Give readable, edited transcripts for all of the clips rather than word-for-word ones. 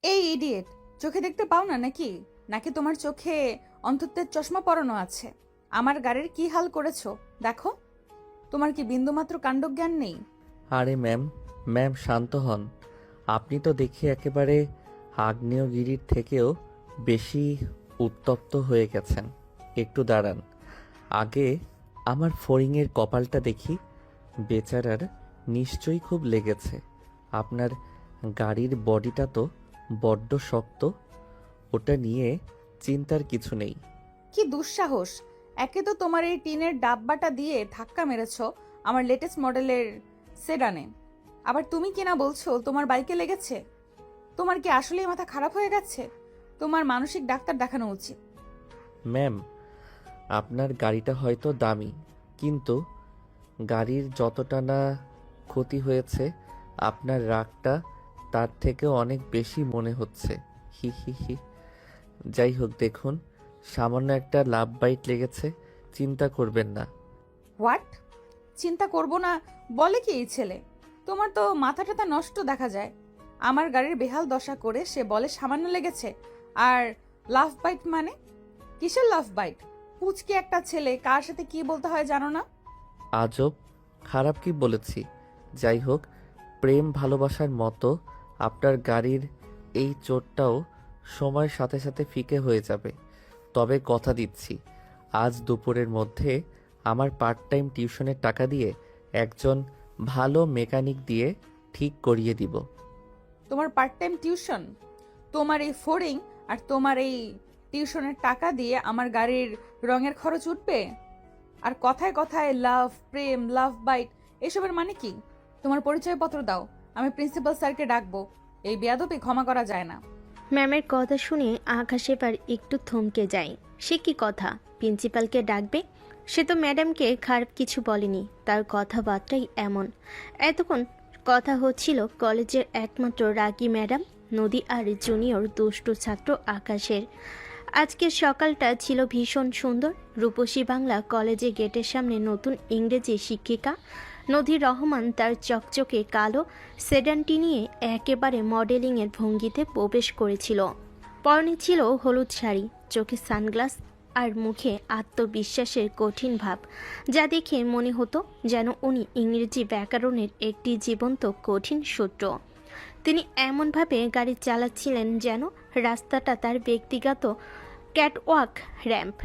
এই ইডিয়েট, চোখে দেখতে পাও না নাকি? নাকি তোমার চোখে অন্ধত্বের চশমা পরানো আছে? আমার গাড়ির কি হাল করেছো দেখো। তোমার কি বিন্দুমাত্র কাণ্ডজ্ঞান নেই? আরে ম্যাম, ম্যাম শান্ত হন। আপনি তো দেখি একেবারে আগ্নেয়গিরির থেকেও বেশি উত্তপ্ত হয়ে গেছেন। একটু দাঁড়ান, আগে আমার ফড়িংয়ের কপালটা দেখি। বেচারার নিশ্চয়ই খুব লেগেছে। আপনার গাড়ির বডিটা তো বড্ড শক্ত, ওটা নিয়ে চিন্তার কিছু নেই। কি দুঃসাহস! একে তো তোমার এই টিনের ডাব্বাটা দিয়ে ধাক্কা মেরেছো আমার লেটেস্ট মডেলের সেডানে, আবার তুমি কিনা বলছো তোমার বাইকে লেগেছে। তোমার কি আসলেই মাথা খারাপ হয়ে গেছে? তোমার মানসিক ডাক্তার দেখানো উচিত। ম্যাম, আপনার গাড়িটা হয়তো দামি, কিন্তু গাড়ির যতটা না ক্ষতি হয়েছে, আপনার রাগটা তার থেকে অনেক বেশি মনে হচ্ছে। হি হি হি। যাই হোক, দেখুন, সামান্য একটা লাভ বাইট লেগেছে, চিন্তা করবেন না। হোয়াট? চিন্তা করব না বলে কি এই ছেলে? তোমার তো মাথা টাথা নষ্ট দেখা যায়। আমার গাড়ির বেহাল দশা করে সে বলে সামান্য লেগেছে। আর লাভ বাইট মানে? কিসের লাভ বাইট? পুচকি একটা ছেলে কার সাথে কি বলতে হয় জানো না? আজব, খারাপ কি বলেছি? যাই হোক, প্রেম ভালোবাসার মতো আপনার গাড়ির এই চোটটাও সময়ের সাথে সাথে ফিকে হয়ে যাবে। তবে কথা দিচ্ছি, আজ দুপুরের মধ্যে আমার পার্ট টাইম টিউশনের টাকা দিয়ে একজন ভালো মেকানিক দিয়ে ঠিক করিয়ে দিব। তোমার পার্ট টাইম টিউশন? তোমার এই ফোরিং আর তোমার এই টিউশনের টাকা দিয়ে আমার গাড়ির রঙের খরচ উঠবে? আর কথায় কথায় লাভ, প্রেম, লাভ বাইট, এসবের মানে কি? তোমার পরিচয়পত্র দাও, আমি প্রিন্সিপাল স্যারকে ডাকবো। এই বেয়াদবি ক্ষমা করা যায় না। ম্যামের কথা শুনে আকাশ এবার একটু থমকে যায়। সে কি কথা, প্রিন্সিপালকে ডাকবে? সে তো ম্যাডামকে খারাপ কিছু বলেনি, তার কথাবার্তাই এমন। এতক্ষণ কথা হচ্ছিল কলেজের একমাত্র রাগী ম্যাডাম নদী আর জুনিয়র দুষ্টু ছাত্র আকাশের। আজকের সকালটা ছিল ভীষণ সুন্দর। রূপসী বাংলা কলেজে গেটের সামনে নতুন ইংরেজি শিক্ষিকা নদী রহমান তার চকচকে কালো সেডানটি নিয়ে একেবারে মডেলিংয়ের ভঙ্গিতে প্রবেশ করেছিল। পরনে ছিল হলুদ শাড়ি, চোখে সানগ্লাস আর মুখে আত্মবিশ্বাসের কঠিন ভাব, যা দেখে মনে হতো যেন উনি ইংরেজি ব্যাকরণের একটি জীবন্ত কঠিন সূত্র। তিনি এমনভাবে গাড়ি চালাচ্ছিলেন যেন রাস্তাটা তার ব্যক্তিগত ক্যাটওয়াক র্যাম্প।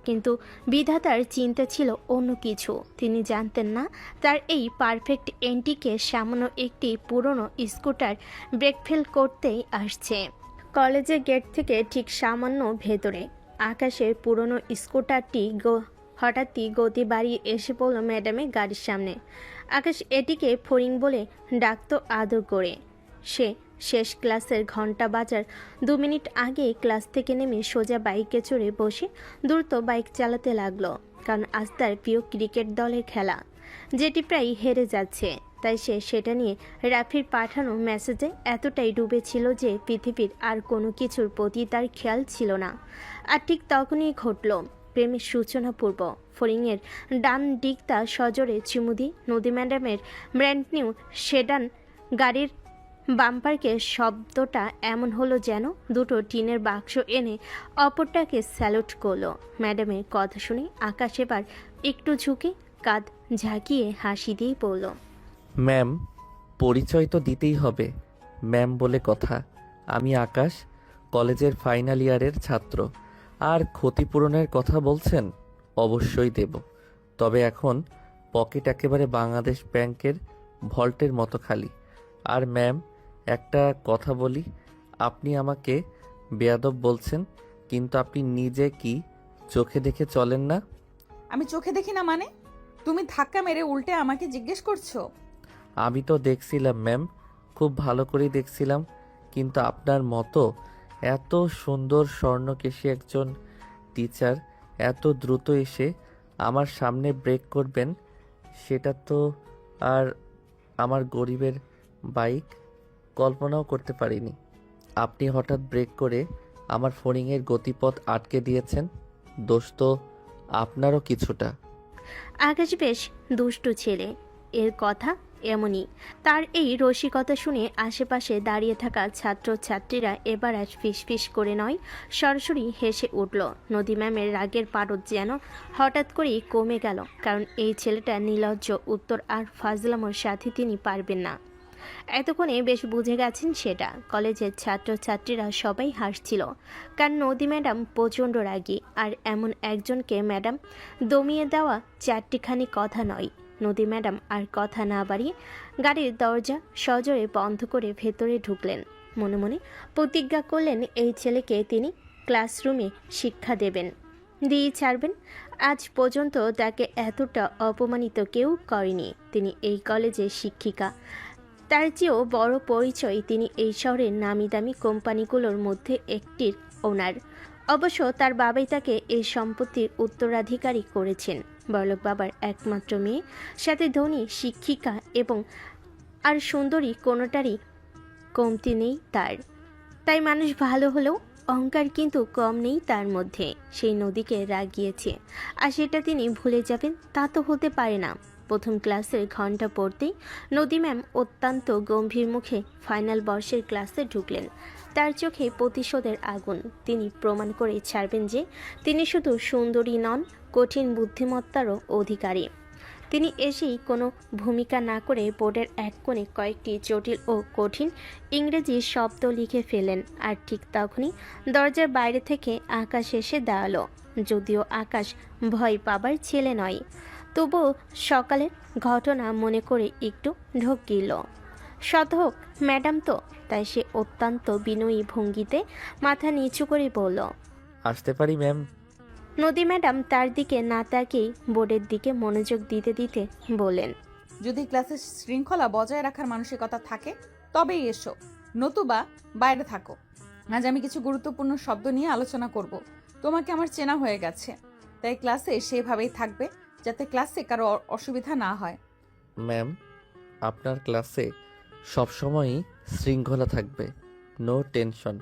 কিন্তু বিধাতার চিন্তা ছিল অন্য কিছু। তিনি জানতেন না তার এই পারফেক্ট এন্টিকে সামান্য একটি পুরনো স্কুটার ব্রেকফেল করতেই আসছে। কলেজের গেট থেকে ঠিক সামান্য ভেতরে আকাশের পুরনো স্কুটারটি হঠাৎই গতি বাড়িয়ে এসে পড়ল ম্যাডামের গাড়ির সামনে। আকাশ এটিকে ফড়িং বলে ডাকতো আদর করে। সে শেষ ক্লাসের ঘন্টা বাজার 2 মিনিট আগে ক্লাস থেকে নেমে সোজা বাইকে চড়ে বসে দ্রুত বাইক চালাতে লাগলো, কারণ আজ তার প্রিয় ক্রিকেট দলের খেলা, যেটি প্রায় হেরে যাচ্ছে। তাই সে সেটা নিয়ে রাফির পাঠানো মেসেজে এতটাই ডুবেছিল যে পৃথিবীর আর কোনো কিছুর প্রতি তার খেয়াল ছিল না। আর ঠিক তখনই ঘটল প্রেমের সূচনা পূর্ব। ফড়িংয়ের ডান দিকটা সজোরে চুমু দিয়ে নদী ম্যাডামের ব্র্যান্ড নিউ সেডান গাড়ির বাম্পারকে শব্দটা এমন হলো যেন দুটো টিনের বাক্স এনে অপরটাকে স্যালুট করলো। ম্যাডামের কথা শুনে আকাশ এবার একটু ঝুঁকে কাঁধ ঝাঁকিয়ে হাসি দিয়ে বলল, ম্যাম, পরিচয় তো দিতেই হবে। ম্যাম বলে কথা, আমি আকাশ, কলেজের ফাইনাল ইয়ারের ছাত্র। আর ক্ষতিপূরণের কথা বলছেন, অবশ্যই দেব। তবে এখন পকেট একেবারে বাংলাদেশ ব্যাংকের ভল্টের মতো খালি। আর ম্যাম, একটা কথা বলি, আপনি আমাকে বেয়াদব বলছেন, কিন্তু আপনি নিজে কি চোখে দেখে চলেন না? আমি চোখে দেখি না মানে? তুমি ধাক্কা মেরে উল্টে আমাকে জিজ্ঞেস করছো? আমি তো দেখছিলাম ম্যাম, খুব ভালো করেই দেখছিলাম, কিন্তু আপনার মতো এত সুন্দর স্বর্ণকেশী একজন টিচার এত দ্রুত এসে আমার সামনে ব্রেক করবেন, সেটা তো আর আমার গরিবের বাইক কল্পনাও করতে পারিনি। আপনি হঠাৎ ব্রেক করে আমার ফড়িংয়ের গতিপথ আটকে দিয়েছেন। দোষ তো আপনারও কিছুটা। আকাশ বেশ দুষ্টু ছেলে, এর কথা এমনই। তার এই রসিকতা শুনে আশেপাশে দাঁড়িয়ে থাকা ছাত্রছাত্রীরা এবার আর ফিসফিস করে নয়, সরাসরি হেসে উঠল। নদী ম্যামের রাগের পারদ যেন হঠাৎ করেই কমে গেল, কারণ এই ছেলেটা নির্লজ্জ, উত্তর আর ফাজলামোর সাথে তিনি পারবেন না। এতক্ষণে বেশ বুঝে গেছেন সেটা। কলেজের ছাত্রছাত্রীরা সবাই হাসছিল, কারণ নদী ম্যাডাম প্রচণ্ড রাগী, আর এমন একজনকে ম্যাডাম দমিয়ে দেওয়া চারটিখানি কথা নয়। নদী ম্যাডাম আর কথা না বাড়িয়ে গাড়ির দরজা সজোরে বন্ধ করে ভেতরে ঢুকলেন। মনে মনে প্রতিজ্ঞা করলেন এই ছেলেকে তিনি ক্লাসরুমে শিক্ষা দেবেন, দিয়ে ছাড়বেন। আজ পর্যন্ত তাকে এতটা অপমানিত কেউ করেনি। তিনি এই কলেজের শিক্ষিকা, তার চেয়েও বড় পরিচয় তিনি এই শহরের নামি দামি কোম্পানিগুলোর মধ্যে একটির ওনার। অবশ্য তার বাবাই তাকে এই সম্পত্তির উত্তরাধিকারী করেছেন। বড়লোক বাবার একমাত্র মেয়ে, সাথে ধনী শিক্ষিকা এবং আর সুন্দরী, কোনোটারই কমতি নেই তার। তাই মানুষ ভালো হলেও অহংকার কিন্তু কম নেই তার মধ্যে। সেই নদীকে রাগিয়েছে, আর সেটা তিনি ভুলে যাবেন তা তো হতে পারে না। প্রথম ক্লাসের ঘন্টা পড়তেই নদী ম্যাম অত্যন্ত গম্ভীর মুখে ফাইনাল বর্ষের ক্লাসে ঢুকলেন। তার চোখে প্রতিশোধের আগুন। তিনি প্রমাণ করে ছাড়বেন যে তিনি শুধু সুন্দরী নন, কঠিন বুদ্ধিমত্তারও অধিকারী। তিনি এসেই কোনো ভূমিকা না করে বোর্ডের এক কোণে কয়েকটি জটিল ও কঠিন ইংরেজি শব্দ লিখে ফেলেন। আর ঠিক তখনই দরজার বাইরে থেকে আকাশ এসে দাঁড়ালো। যদিও আকাশ ভয় পাবার ছেলে নয়, তবুও সকালের ঘটনা মনে করে একটু ঢোক গিল। শতহোক ম্যাডাম তো, তাই সে অত্যন্ত বিনয়ী ভঙ্গিতে মাথা নিচু করে বলল, আসতে পারি ম্যাম? নদী ম্যাডাম তার দিকে না তাকিয়েই বোর্ডের দিকে মনোযোগ দিতে দিতে বলেন, যদি ক্লাসের শৃঙ্খলা বজায় রাখার মানসিকতা থাকে তবেই এসো, নতুবা বাইরে থাকো। আজ আমি কিছু গুরুত্বপূর্ণ শব্দ নিয়ে আলোচনা করব। তোমাকে আমার চেনা হয়ে গেছে, তাই ক্লাসে সেভাবেই থাকবে যাতে ক্লাসে কারো অসুবিধা না হয়। ম্যাম, আপনার ক্লাসে সবসময়ই শৃঙ্খলা থাকবে, নো টেনশন।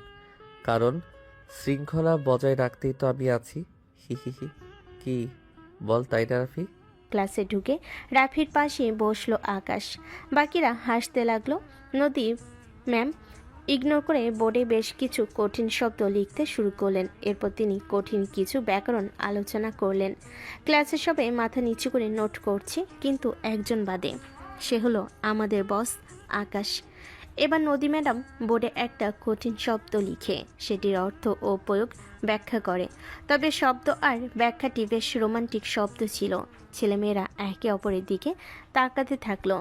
কারণ শৃঙ্খলা বজায় রাখতেই তো আমি আছি। হি হি হি। কি বল তাই না রাফি? ক্লাসে ঢুকে রাফির পাশে বসলো আকাশ। বাকিরা হাসতে লাগলো। নদী ম্যাম ইগনোর করে বোর্ডে বেশ কিছু কঠিন শব্দ লিখতে শুরু করলেন। এরপর তিনি কঠিন কিছু ব্যাকরণ আলোচনা করলেন। ক্লাসে সবাই মাথা নিচু করে নোট করছে, কিন্তু একজন বাদে, সে হলো আমাদের বস আকাশ। এবার নদী ম্যাডাম বোর্ডে একটা কঠিন শব্দ লিখে সেটির অর্থ ও প্রয়োগ ব্যাখ্যা করে। তবে শব্দ আর ব্যাখ্যাটি বেশ রোমান্টিক শব্দ ছিল। ছেলেমেয়েরা একে অপরের দিকে তাকাতে থাকলো।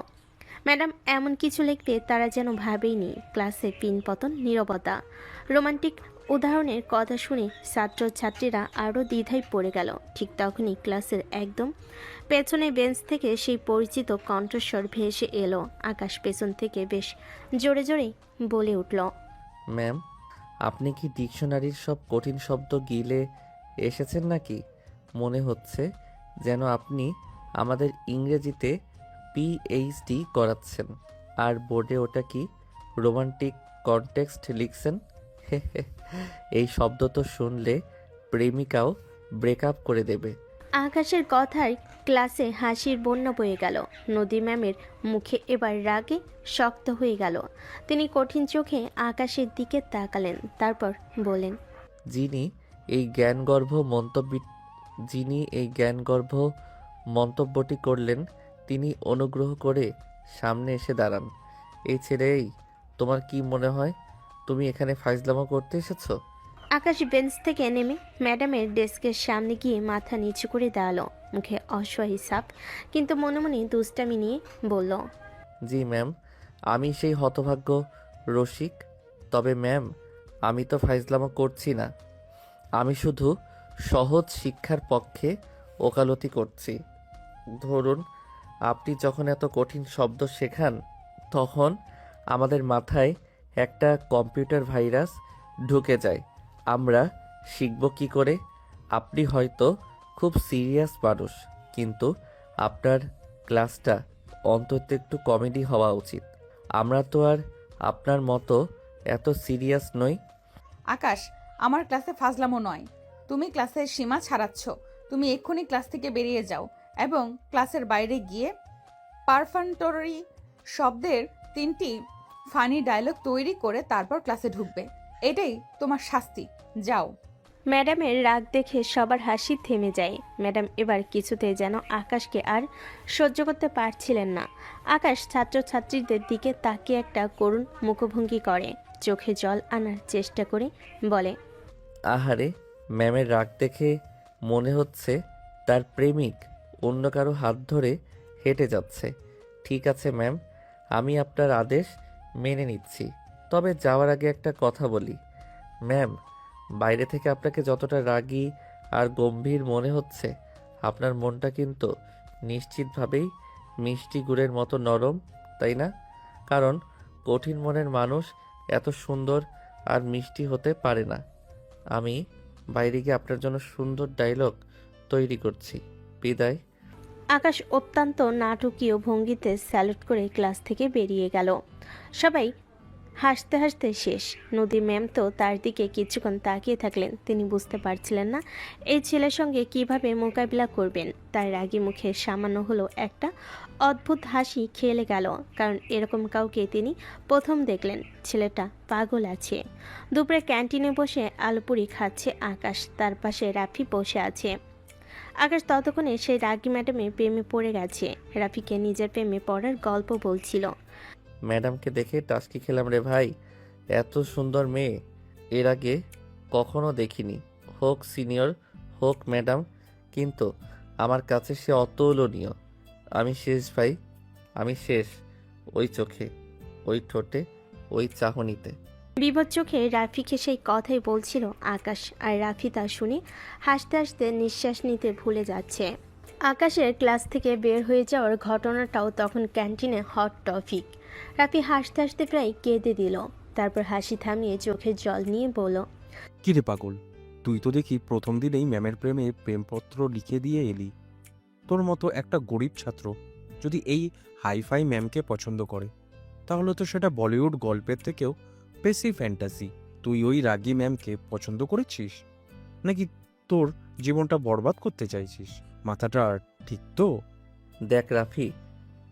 ম্যাডাম এমন কিছু লিখতে তারা যেন ভাবেইনি। ক্লাসে পিনপতন, নীরবতা। রোমান্টিক উদাহরণের কথা শুনে ছাত্রছাত্রীরা আরও দ্বিধায় পড়ে গেল। ঠিক তখনই ক্লাসের একদম পেছনে বেঞ্চ থেকে সেই পরিচিত কণ্ঠস্বর ভেসে এলো। আকাশ পেছন থেকে বেশ জোরে জোরে বলে উঠল, ম্যাম, আপনি কি ডিকশনারির সব কঠিন শব্দ গিলে এসেছেন নাকি? মনে হচ্ছে যেন আপনি আমাদের ইংরেজিতে পিএইচডি করাচ্ছেন, আর বোর্ডে ওটা কি রোমান্টিক কনটেক্সট লিখছেন। হে হে, এই শব্দ তো শুনলে প্রেমিকাও ব্রেকআপ করে দেবে। আকাশের কথায় ক্লাসে হাসির বন্যা বয়ে গেল। নদী ম্যামের মুখে এবার রাগে শক্ত হয়ে গেল। তিনি কঠিন চোখে আকাশের দিকে তাকালেন, তারপর বলেন, যিনি এই জ্ঞানগর্ভ মন্তব্যটি করলেন, তিনি অনুগ্রহ করে সামনে এসে দাঁড়ান। এই ছেলে, এই তোমার কি মনে হয় তুমি এখানে ফাইজলামো করতে এসেছো? আকাশ বেঞ্চ থেকে নেমে ম্যাডামের ডেস্কের সামনে গিয়ে মাথা নিচু করে দাঁড়ালো। মুখে অসহায় ছাপ, কিন্তু মনে মনে দুষ্টামি নিয়ে বলল, জি ম্যাম, আমি সেই হতভাগ্য রসিক। তবে ম্যাম, আমি তো ফাইজলামো করছি না, আমি শুধু সহজ শিক্ষার পক্ষে ওকালতি করছি। ধরুন, আপনি যখন এত কঠিন শব্দ শেখান, তখন আমাদের মাথায় একটা কম্পিউটার ভাইরাস ঢুকে যায়। আমরা শিখব কি করে? আপনি হয়তো খুব সিরিয়াস মানুষ, কিন্তু আপনার ক্লাসটা অন্তত একটু কমেডি হওয়া উচিত। আমরা তো আর আপনার মতো এত সিরিয়াস নই। আকাশ, আমার ক্লাসে ফাজলামো নয়। তুমি ক্লাসের সীমা ছাড়াচ্ছ। তুমি এক্ষুনি ক্লাস থেকে বেরিয়ে যাও এবং ক্লাসের বাইরে গিয়ে পারফান্টরি শব্দের 3টি ফানি ডায়লগ তৈরি করে তারপর ক্লাসে ঢুকবে। এটাই তোমার শাস্তি। যাও। ম্যাডামের রাগ দেখে সবার হাসি থেমে যায়। ম্যাডাম এবার কিছুতে যেন আকাশকে আর সহ্য করতে পারছিলেন না। আকাশ ছাত্রছাত্রীদের দিকে তাকিয়ে একটা করুণ মুখভঙ্গি করে, চোখে জল আনার চেষ্টা করে বলে, আহারে, ম্যামের রাগ দেখে মনে হচ্ছে তার প্রেমিক অন্য কারো হাত ধরে হেঁটে যাচ্ছে। ঠিক আছে ম্যাম, আমি আপনার আদেশ মেনে নিচ্ছি। তবে যাওয়ার আগে একটা কথা বলি ম্যাম, বাইরে থেকে আপনাকে যতটা রাগী আর গম্ভীর মনে হচ্ছে, আপনার মনটা কিন্তু নিশ্চিতভাবেই মিষ্টি গুড়ের মতো নরম, তাই না? কারণ কঠিন মনের মানুষ এত সুন্দর আর মিষ্টি হতে পারে না। আমি বাইরে গিয়ে আপনার জন্য সুন্দর ডায়লগ তৈরি করছি। বিদায়। আকাশ অত্যন্ত নাটকীয় ভঙ্গিতে স্যালুট করে ক্লাস থেকে বেরিয়ে গেল। সবাই হাসতে হাসতে শেষ। নদী ম্যাম তো তার দিকে কিছুক্ষণ তাকিয়ে থাকলেন। তিনি বুঝতে পারছিলেন না এই ছেলের সঙ্গে কিভাবে মোকাবিলা করবেন। তার রাগী মুখে সামান্য হলো একটা অদ্ভুত হাসি খেলে গেল, কারণ এরকম কাউকে তিনি প্রথম দেখলেন। ছেলেটা পাগল আছে। দুপুরে ক্যান্টিনে বসে আলুপুরি খাচ্ছে আকাশ, তার পাশে রাফি বসে আছে। আকাশ ততক্ষণে সেই রাগী ম্যাডামের প্রেমে পড়ে গেছে। রাফিকে নিজের প্রেমে পড়ার গল্প বলছিল। ম্যাডামকে দেখে টাস্কি খেলাম রে ভাই। এত সুন্দর মেয়ে এর আগে কখনো দেখিনি। হোক সিনিয়র, হোক ম্যাডাম, কিন্তু আমার কাছে সে অতুলনীয়। আমি শেষ ভাই, আমি শেষ। ওই চোখে, ওই ঠোঁটে, ওই চাহনিতে। বিভৎ চোখে রাফিকে সেই কথাই বলছিল আকাশ, আর রাফি তা শুনে হাসতে হাসতে নিঃশ্বাস নিতে ভুলে যাচ্ছে। আকাশের ক্লাস থেকে বের হয়ে যাওয়ার ঘটনাটাও তখন ক্যান্টিনে হট টপিক। রাফি হাসতে হাসতে প্রায় কেঁদে দিল, তারপর হাসি থামিয়ে চোখের জল নিয়ে বলল, কিরে পাগল, তুই তো দেখি প্রথম দিনেই ম্যামের প্রেমে প্রেমপত্র লিখে দিয়ে এলি। তোর মতো একটা গরিব ছাত্র যদি এই হাইফাই ম্যামকে পছন্দ করে, তাহলে তো সেটা বলিউড গল্পের থেকেও বেশি ফ্যান্টাসি। তুই ওই রাগী ম্যামকে পছন্দ করেছিস, নাকি তোর জীবনটা বরবাদ করতে চাইছিস? মাথাটা ঠিক তো? দেখ রাফি,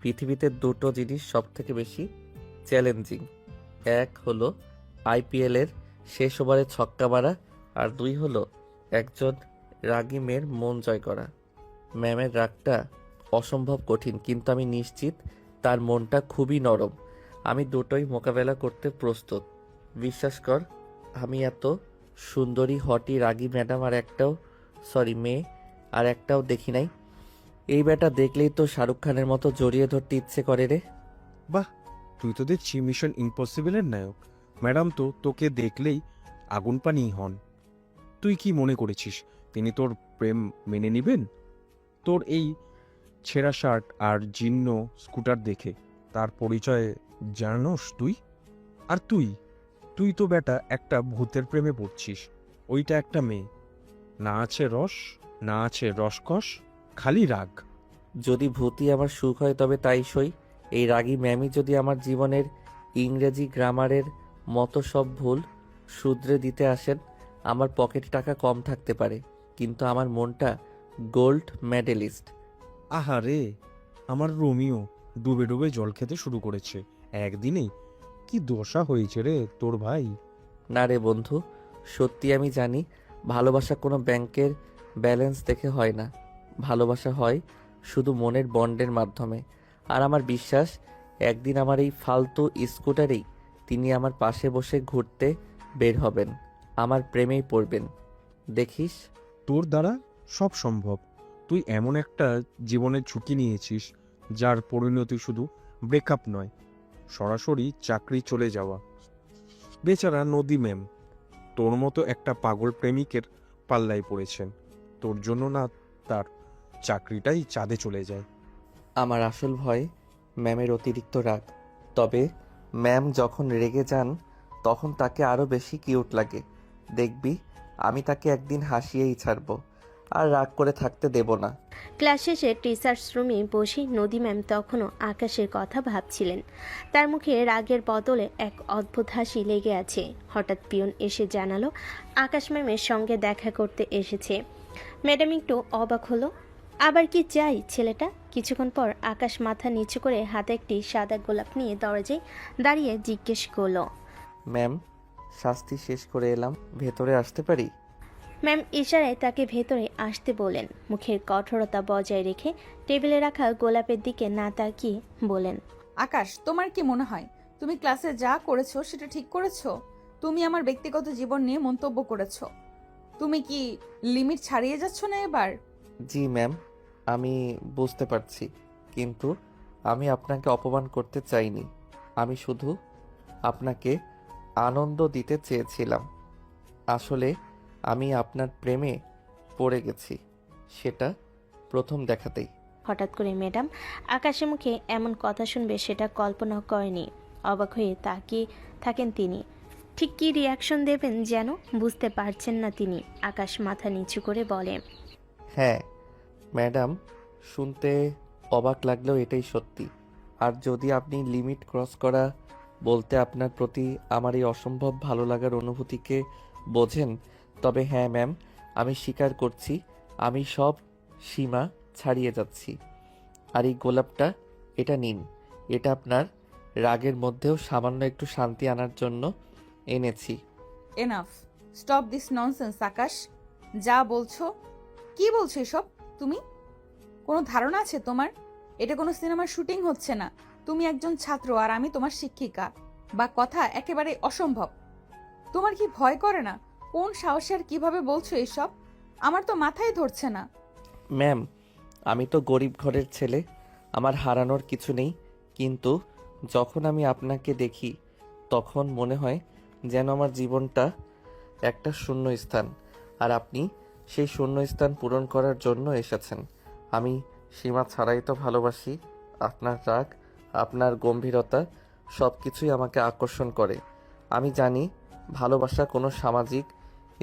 পৃথিবীতে দুটো জিনিস সব থেকে বেশি চ্যালেঞ্জিং। এক হলো আইপিএলের শেষ ওভারে ছক্কা মারা, আর দুই হলো একজন রাগী মেয়ের মন জয় করা। ম্যামের রাগটা অসম্ভব কঠিন, কিন্তু আমি নিশ্চিত তার মনটা খুবই নরম। আমি দুটোই মোকাবেলা করতে প্রস্তুত। বিশ্বাস কর, আমি এত সুন্দরী হটি রাগী ম্যাডাম মেয়ে আর একটাও দেখি নাই। এই ব্যাটা দেখলেই তো শাহরুখ খানের মতো জড়িয়ে ধরতে ইচ্ছে করে রে। বাহ, তুই তো দেখছি মিশন ইম্পসিবলের নায়ক। ম্যাডাম তো তোকে দেখলেই আগুন পানি হন। তুই কি মনে করেছিস তিনি তোর প্রেম মেনে নিবেন? তোর এই ছেঁড়া শার্ট আর জীর্ণ স্কুটার দেখে তার পরিচয় জানোস তুই? আর তুই তো বেটা একটা ভূতের প্রেমে পড়ছিস। ওইটা একটা মেয়ে, না আছে রস, না আছে রসকস, খালি রাগ। যদি ভূতই আমার সুখ হয় তবে তাই সই। এই রাগী ম্যামই যদি আমার জীবনের ইংরেজি গ্রামারের মতো সব ভুল শুধরে দিতে আসেন, আমার পকেটে টাকা কম থাকতে পারে, কিন্তু আমার মনটা গোল্ড মেডেলিস্ট। আহারে, আমার রোমিও ডুবে ডুবে জল খেতে শুরু করেছে একদিনেই। কি দশা হয়েছে রে তোর ভাই। না রে বন্ধু, সত্যি আমি জানি ভালোবাসা কোনো ব্যাংকের ব্যালেন্স দেখে হয় না। ভালোবাসা হয় শুধু মনের বন্ডের মাধ্যমে। আর আমার বিশ্বাস একদিন আমার এই ফালতু স্কুটারেই তিনি আমার পাশে বসে ঘুরতে বের হবেন, আমার প্রেমেই পড়বেন। দেখিস। তোর দ্বারা সব সম্ভব। তুই এমন একটা জীবনের ঝুঁকি নিয়েছিস যার পরিণতি শুধু ব্রেকআপ নয়, সরাসরি চাকরি চলে যাওয়া। বেচারা নদী ম্যাম তোর মতো একটা পাগল প্রেমিকের পাল্লায় পড়েছেন। তোর জন্য না তার চাকরিটাই চাঁদে চলে যায়। আমার আসল ভয় ম্যামের অতিরিক্ত রাগ। তবে ম্যাম যখন রেগে যান তখন তাকে আরও বেশি কিউট লাগে। দেখবি আমি তাকে একদিন হাসিয়েই ছাড়ব, আর রাগ করে থাকতে দেব না। ক্লাস শেষে টিচার্স রুমে বসে নদী ম্যাম তখনও আকাশের কথা ভাবছিলেন। তার মুখে রাগের বদলে এক অদ্ভুত হাসি লেগে আছে। হঠাৎ পিয়ন এসে জানালো আকাশ ম্যামের সঙ্গে দেখা করতে এসেছে। ম্যাডাম একটু অবাক হলো। আবার কি চাই ছেলেটা? কিছুক্ষণ পর আকাশ মাথা নিচু করে হাতে একটি সাদা গোলাপ নিয়ে দরজায় দাঁড়িয়ে জিজ্ঞেস করলো, ম্যাম, শাস্তি শেষ করে এলাম, ভেতরে আসতে পারি? ম্যাম ইশারায় তাকে ভেতরে আসতে বলেন। মুখের কঠোরতা বজায় রেখে টেবিলে রাখা গোলাপের দিকে না তাকিয়ে বলেন, আকাশ, তোমার কি মনে হয় তুমি ক্লাসে যা করেছো সেটা ঠিক করেছো? তুমি আমার ব্যক্তিগত জীবন নিয়ে মন্তব্য করেছো। তুমি কি লিমিট ছাড়িয়ে যাচ্ছ না এবার? জি ম্যাম, আমি বুঝতে পারছি, কিন্তু আমি আপনাকে অপমান করতে চাইনি। আমি শুধু আপনাকে আনন্দ দিতে চেয়েছিলাম। আসলে আমি আপনার প্রেমে পড়ে গেছি, সেটা প্রথম দেখাতেই। হঠাৎ করে ম্যাডাম আকাশের মুখে এমন কথা শুনবে সেটা কল্পনা করেনি। অবাক হয়ে তাকিয়ে থাকেন তিনি। ঠিক কী রিয়াকশন দেবেন যেন বুঝতে পারছেন না তিনি। আকাশ মাথা নিচু করে বলে, হ্যাঁ ম্যাডাম, শুনতে অবাক লাগলেও এটাই সত্যি। আর যদি আপনি লিমিট ক্রস করা বলতে আপনার প্রতি আমার এই অসম্ভব ভালো লাগার অনুভূতিকে বোঝেন, তবে হ্যাঁ ম্যাম, আমি স্বীকার করছি আমি সব সীমা ছাড়িয়ে যাচ্ছি। আর এই গোলাপটা, এটা নিন। এটা আপনার রাগের মধ্যেও সামান্য একটু শান্তি আনার জন্য এনেছি। এনাফ, স্টপ দিস ননসেন্স আকাশ। যা বলছো, কি বলছো এসব তুমি? কোনো ধারণা আছে তোমার? এটা কোনো সিনেমার শুটিং হচ্ছে না। তুমি একজন ছাত্র আর আমি তোমার শিক্ষিকা। বা কথা একেবারে অসম্ভব। তোমার কি ভয় করে না? কোন সাহসে আর কিভাবে বলছো এসব? আমার তো মাথায় ধরছে না। ম্যাম, আমি তো গরিব ঘরের ছেলে, আমার হারানোর কিছু নেই, কিন্তু যখন আমি আপনাকে দেখি তখন মনে হয় যেন আমার জীবনটা একটা শূন্য স্থান, আর আপনি সেই শূন্য স্থান পূরণ করার জন্য এসেছেন। আমি সীমা ছাড়াই তো ভালোবাসি। আপনার রাগ, আপনার গম্ভীরতা সব কিছুই আমাকে আকর্ষণ করে। আমি জানি ভালোবাসা কোনো সামাজিক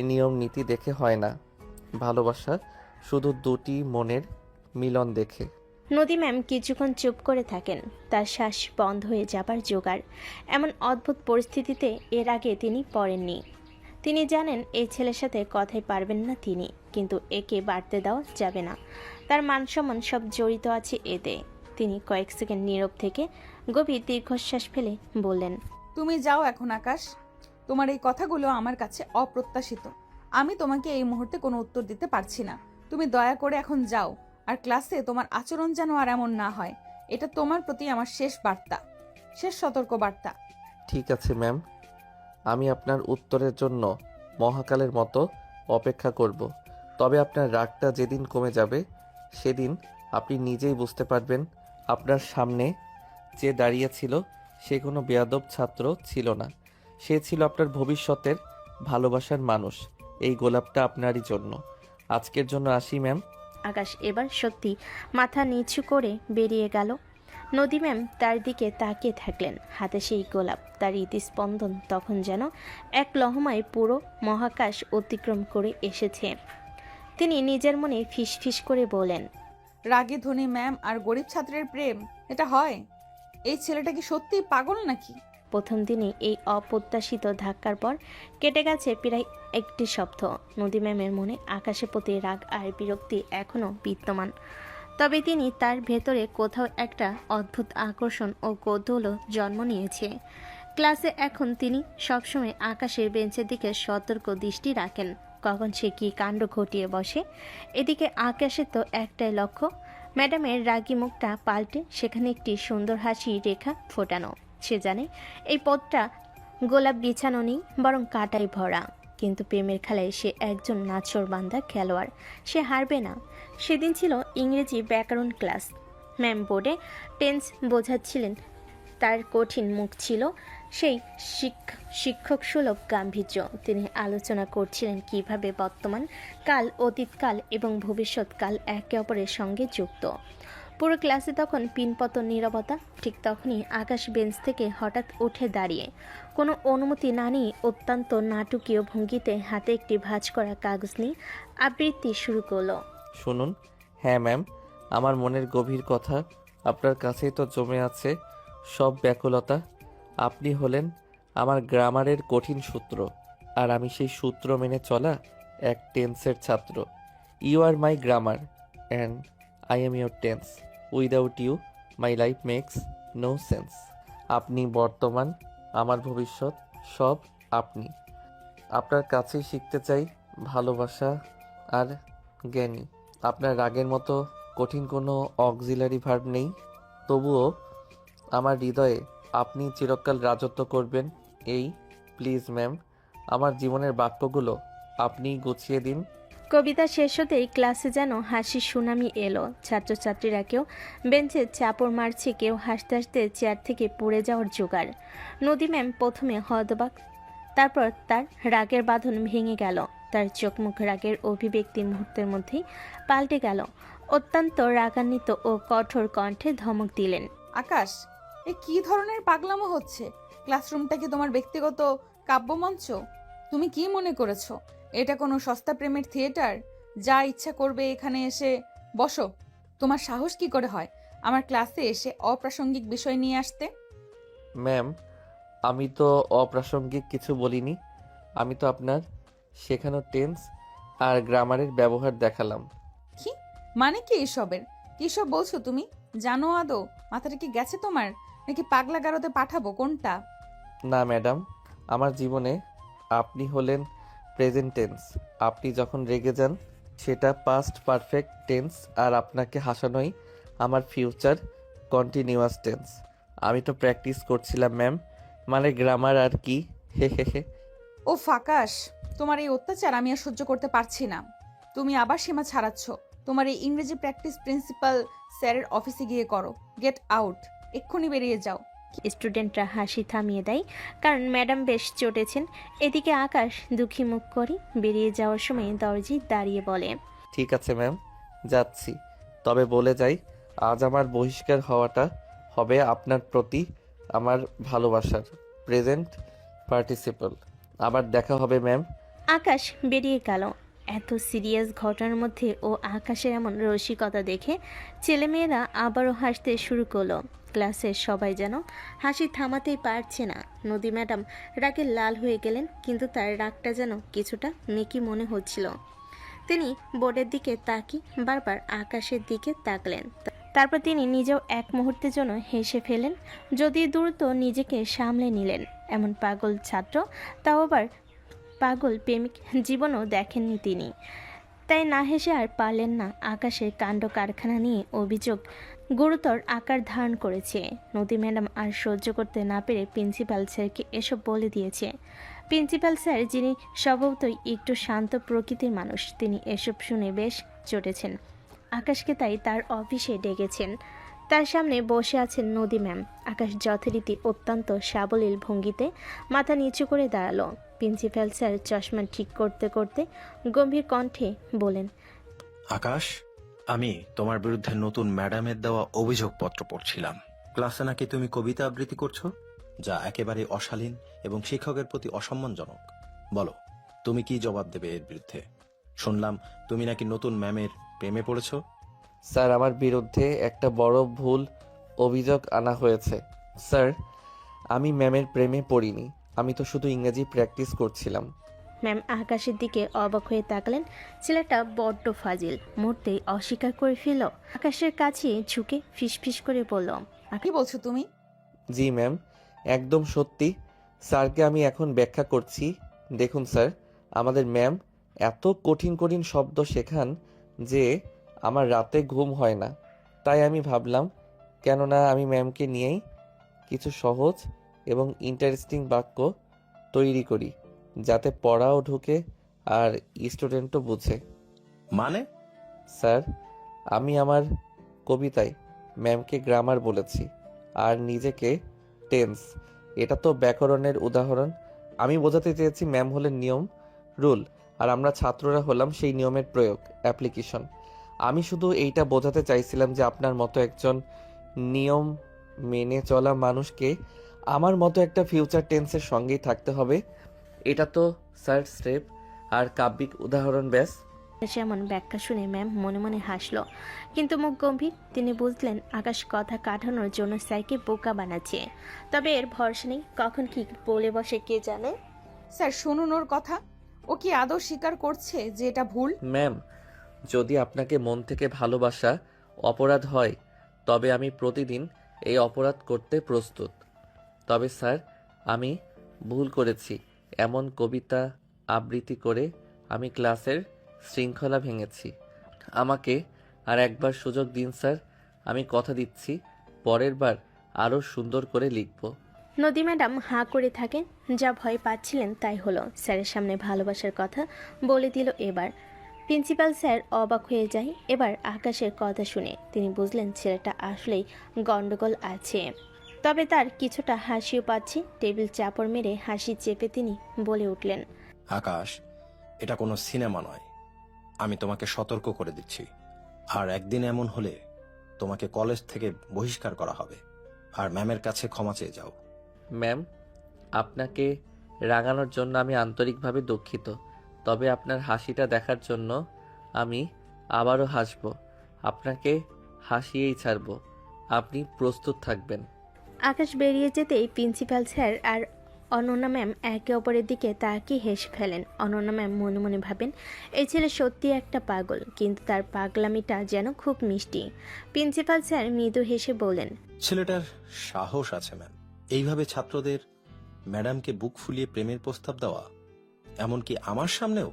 নিয়ম নীতি দেখে হয় না, ভালোবাসা শুধু দুটি মনের মিলন দেখে। নদী ম্যাম কিছুক্ষণ চুপ করে থাকেন। তার শ্বাস বন্ধ হয়ে যাবার জোগাড়। এমন অদ্ভুত পরিস্থিতিতে এর আগে তিনি পড়েননি। তিনি জানেন এই ছেলের সাথে কথাই পারবেন না তিনি, কিন্তু একে বাড়তে দেওয়া যাবে না। তার মান সম্মান সব জড়িত আছে এতে। তিনি কয়েক সেকেন্ড নীরব থেকে গভীর দীর্ঘশ্বাস ফেলে বললেন, তুমি যাও এখন আকাশ। তোমার এই কথাগুলো আমার কাছে অপ্রত্যাশিত। আমি তোমাকে এই মুহূর্তে কোনো উত্তর দিতে পারছি না। তুমি দয়া করে এখন যাও। আর ক্লাসে তোমার আচরণ যেন আর এমন না হয়। এটা তোমার প্রতি আমার শেষ বার্তা, শেষ সতর্ক বার্তা। ঠিক আছে ম্যাম, আমি আপনার উত্তরের জন্য মহাকালের মতো অপেক্ষা করব। তবে আপনার রাগটা যেদিন কমে যাবে সেদিন আপনি নিজেই বুঝতে পারবেন আপনার সামনে যে দাঁড়িয়েছিল সে কোনো বেয়াদব ছাত্র ছিল না, সে ছিল আপনার ভবিষ্যতের ভালোবাসার মানুষ। এই গোলাপটা আপনারই জন্য। আজকের জন্য আসি ম্যাম। আকাশ এবার সত্যি মাথা নিচু করে বেরিয়ে গেল। নদী ম্যাম তার দিকে তাকিয়ে থাকলেন। হাতে সেই গোলাপ, তার হৃদস্পন্দন তখন যেন এক লহমায় পুরো মহাকাশ অতিক্রম করে এসেছে। তিনি নিজের মনে ফিসফিস করে বলেন, রাগে ধনী ম্যাম আর গরিব ছাত্রের প্রেম, এটা হয়? এই ছেলেটা কি সত্যিই পাগল নাকি? প্রথম দিনে এই অপ্রত্যাশিত ধাক্কার পর কেটে গেছে প্রায় একটি সপ্তাহ। নদী ম্যামের মনে আকাশের প্রতি রাগ আর বিরক্তি এখনও বিদ্যমান। তবে তিনি তার ভেতরে কোথাও একটা অদ্ভুত আকর্ষণ ও কৌতূহল জন্ম নিয়েছে। ক্লাসে এখন তিনি সবসময় আকাশের বেঞ্চের দিকে সতর্ক দৃষ্টি রাখেন, কখন সে কী কাণ্ড ঘটিয়ে বসে। এদিকে আকাশের তো একটাই লক্ষ্য, ম্যাডামের রাগী মুখটা পাল্টে সেখানে একটি সুন্দর হাসি রেখা ফোটানো। সে জানে এই পথটা গোলাপ বিছানো নেই, বরং কাঁটায় ভরা। কিন্তু প্রেমের খেলায় সে একজন নাছোড়বান্দা খেলোয়াড়, সে হারবে না। সেদিন ছিল ইংরেজি ব্যাকরণ ক্লাস। ম্যাম বোর্ডে টেন্স বোঝাচ্ছিলেন। তার কঠিন মুখ ছিল সেই শিক্ষক সুলভ গাম্ভীর্য। তিনি আলোচনা করছিলেন কিভাবে বর্তমান কাল, অতীতকাল এবং ভবিষ্যৎকাল একে অপরের সঙ্গে যুক্ত। পুরো ক্লাসে তখন পিনপতন নীরবতা। ঠিক তখনই আকাশ বেঞ্চ থেকে হঠাৎ উঠে দাঁড়িয়ে কোনো অনুমতি না নিয়ে অত্যন্ত নাটকীয় ভঙ্গিতে হাতে একটি ভাঁজ করা কাগজ নিয়ে আবৃত্তি শুরু করলো। শুনুন। হ্যাঁ ম্যাম, আমার মনের গভীর কথা আপনার কাছেই তো জমে আছে সব ব্যাকুলতা। আপনি হলেন আমার গ্রামারের কঠিন সূত্র, আর আমি সেই সূত্র মেনে চলা এক টেন্সের ছাত্র। You are my grammar and I am your tense. Without you my life makes no sense. আপনি বর্তমান, আমার ভবিষ্যৎ, সব আপনি। আপনার কাছেই শিখতে চাই ভালোবাসা আর জ্ঞানী। আপনার রাগের মতো কঠিন কোনো অক্সিলারি ভার্ব নেই, তবুও আমার হৃদয়ে আপনি চিরকাল রাজত্ব করবেন। এই প্লিজ ম্যাম, আমার জীবনের বাক্যগুলো আপনিই গুছিয়ে দিন। কবিতা শেষ হতেই ক্লাসে যেন হাসির সুনামি এলো। ছাত্রছাত্রীরা কেউ বেঞ্চে চাপড় মারছে, কেউ হাসতে হাসতে চেয়ার থেকে পড়ে যাওয়ার জোগাড়। নদী ম্যাম প্রথমে হতবাক, তারপর তার রাগের বাঁধন ভেঙে গেল। তার চোখ মুখ রাগের অভিব্যক্তি মুহূর্তের মধ্যেই পাল্টে গেল। অত্যন্ত রাগান্বিত ও কঠোর কণ্ঠে ধমক দিলেন, আকাশ, এ কি ধরনের পাগলামো হচ্ছে? ক্লাসরুমটা কি তোমার ব্যক্তিগত কাব্যমঞ্চ? তুমি কি মনে করেছো এটা কোনো সস্তা প্রেমের থিয়েটার? যা ইচ্ছা করবে এখানে এসে বসো। তোমার সাহস কি করে হয় আমার ক্লাসে এসে অপ্রাসঙ্গিক বিষয় নিয়ে আসতে? ম্যাম, আমি তো অপ্রাসঙ্গিক কিছু বলিনি। আমি তো আপনার শেখানো টেন্স আর গ্রামারের ব্যবহার দেখালাম। কি মানে কি এসবের? কি সব বলছো তুমি? জানো আদৌ মাথাটা কি গেছে তোমার? নাকি পাগলা গারদে পাঠাবো কোনটা? না ম্যাডাম, আমার জীবনে আপনি হলেন প্রেজেন্ট টেন্স। আপনি যখন রেগে যান সেটা পাস্ট পারফেক্ট টেন্স, আর আপনাকে হাসানোই আমার ফিউচার কন্টিনিউয়াস টেন্স। আমি তো প্র্যাকটিস করছিলাম ম্যাম, মানে গ্রামার আর কি। হে হে হে। ও ফাকাশ, তোমার এই অত্যাচার আমি আর সহ্য করতে পারছি না। তুমি আবার সীমা ছাড়াচ্ছ। তোমার এই ইংরেজি প্র্যাকটিস প্রিন্সিপাল স্যারের অফিসে গিয়ে করো। গেট আউট, এক্ষুনি বেরিয়ে যাও। স্টুডেন্টরা হাসি থামিয়ে দেয়, কারণ ম্যাডাম বেশ চটেছেন। এদিকে আকাশ দুঃখী মুখ করে বেরিয়ে যাওয়ার সময় দরজি দাঁড়িয়ে বলে, ঠিক আছে ম্যাম, যাচ্ছি। তবে বলে যাই, আজ আমার বহিষ্কার হওয়াটা হবে আপনার প্রতি আমার ভালোবাসার প্রেজেন্ট পার্টিসিপল। আবার দেখা হবে ম্যাম। আকাশ বেরিয়ে গেল। এত সিরিয়াস ঘটনার মধ্যে ও আকাশের এমন রসিকতা দেখে ছেলেমেয়েরা আবারও হাসতে শুরু করলো। ক্লাসের সবাই যেন হাসি থামাতেই পারছে না। নদী ম্যাডাম রাগে লাল হয়ে গেলেন, কিন্তু তার রাগটা যেন কিছুটা মেকি মনে হচ্ছিল। তিনি বোর্ডের দিকে তাকিয়ে বারবার আকাশের দিকে তাকলেন। তারপর তিনি নিজেও এক মুহূর্তের জন্য হেসে ফেলেন, যদি দ্রুত নিজেকে সামলে নিলেন। এমন পাগল ছাত্র, তাও আবার পাগল প্রেমিক, জীবনও দেখেননি তিনি। তাই না হেসে আর পারলেন না। আকাশের কাণ্ড কারখানা নিয়ে অভিযোগ গুরুতর আকার ধারণ করেছে। নদী ম্যাডাম আর সহ্য করতে না পেরে প্রিন্সিপাল স্যারকে এসব বলে দিয়েছে। প্রিন্সিপাল স্যার, যিনি স্বভাবতই একটু শান্ত প্রকৃতির মানুষ, তিনি এসব শুনে বেশ চটেছেন। আকাশকে তাই তার অফিসে ডেকেছেন। তার সামনে বসে আছেন নদী ম্যাম। আকাশ যথারীতি অত্যন্ত সাবলীল ভঙ্গিতে মাথা নিচু করে দাঁড়ালো। প্রিন্সিপাল স্যার চশমা ঠিক করতে করতে গম্ভীর কণ্ঠে বলেন, আকাশ, আমি তোমার বিরুদ্ধে নতুন ম্যাডামের দেওয়া অভিযোগপত্র পড়ছিলাম। ক্লাসে নাকি তুমি কবিতা আবৃত্তি করছো, যা একেবারে অশালীন এবং শিক্ষকের প্রতি অসম্মানজনক। বলো, তুমি কি জবাব দেবে এর বিরুদ্ধে? শুনলাম তুমি নাকি নতুন ম্যামের প্রেমে পড়েছো। স্যার, আমার বিরুদ্ধে একটা বড় ভুল অভিযোগ আনা হয়েছে। স্যার, আমি ম্যামের প্রেমে পড়িনি। আমি তো শুধু ইংরেজি প্র্যাকটিস করছিলাম। ম্যাম আকাশের দিকে অবাক হয়ে তাকালেন। ছেলেটা বড্ড ফাজিল, মুহূর্তেই অস্বীকার করে ফেলল। আকাশের কাছে ঝুঁকে ফিসফিস করে বলল, কি বলছো তুমি? জি ম্যাম, একদম সত্যি। স্যারকে আমি এখন ব্যাখ্যা করছি। দেখুন স্যার, আমাদের ম্যাম এত কঠিন কঠিন শব্দ শেখান যে আমার রাতে ঘুম হয় না। তাই আমি ভাবলাম, কেননা আমি ম্যামকে নিয়েই কিছু সহজ এবং ইন্টারেস্টিং বাক্য তৈরি করি, যাতে পড়াও ঢুকে আর স্টুডেন্টও বুঝে। মানে? স্যার, আমি আমার কবিতায় ম্যামকে গ্রামার বলেছি আর নিজেকে টেন্স। এটা তো ব্যাকরণের উদাহরণ। আমি বোঝাতে চেয়েছি ম্যাম হলেন নিয়ম, রুল, আর আমরা ছাত্ররা হলাম সেই নিয়মের প্রয়োগ, অ্যাপ্লিকেশন। আমি শুধু এইটা বোঝাতে চাইছিলাম যে আপনার মতো একজন নিয়ম মেনে চলা মানুষকে আমার মতো একটা ফিউচার টেন্সের সঙ্গেই থাকতে হবে। এটা তো স্যার স্টেপ আর কাব্যিক উদাহরণ ব্যাস। এমন ব্যাখ্যা শুনে ম্যাম মনে মনে হাসলো, কিন্তু মুখ গম্ভীর। তিনি বুঝলেন আকাশ কথা কাটানোর জন্য স্যারকে বোকা বানাচ্ছে। তবে এর ভরসা নেই, কখন কি বলে বসে কে জানে। স্যার শুনুন ওর কথা। ও কি আদৌ স্বীকার করছে যে এটা ভুল? ম্যাম, যদি আপনাকে মন থেকে ভালোবাসা অপরাধ হয়, তবে আমি প্রতিদিন এই অপরাধ করতে প্রস্তুত। তবে স্যার, আমি ভুল করেছি। এমন কবিতা আবৃত্তি করে আমি ক্লাসের শৃঙ্খলা ভেঙেছি। আমাকে আর একবার সুযোগ দিন স্যার। আমি কথা দিচ্ছি পরের বার আরও সুন্দর করে লিখব। নদী ম্যাডাম হাঁ করে থাকেন। যা ভয় পাচ্ছিলেন তাই হলো। স্যারের সামনে ভালোবাসার কথা বলে দিল এবার। প্রিন্সিপাল স্যার অবাক হয়ে যায় এবার আকাশের কথা শুনে। তিনি বুঝলেন ছেলেটা আসলেই গন্ডগোল আছে। তবে তার কিছুটা হাসিও পাচ্ছে। টেবিল চাপড় মেরে হাসি চেপে তিনি বলে উঠলেন, আকাশ, এটা কোনো সিনেমা নয়। আমি তোমাকে সতর্ক করে দিচ্ছি। আর একদিন এমন হলে তোমাকে কলেজ থেকে বহিষ্কার করা হবে। আর ম্যামের কাছে ক্ষমা চেয়ে যাও। ম্যাম, আপনাকে রাগানোর জন্য আমি আন্তরিকভাবে দুঃখিত। তবে আপনার হাসিটা দেখার জন্য আমি আবারও হাসব। আপনাকে হাসিয়েই ছাড়ব। আপনি প্রস্তুত থাকবেন। আকাশ বেরিয়ে যেতেই প্রিন্সিপাল স্যার আর অনন্যা ম্যাম একে অপরের দিকে তাকিয়ে হেসে ফেলেন। অনন্যা ম্যাম মনে মনে ভাবেন, এই ছেলে সত্যি একটা পাগল, কিন্তু তার পাগলামিটা যেন খুব মিষ্টি। প্রিন্সিপাল স্যার মৃদু হেসে বললেন, ছেলেটার সাহস আছে ম্যাম, এইভাবে ছাত্রদের ম্যাডামকে বুক ফুলিয়ে প্রেমের প্রস্তাব দেওয়া। এমনকি আমার সামনেও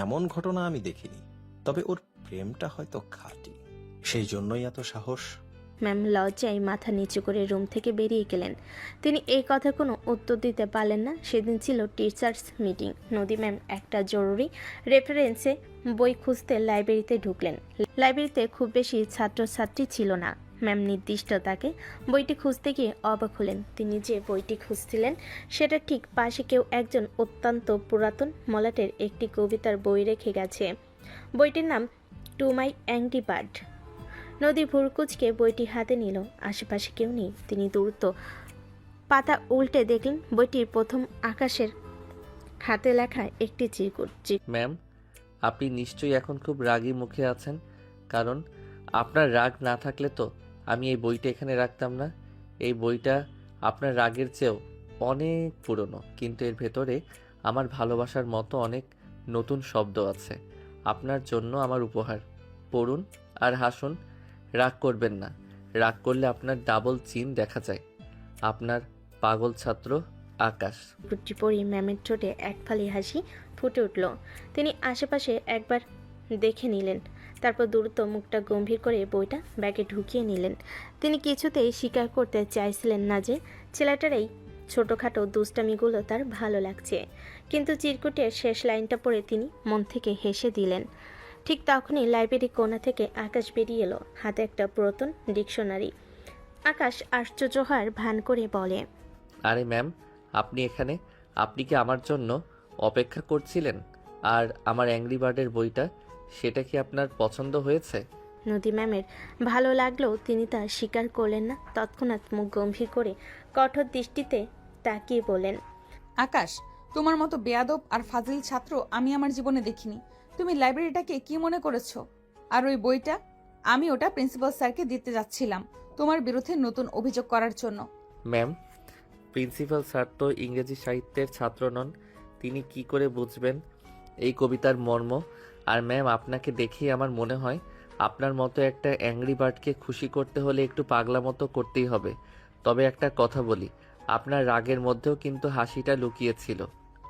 এমন ঘটনা আমি দেখিনি। তবে ওর প্রেমটা হয়তো খাঁটি, সেই জন্যই এত সাহস। ম্যাম লজ্জায় মাথা নিচু করে রুম থেকে বেরিয়ে গেলেন। তিনি এই কথা কোনো উত্তর দিতে পারলেন না। সেদিন ছিল টিচার্স মিটিং। নদী ম্যাম একটা জরুরি রেফারেন্সে বই খুঁজতে লাইব্রেরিতে ঢুকলেন। লাইব্রেরিতে খুব বেশি ছাত্রছাত্রী ছিল না। ম্যাম নির্দিষ্ট তাকে বইটি খুঁজতে গিয়ে অবাক হলেন। তিনি যে বইটি খুঁজছিলেন সেটা ঠিক পাশে কেউ একজন অত্যন্ত পুরাতন মলাটের একটি কবিতার বই রেখে গেছে। বইটির নাম টু মাই অ্যাংরি বার্ড। নদী ভুরকুচকে বইটি হাতে নিল। আশেপাশে কেউ নেই। তিনি দ্রুত পাতা উল্টে দেখলেন বইটির প্রথম আকাশের হাতে লেখা একটি চিরকুট। ম্যাম, আপনি নিশ্চয়ই এখন খুব রাগী মুখে আছেন, কারণ আপনার রাগ না থাকলে তো আমি এই বইটা এখানে রাখতাম না। এই বইটা আপনার রাগের চেয়েও অনেক পুরনো, কিন্তু এর ভেতরে আমার ভালোবাসার মতো অনেক নতুন শব্দ আছে। আপনার জন্য আমার উপহার। পড়ুন আর হাসুন। রাগ করবেন না। রাগ করলে আপনার ডাবল চিন দেখা যায়। আপনার পাগল ছাত্র আকাশ। চিরকুটটি পড়ে ম্যামের ঠোঁটে এক ফালি হাসি ফুটে উঠল। তিনি আশেপাশে একবার দেখে নিলেন, তারপর দ্রুত মুখটা গম্ভীর করে বইটা ব্যাগে ঢুকিয়ে নিলেন। তিনি কিছুতেই স্বীকার করতে চাইছিলেন না যে ছেলেটার এই ছোটোখাটো দুষ্টামিগুলো তার ভালো লাগছে। কিন্তু চিরকুটের শেষ লাইনটা পড়ে তিনি মন থেকে হেসে দিলেন। ঠিক তখনই লাইব্রেরি কোণা থেকে আকাশ বেরিয়ে এলো, হাতে একটা পুরাতন ডিকশনারি। আকাশ আশ্চর্য হওয়ার ভান করে বলে, আরে ম্যাম, আপনি এখানে? আপনি কি আমার জন্য অপেক্ষা করছিলেন? আর আমার অ্যাংরি বার্ডের বইটা, সেটা কি আপনার পছন্দ হয়েছে? নদী ম্যামের ভালো লাগলেও তিনি তা স্বীকার করলেন না। তৎক্ষণাৎ মুখ গম্ভীর করে কঠোর দৃষ্টিতে তাকিয়ে বলেন, আকাশ, তোমার মতো বেয়াদব আর ফাজিল ছাত্র আমি আমার জীবনে দেখিনি। তুমি লাইব্রেরিটাকে কি মনে করেছো? আর ওই বইটা? আমি ওটা প্রিন্সিপাল স্যারকে দিতে যাচ্ছিলাম তোমার বিরুদ্ধে নতুন অভিযোগ করার জন্য। ম্যাম, প্রিন্সিপাল স্যার তো ইংরেজি সাহিত্যের ছাত্র নন। তিনি কি করে বুঝবেন এই কবিতার মর্ম? আর ম্যাম, আপনাকে দেখেই আমার মনে হয় আপনার মতো একটা অ্যাংরি বার্ডকে খুশি করতে হলে একটু পাগলা মতো করতেই হবে। তবে একটা কথা বলি, আপনার রাগের মধ্যেও কিন্তু হাসিটা লুকিয়েছিল,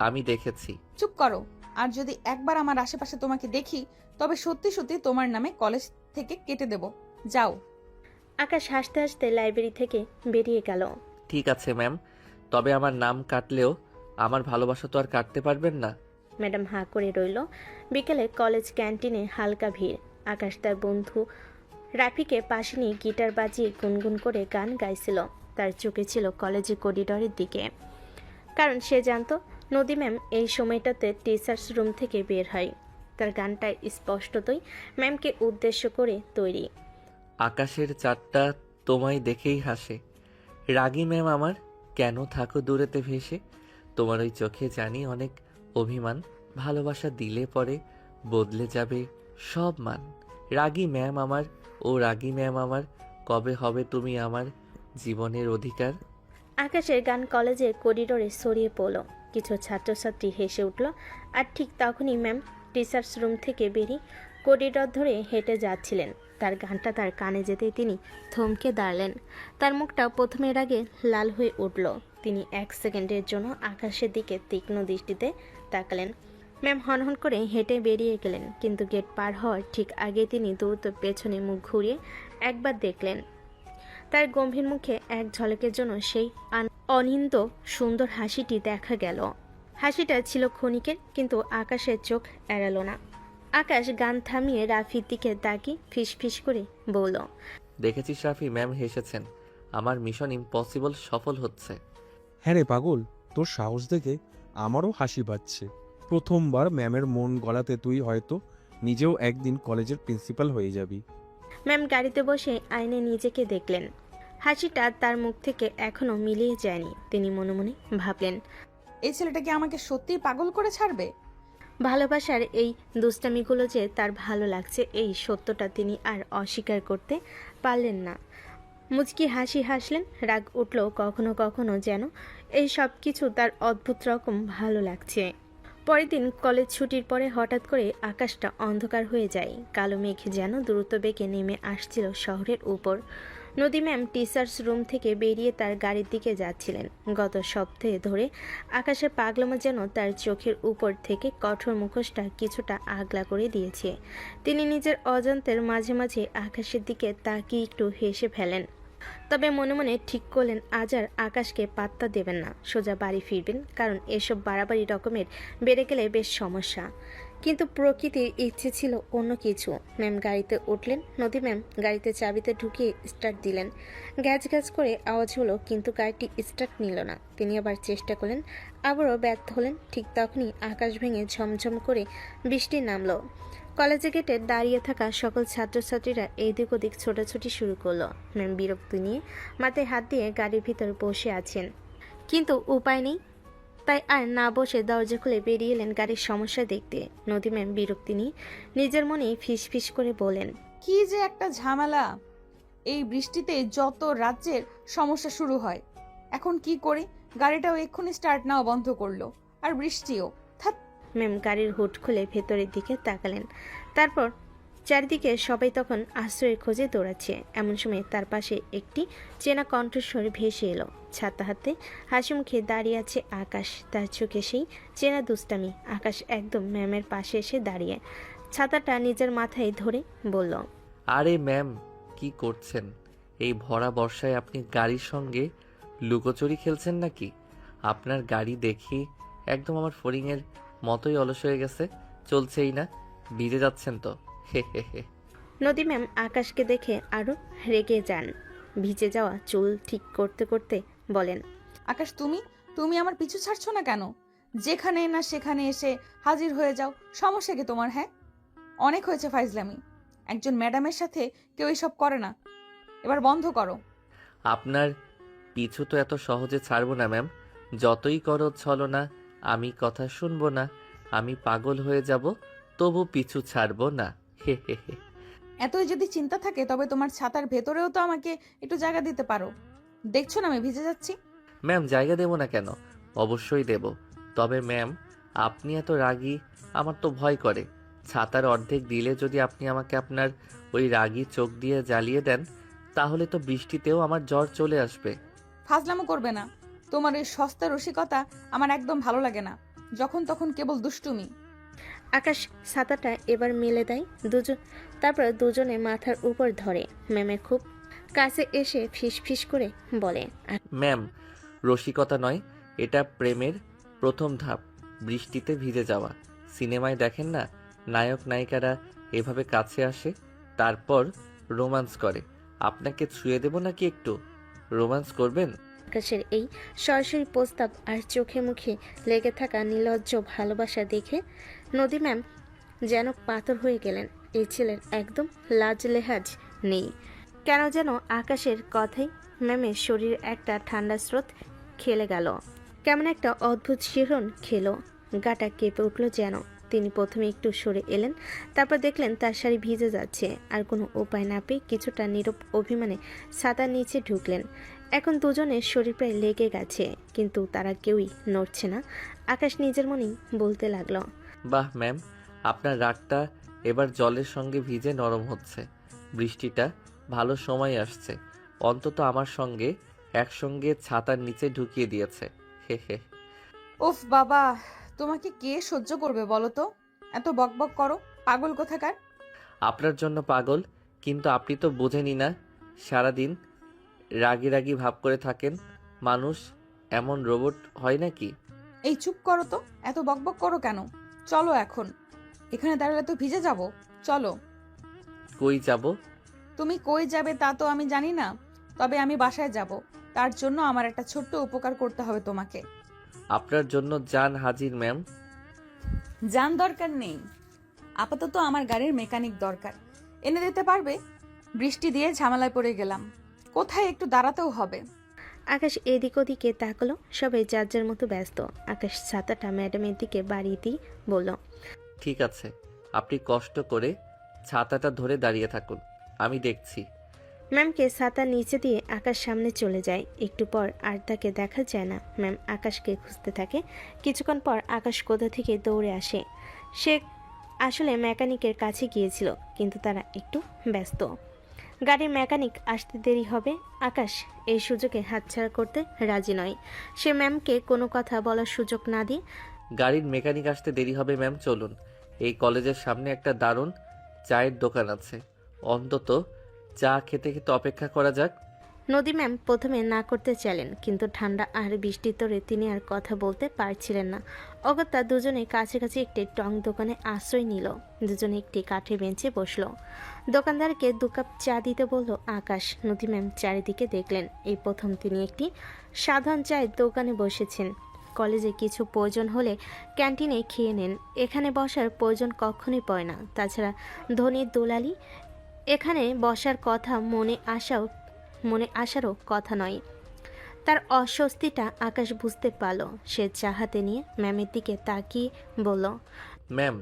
আমি দেখেছি। চুপ করো। আর যদি একবার আমার আশেপাশে তোমাকে দেখি তবে সত্যি সত্যি তোমার নামে কলেজ থেকে কেটে দেব। যাও। আকাশ হাসতে হাসতে লাইব্রেরি থেকে বেরিয়ে গেল। ঠিক আছে ম্যাম, তবে আমার নাম কাটলেও আমার ভালোবাসা তো আর কাটতে পারবেন না। ম্যাডাম হাঁ করে রইল। বিকেলে কলেজ ক্যান্টিনে হালকা ভিড়। আকাশ তার বন্ধু রাফিকে পাশে নিয়ে গিটার বাজিয়ে গুনগুন করে গান গাইছিল। তার চোখে ছিল কলেজের করিডোরের দিকে, কারণ সে জানতো নদী ম্যাম এই সময়টাতে টিচার্স রুম থেকে বের হয়। তার গানটা স্পষ্টতই ম্যামকে উদ্দেশ্য করে তৈরি। আকাশের চাঁদটা তোমায় দেখেই হাসে, রাগী ম্যাম আমার, কেন থাকো দূরেতে ভেসে? তোমার ওই চোখে জানি অনেক অভিমান, ভালোবাসা দিলে পরে বদলে যাবে সব মান। রাগী ম্যাম আমার, ও রাগী ম্যাম আমার, কবে হবে তুমি আমার জীবনের অধিকার? আকাশের গান কলেজের করিডোরে ছড়িয়ে পড়ল। কিছু ছাত্রছাত্রী হেসে উঠল। আর ঠিক তখনই ম্যাম টিচার্স রুম থেকে বেরিয়ে করিডোর ধরে হেঁটে যাচ্ছিলেন। তার গানটা তার কানে যেতেই তিনি থমকে দাঁড়ালেন। তার মুখটা প্রথমের আগে লাল হয়ে উঠল। তিনি 1 সেকেন্ডের জন্য আকাশের দিকে তীক্ষ্ণ দৃষ্টিতে তাকালেন। ম্যাম হনহন করে হেঁটে বেরিয়ে গেলেন, কিন্তু গেট পার হওয়ার ঠিক আগে তিনি দ্রুত পেছনে মুখ ঘুরিয়ে একবার দেখলেন। তার গম্ভীর মুখে এক ঝলকের জন্য সেই অনিন্দ সুন্দর হাসিটি দেখা গেল। হাসিটা ছিল ক্ষণিকের, কিন্তু আকাশের চোখ এড়ালো না। আকাশ গান থামিয়ে রাফির দিকে তাকিয়ে ফিসফিস করে বলল, দেখেছিস রাফি, ম্যাম হেসেছেন। আমার মিশন ইম্পসিবল সফল হচ্ছে। হ্যাঁ রে পাগল, তোর সাহস দেখে আমারও হাসি পাচ্ছে। প্রথমবার ম্যামের মন গলাতে তুই হয়তো নিজেও একদিন কলেজের প্রিন্সিপাল হয়ে যাবি। ম্যাম গাড়িতে বসে আয়নে নিজেকে দেখলেন। হাসিটা তার মুখ থেকে এখনো মিলিয়ে যায়নি। তিনি মনে মনে ভাবলেন, এই ছেলেটা কি আমাকে সত্যিই পাগল করে ছাড়বে? ভালোবাসার এই দুষ্টামিগুলো যে তার ভালো লাগছে, এই সত্যটা তিনি আর অস্বীকার করতে পারলেন না। মুচকি হাসি হাসলেন। রাগ উঠল কখনো কখনো, যেন এই সব কিছু তার অদ্ভুত রকম ভালো লাগছে। পরের দিন কলেজ ছুটির পরে হঠাৎ করে আকাশটা অন্ধকার হয়ে যায়। কালো মেঘ যেন দ্রুত বেগে নেমে আসছিল শহরের উপর। নদী ম্যাম টিচার্স রুম থেকে বেরিয়ে তার গাড়ির দিকে যাচ্ছিলেন। গত সপ্তাহে ধরে আকাশের পাগলামো যেন তার চোখের উপর থেকে কঠোর মুখোশটা কিছুটা আগলা করে দিয়েছে। তিনি নিজের অজান্তের মাঝে মাঝে আকাশের দিকে তাকিয়ে একটু হেসে ফেলেন। তবে মনে মনে ঠিক করলেন আজ আর আকাশকে পাত্তা দেবেন না, সোজা বাড়ি ফিরবেন, কারণ এসব বাড়াবাড়ি রকমের বেড়ে গেলে বেশ সমস্যা। কিন্তু প্রকৃতির ইচ্ছে ছিল অন্য কিছু। ম্যাম গাড়িতে উঠলেন। নদী ম্যাম গাড়িতে চাবিতে ঢুকিয়ে স্টার্ট দিলেন। গ্যাজ গ্যাজ করে আওয়াজ হলো, কিন্তু গাড়িটি স্টার্ট নিল না। তিনি আবার চেষ্টা করলেন, আবারও ব্যর্থ হলেন। ঠিক তখনই আকাশ ভেঙে ঝমঝম করে বৃষ্টি নামলো। কলেজে গেটে দাঁড়িয়ে থাকা সকল ছাত্রছাত্রীরা এদিক ওদিক ছোটাছুটি শুরু করলো। ম্যাম বিরক্তি নিয়ে মাথায় হাত দিয়ে গাড়ির ভিতর বসে আছেন, কিন্তু উপায় নেই। তাই আর না বসে দরজা খুলে বেরিয়ে এলেন গাড়ির সমস্যা দেখতে। নদী ম্যাম বিরক্তি নিয়ে নিজের মনেই ফিস ফিস করে বলেন, কি যে একটা ঝামেলা! এই বৃষ্টিতে যত রাজ্যের সমস্যা শুরু হয়। এখন কি করি? গাড়িটাও এক্ষুনি স্টার্ট নাও বন্ধ করলো, আর বৃষ্টিও। থাক। ম্যাম গাড়ির হুড খুলে ভেতরের দিকে তাকালেন। তারপর চারিদিকে সবাই তখন আশ্রয়ের খোঁজে দৌড়াচ্ছে। এমন সময় তার পাশে একটি চেনা কণ্ঠস্বর ভেসে এলো। ছাতা হাতে হাসি মুখে দাঁড়িয়ে আছে আকাশ। তার চোখে সেই চেনা দুষ্টামি। আকাশ একদম ম্যামের পাশে এসে দাঁড়িয়ে ছাতাটা নিজের মাথায় ধরে বলল, আরে ম্যাম, কি করছেন? এই ভরা বর্ষায় আপনি গাড়ির সঙ্গে লুকোচুরি খেলছেন নাকি? আপনার গাড়ি দেখি একদম আমার ফড়িংয়ের মতোই অলস হয়ে গেছে, চলছেই না। ভিজে যাচ্ছেন তো, হে হে হে। নদী ম্যাম আকাশকে দেখে আরো রেগে যান। ভিজে যাওয়া চুল ঠিক করতে করতে বলেন, আকাশ, তুমি তুমি আমার পিছু ছাড়ছো না কেন? যেখানে না সেখানে এসে হাজির হয়ে যাও। সমস্যা কি তোমার? হ্যাঁ, অনেক হয়েছে ফাইজলামি। একজন ম্যাডামের সাথে কেউ এসব করে না। এবার বন্ধ করো। আপনার পিছু তো এত সহজে ছাড়বো না ম্যাম। যতই করো ছলো না, আমি কথা শুনবো না। আমি পাগল হয়ে যাব, তবু পিছু ছাড়বো না, হে হে হে। এতই যদি চিন্তা থাকে তবে তোমার ছাতার ভেতরেও তো আমাকে একটু জায়গা দিতে পারো। দেখছো না আমি ভিজে যাচ্ছি। ম্যাম জায়গা দেবো না কেন? অবশ্যই দেব। তবে ম্যাম, আপনি এত রাগী, আমার তো ভয় করে। ছাতার অর্ধেক দিলে যদি আপনি আমাকে আপনার ওই রাগী চোখ দিয়ে জ্বালিয়ে দেন, তাহলে তো বৃষ্টিতেও আমার জ্বর চলে আসবে। ফাজলামো করবে না। তোমার এই সস্তা রসিকতা আমার একদম ভালো লাগে না। যখন তখন কেবল দুষ্টুমি। আকাশ ছাতাটা এবার মেলে দেয়। তারপর দুজনে মাথার উপর ধরে। ম্যামের খুব কাছে এসে ফিস ফিস করে বলে, ম্যাম, রসিকতা নয়, এটা প্রেমের প্রথম ধাপ। বৃষ্টিতে ভিজে যাওয়া। সিনেমায় দেখেন না, নায়ক নায়িকারা এভাবে কাছে আসে, তারপর রোমান্স করে। আপনাকে ছুঁয়ে দেব নাকি একটু? রোমান্স করবেন? আকাশের এই সরাসরি প্রস্তাব আর চোখে মুখে লেগে থাকা নির্লজ্জ ভালোবাসা দেখে নদী ম্যাম যেন পাথর হয়ে গেলেন। এই ছেলের একদম লাজ লেহাজ নেই। কেন যেন আকাশের কথাই ম্যামের শরীরে একটা ঠান্ডা স্রোত খেলে গেল। কেমন একটা অদ্ভুত শিহরণ খেলো। গাটা কেঁপে উঠল যেন। তিনি প্রথমে একটু সরে এলেন, তারপর দেখলেন তার শাড়ি ভিজে যাচ্ছে। আর কোনো উপায় না পেয়ে কিছুটা নীরব অভিমানে ছাতার নিচে ঢুকলেন। এখন দুজনের শরীর প্রায় লেগে গেছে, কিন্তু তারা কেউই নড়ছে না। আকাশ নিজের মনেই বলতে লাগলো, বাহ ম্যাম, আপনার রাগটা এবার জলের সঙ্গে ভিজে নরম হচ্ছে। বৃষ্টিটা ভালো সময় আসছে, অন্তত আমার সঙ্গে একসঙ্গে ছাতার নিচে ঢুকিয়ে দিয়েছে। হে হে। উফ বাবা, তোমাকে কে সহ্য করবে বলো তো? এত বকবক করো, পাগল কোথাকার। আপনার জন্য পাগল, কিন্তু আপনি তো বোঝেনি না। সারাদিন রাগী রাগী ভাব করে থাকেন। মানুষ এমন রোবট হয় নাকি? এই চুপ করো তো, এত বকবক করো কেন? চলো এখন, এখানে দাঁড়ালে তো ভিজে যাব। চলো। কই যাব? তুমি কই যাবে তা তো আমি জানি না, তবে আমি বাসায় যাব। তার জন্য আমার একটা ছোট্ট উপকার করতে হবে তোমাকে। আপনার জন্য জান হাজির ম্যাম। যান দরকার নেই, আপাতত আমার গাড়ির মেকানিক দরকার, এনে দিতে পারবে? বৃষ্টি দিয়ে ঝামেলায় পড়ে গেলাম, কোথায় একটু দাঁড়াতেও হবে। আকাশ এদিক ওদিকে তাকালো, সবাই যার যার মতো ব্যস্ত। আকাশ ছাতাটা ম্যাডামের দিকে বাড়িয়ে দিয়ে বলল, ঠিক আছে, আপনি কষ্ট করে ছাতাটা ধরে দাঁড়িয়ে থাকুন, আমি দেখছি। ম্যামকে ছাতার নিচে দিয়ে আকাশ সামনে চলে যায়। একটু পর আর তাকে দেখা যায় না। ম্যাম আকাশকে খুঁজতে থাকে। কিছুক্ষণ পর আকাশ কোথা থেকে দৌড়ে আসে। সে আসলে মেকানিকের কাছে গিয়েছিল, কিন্তু তারা একটু ব্যস্ত। গাড়ির মেকানিক আসতে দেরি হবে। আকাশ এই সুযোগে হাতছাড়া করতে রাজি নয়। সে ম্যামকে কোনো কথা বলার সুযোগ না দিয়ে, গাড়ির মেকানিক আসতে দেরি হবে ম্যাম, চলুন। এই কলেজের সামনে একটা দারুণ চায়ের দোকান আছে, অন্তত চা খেতে খেতে অপেক্ষা করা যাক। নদী ম্যাম প্রথমে না করতে চাইলেন, কিন্তু ঠান্ডা আর বৃষ্টির তোড়ে তিনি আর কথা বলতে পারছিলেন না। অগত্যা দুজনে কাছাকাছি একটি টং দোকানে আশ্রয় নিল। দুজনে একটি কাঠের বেঞ্চে বসলো। দোকানদারকে 2 কাপ চা দিতে বলল আকাশ। নদী ম্যাম চারিদিকে দেখলেন। এই প্রথম তিনি একটি সাধারণ চায়ের দোকানে বসেছেন। কলেজে কিছু প্রয়োজন হলে ক্যান্টিনে খেয়ে নেন, এখানে বসার প্রয়োজন কখনোই পড়ে না। তাছাড়া ধনীর দুলালি, এখানে বসার কথা মনে আসারও কথা নয়। তার অস্বস্তিটা আকাশ বুঝতে পারল। সে চা হাতে নিয়ে ম্যামের দিকে তাকিয়ে বলল, ম্যাম,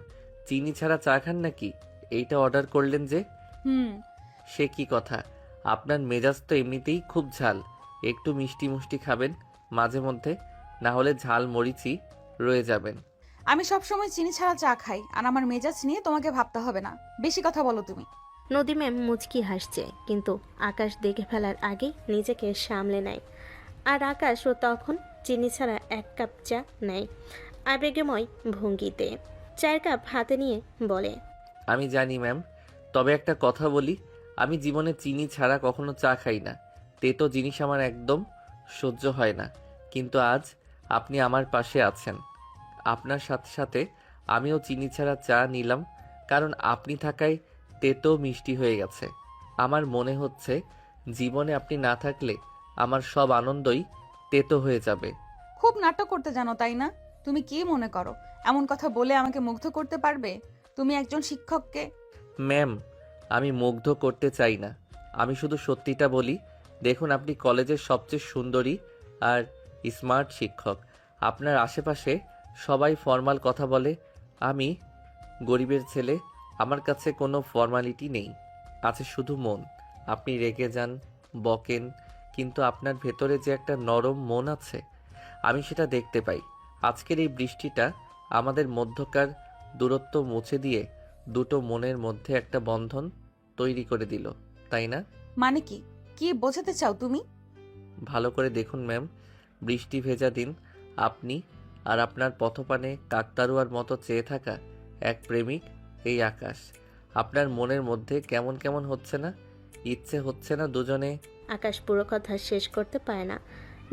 চিনি ছাড়া চা খান নাকি? এইটা অর্ডার করলেন যে? সে কি কথা, আপনার মেজাজ তো এমনিতেই খুব ঝাল, একটু মিষ্টি মুষ্টি খাবেন মাঝে মধ্যে, না হলে ঝাল মরিচি রয়ে যাবেন। আমি সবসময় চিনি ছাড়া চা খাই, আর আমার মেজাজ নিয়ে তোমাকে ভাবতে হবে না। বেশি কথা বলো তুমি। নদী ম্যাম মুচকি হাসছে, কিন্তু আকাশ দেখে ফেলার আগেই নিজেকে সামলে নেয়। আর আকাশও তখন চিনি ছাড়া 1 কাপ চা নেয় আবেগময় ভঙ্গিতে। চায়ের কাপ হাতে নিয়ে বলে, আমি জানি ম্যাম, তবে একটা কথা বলি, আমি জীবনে চিনি ছাড়া কখনো চা খাই না। তেতো জিনিস আমার একদম সহ্য হয় না। কিন্তু আজ আপনি আমার পাশে আছেন, আপনার সাথে সাথে আমিও চিনি ছাড়া চা নিলাম, কারণ আপনি থাকায় তেতো মিষ্টি হয়ে গেছে। আমার মনে হচ্ছে জীবনে আপনি না থাকলে আমার সব আনন্দই তেতো হয়ে যাবে। খুব নাটক করতে জানো তাই না? তুমি কি মনে করো এমন কথা বলে আমাকে মুগ্ধ করতে পারবে? তুমি একজন শিক্ষককে। ম্যাম, আমি মুগ্ধ করতে চাই না, আমি শুধু সত্যিটা বলি। দেখুন, আপনি কলেজের সবচেয়ে সুন্দরী আর স্মার্ট শিক্ষক। আপনার আশেপাশে সবাই ফর্মাল কথা বলে, আমি গরিবের ছেলে, আমার কাছে কোনো ফর্মালিটি নেই, আছে শুধু মন। আপনি রেগে যান, বকেন, কিন্তু আপনার ভেতরে যে একটা নরম মন আছে, আমি সেটা দেখতে পাই। আজকের এই বৃষ্টিটা আমাদের মধ্যকার দূরত্ব মুছে দিয়ে দুটো মনের মধ্যে একটা বন্ধন তৈরি করে দিল, তাই না? মানে কি কি বোঝাতে চাও তুমি? ভালো করে দেখুন ম্যাম, বৃষ্টি ভেজা দিন, আপনি আর আপনার পথপানে কাকতারুয়ার মতো চেয়ে থাকা এক প্রেমিক, এই আকাশ। আপনার মনের মধ্যে কেমন কেমন হচ্ছে না? ইচ্ছে হচ্ছে না দুজনে? আকাশ পুরো কথা শেষ করতে পারে না।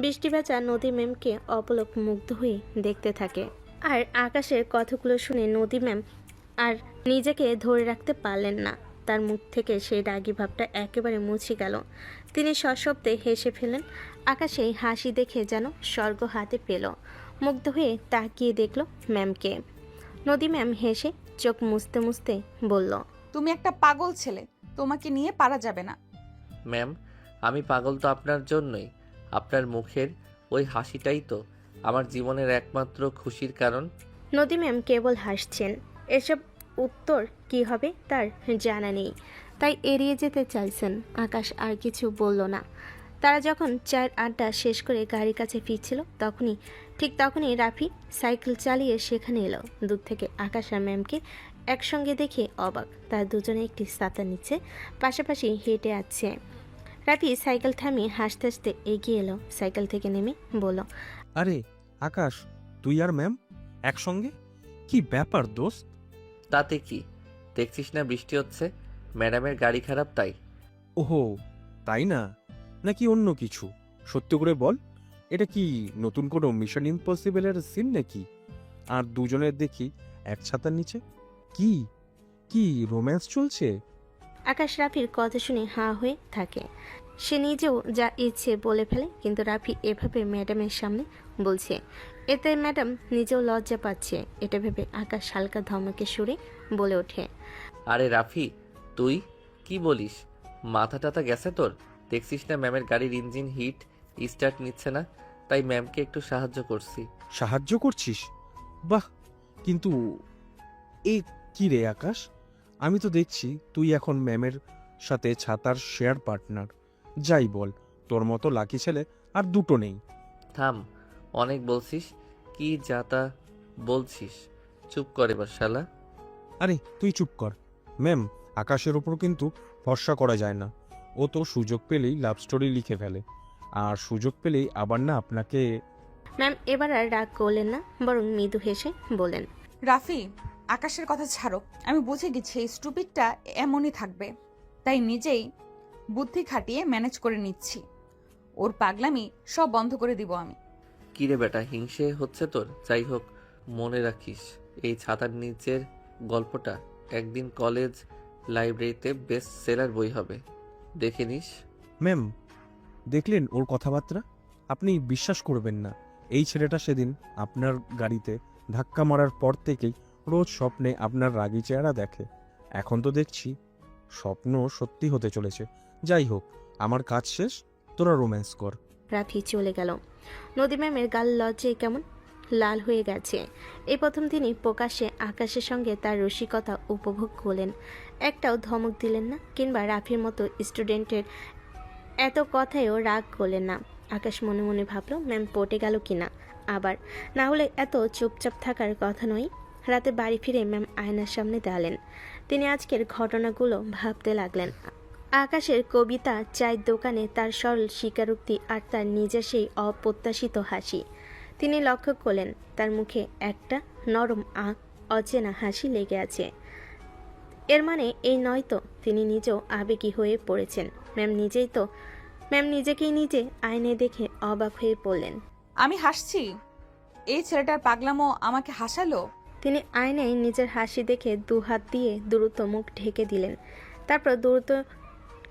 বৃষ্টি ভেজা নদী ম্যামকে অপলক মুগ্ধ হয়ে দেখতে থাকে। আর আকাশের কথাগুলো শুনে নদী ম্যাম আর নিজেকে ধরে রাখতে পারলেন না। তার মুখ থেকে সেই রাগী ভাবটা একেবারে মুছে গেল। তিনি সশব্দে হেসে ফেলেন। আকাশে হাসি দেখে যেন স্বর্গ হাতে পেল। মুগ্ধ হয়ে তাকিয়ে দেখল ম্যামকে। নদী ম্যাম হেসে চোখ মুছতে মুছতে বলল, তুমি একটা পাগল ছেলে, তোমাকে নিয়ে পারা যাবে না। ম্যাম, আমি পাগল তো আপনার জন্যই। আপনার মুখের ওই হাসিটাই তো আমার জীবনের একমাত্র খুশির কারণ। নদী ম্যাম কেবল হাসছেন। এসব উত্তর কি হবে তার জানা নেই, তাই এড়িয়ে যেতে চাইছেন। আকাশ আর কিছু বলল না। তারা যখন চায়ের আড্ডা শেষ করে গাড়ির কাছে ফিরছিল, তখনই ঠিক তখনই রাফি সাইকেল চালিয়ে সেখানে এলো। দূর থেকে আকাশ আর ম্যামকে একসঙ্গে দেখে অবাক। তার দুজনে একটি ছাতার নিচে পাশাপাশি হেঁটে আছে। রাফি সাইকেল থামিয়ে হাসতে হাসতে এগিয়ে এলো, সাইকেল থেকে নেমে বলল, আরে আকাশ, তুই আর ম্যাম একসঙ্গে? কি ব্যাপার দোস্ত? তাতে কি, দেখছিস না বৃষ্টি হচ্ছে, ম্যাডামের গাড়ি খারাপ তাই। ওহো, তাই না? নাকি অন্য কিছু? সত্য করে বল, এটা কি নতুন কোনো মিশন ইম্পসিবলের সিন নাকি? আর দুজনের দেখি এক ছাতার নিচে। কি কি রোম্যান্স চলছে? আকাশ রাফির কথা শুনে হাঁ হয়ে থাকে। সে নিজেও যা ইচ্ছে বলে ফেলে, কিন্তু রাফি এভাবে ম্যাডামের সামনে বলছে, এতে ম্যাডাম নিজেও লজ্জা পাচ্ছে। এটা ভেবে আকাশ হালকা ধমকে সুরে বলে ওঠে, আরে রাফি, তুই কি বলিস? মাথা টাথা গেছে তোর? দেখছিস না ম্যামের গাড়ির ইঞ্জিন হিট স্টার্ট নিচ্ছে না, তাই ম্যামকে একটু সাহায্য করছি। সাহায্য করছিস? বাহ, কিন্তু এ কি রে আকাশ, আমি তো দেখছি তুই এখন ম্যামের সাথে ছাতার শেয়ার পার্টনার। যাই বল, তোর মতো লাকি ছেলে আর দুটো নেই। থাম, অনেক বলছিস, কি যাতা বলছিস, চুপ করে এবার শালা। আরে তুই চুপ কর। ম্যাম, আকাশের ওপর কিন্তু ভরসা করা যায় না। ও তো সুযোগ পেলেই লাভ স্টোরি লিখে ফেলে, আর সুযোগ পেলেই আবার না আপনাকে। ম্যাম এবার আর রাগ করলেন না, বরং মৃদু হেসে বলেন, রাফি, আকাশের কথা ছাড়ো। আমি বুঝে গেছি এই স্টুপিডটা এমনই থাকবে, তাই নিজেই বুদ্ধি খাটিয়ে ম্যানেজ করে নিচ্ছি। ওর পাগলামি সব বন্ধ করে দিব আমি। কিরে বেটা, হিংসে হচ্ছে তোর? যাই হোক, মনে রাখিস এই ছাতার নিচের গল্পটা একদিন কলেজ লাইব্রেরিতে বেস্ট সেলার বই হবে, দেখে নিস। ম্যাম, দেখলেন ওর কথাবার্তা? আপনি বিশ্বাস করবেন না, এই ছেলেটা সেদিন আপনার গাড়িতে ধাক্কা মারার পর থেকেই রোজ স্বপ্নে আপনার রাগী চেহারা দেখে। এখন তো দেখছি স্বপ্ন সত্যি হতে চলেছে। যাই হোক, আমার কাজ শেষ, তোরা রোম্যান্স কর। রাফি চলে গেল। নদী ম্যামের গাল লজ্জায় কেমন লাল হয়ে গেছে। এই প্রথম তিনি প্রকাশ্যে আকাশের সঙ্গে তার রসিকতা উপভোগ করলেন। একটাও ধমক দিলেন না, কিংবা রাফির মতো স্টুডেন্টের এত কথায়ও রাগ করলেন না। আকাশ মনে মনে ভাবল, ম্যাম পটে গেল কিনা আবার, না হলে এত চুপচাপ থাকার কথা নয়। রাতে বাড়ি ফিরে ম্যাম আয়নার সামনে দাঁড়ালেন। তিনি আজকের ঘটনাগুলো ভাবতে লাগলেন। আকাশের কবিতা, চায়ের দোকানে তার সরল স্বীকারোক্তি আর তার নিজের সেই অপ্রত্যাশিত হাসি। তিনি লক্ষ্য করলেন তার মুখে একটা নরম অচেনা হাসি লেগে আছে। এর মানে এই নয় তো তিনি নিজেও আবেগী হয়ে পড়েছেন। ম্যাম নিজেকেই নিজে আয়নায় দেখে অবাক হয়ে পড়লেন। আমি হাসছি? এই ছেলেটার পাগলামো আমাকে হাসালো? তিনি আয়নায় নিজের হাসি দেখে দুহাত দিয়ে দ্রুত মুখ ঢেকে দিলেন। তারপর দ্রুত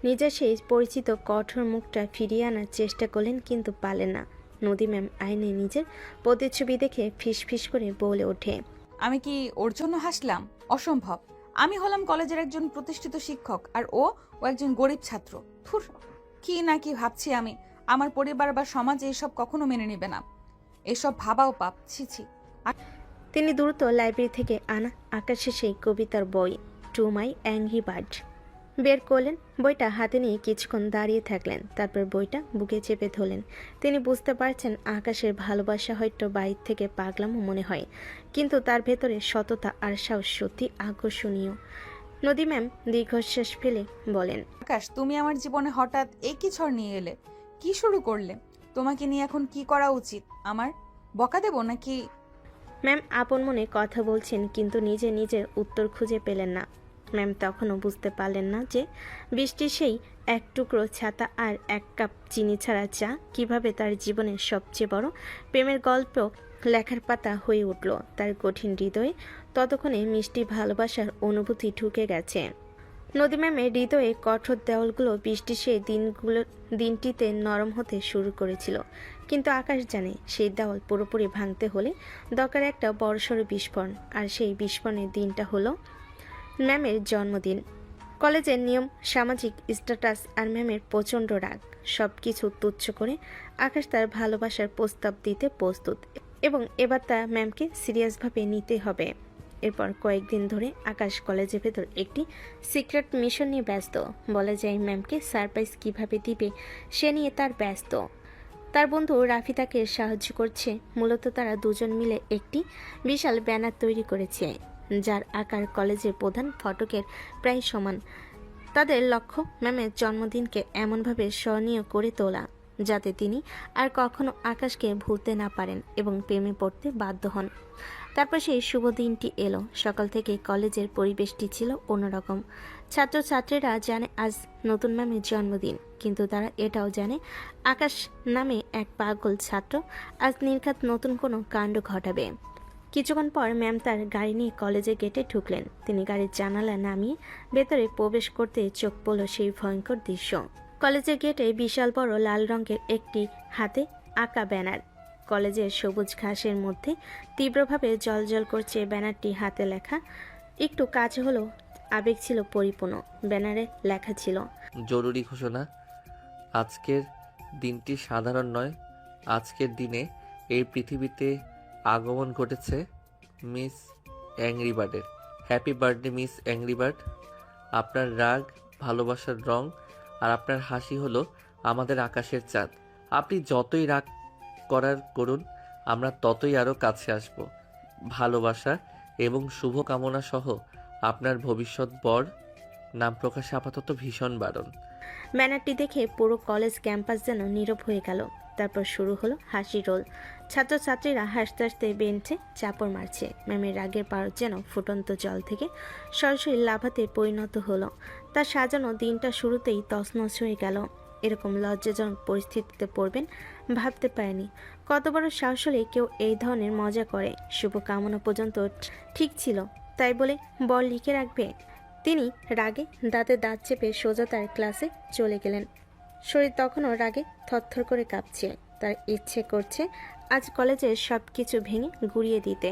নিজের সেই পরিচিত কঠোর মুখটা ফিরিয়ে আনার চেষ্টা করলেন, কিন্তু পারলেন না। নদী ম্যাম আয়নায় নিজের প্রতিচ্ছবি দেখে ফিসফিস করে বলে ওঠে, আমি কি ওর জন্য হাসলাম? অসম্ভব। আমি হলাম কলেজের একজন প্রতিষ্ঠিত শিক্ষক, আর ও একজন গরিব ছাত্র। থুর, কি না কি ভাবছি আমি। আমার পরিবার বা সমাজ এসব কখনো মেনে নেবে না। এসব ভাবাও পাপ, ছি ছি। তিনি দ্রুত লাইব্রেরি থেকে আনা আকাশের সেই কবিতার বই টু মাই অ্যাংরি বার্ড বের করলেন। বইটা হাতে নিয়ে কিছুক্ষণ দাঁড়িয়ে থাকলেন, তারপর বইটা বুকে চেপে ধরলেন। তিনি বুঝতে পারছেন আকাশের ভালোবাসা হয়তো বাইর থেকে পাগলামো মনে হয়, কিন্তু তার ভেতরে সততা আর সাহস সত্যি আকর্ষণীয়। নদী ম্যাম দীর্ঘশ্বাস ফেলে বলেন, আকাশ, তুমি আমার জীবনে হঠাৎ এই কি ঝড় নিয়ে এলে? কি শুরু করলে? তোমাকে নিয়ে এখন কি করা উচিত আমার? বকা দেব নাকি? ম্যাম আপন মনে কথা বলছেন, কিন্তু নিজের উত্তর খুঁজে পেলেন না। ম্যাম তখনও বুঝতে পারলেন না যে বৃষ্টির সেই এক টুকরো ছাতা আর এক কাপ চিনি ছাড়া চা কিভাবে তার জীবনের সবচেয়ে বড় প্রেমের গল্প লেখার পাতা হয়ে উঠল তার কঠিন হৃদয়ে। ততক্ষণে মিষ্টি ভালোবাসার অনুভূতি ঢুকে গেছে। নদী ম্যামের হৃদয়ে কঠোর দেওয়ালগুলো বৃষ্টির সেই দিনটিতে নরম হতে শুরু করেছিল, কিন্তু আকাশ জানে সেই দেওয়াল পুরোপুরি ভাঙতে হলে দরকার একটা বড়সড় বিস্ফোরণ। আর সেই বিস্ফোরণের দিনটা হলো ম্যামের জন্মদিন। কলেজের নিয়ম, সামাজিক স্ট্যাটাস আর ম্যামের প্রচণ্ড রাগ সব কিছু তুচ্ছ করে আকাশ তার ভালোবাসার প্রস্তাব দিতে প্রস্তুত, এবং এবার তা ম্যামকে সিরিয়াসভাবে নিতে হবে। এরপর কয়েকদিন ধরে আকাশ কলেজের ভেতর একটি সিক্রেট মিশন নিয়ে ব্যস্ত। বলা যায় ম্যামকে সারপ্রাইজ কিভাবে দিবে সে নিয়ে তার ব্যস্ত। তার বন্ধু রাফি তাকে সাহায্য করছে। মূলত তারা দুজন মিলে একটি বিশাল ব্যানার তৈরি করেছে, যার আকার কলেজের প্রধান ফটকের প্রায় সমান। তাদের লক্ষ্য ম্যামের জন্মদিনকে এমনভাবে স্মরণীয় করে তোলা যাতে তিনি আর কখনো আকাশকে ভুলতে না পারেন এবং প্রেমে পড়তে বাধ্য হন। তারপর সেই শুভ দিনটি এলো। সকাল থেকে কলেজের পরিবেশটি ছিল অন্যরকম। ছাত্রছাত্রীরা জানে আজ নতুন ম্যামের জন্মদিন, কিন্তু তারা এটাও জানে আকাশ নামে এক পাগল ছাত্র আজ নির্ঘাত নতুন কোনো কাণ্ড ঘটাবে। কিছুক্ষণ পর ম্যাম তার গাড়ি নিয়ে কলেজের গেটে ঢুকলেন। তিনি গাড়ির জানালা নামিয়ে ভেতরে প্রবেশ করতে চোখ পড়ল সেই ভয়ঙ্কর দৃশ্য। কলেজের গেটে বিশাল বড় লাল রঙের একটি হাতে আঁকা ব্যানার। কলেজের সবুজ ঘাসের মধ্যে তীব্রভাবে জ্বলজ্বল করছে ব্যানারটি। হাতে লেখা, একটু কাছে হলো আবেগ ছিল পরিপূর্ণ। ব্যানারে লেখা ছিল, জরুরি ঘোষণা, আজকের দিনটি সাধারণ নয়। আজকের দিনে এই পৃথিবীতে আগমন ঘটেছে মিস অ্যাংরিবার্ডের। Happy birthday miss angry bird. আপনার রাগ ভালোবাসার রং, আর আপনার হাসি হলো আমাদের আকাশের চাঁদ। আপনি যতই রাগ করার করুন, আমরা ততই আরও কাছে আসব। ভালোবাসা এবং শুভ কামনা সহ আপনার ভবিষ্যৎ বর। নাম প্রকাশে আপাতত ভীষণ বারণ। ব্যানারটি দেখে পুরো কলেজ ক্যাম্পাস যেন নীরব হয়ে গেল। তারপর শুরু হলো হাসি রোল। ছাত্রছাত্রীরা হাসতে হাসতে বেঞ্চে চাপড় মারছে। ম্যামের রাগের পারদ যেন ফুটন্ত জল থেকে সরাসরি লাভাতে পরিণত হলো। তার সাজানো দিনটা শুরুতেই তছনছ হয়ে গেল। এরকম লজ্জাজনক পরিস্থিতিতে পড়বেন ভাবতে পারেনি। কত বড় সাহস হলে কেউ এই ধরনের মজা করে। শুভ কামনা পর্যন্ত ঠিক ছিল, তাই বলে বল লিখে রাখবে? তিনি রাগে দাঁতে দাঁত চেপে সোজা তার ক্লাসে চলে গেলেন। শরীর তখনও রাগে থরথর করে কাঁপছে। তার ইচ্ছে করছে আজ কলেজের সব কিছু ভেঙে গুড়িয়ে দিতে।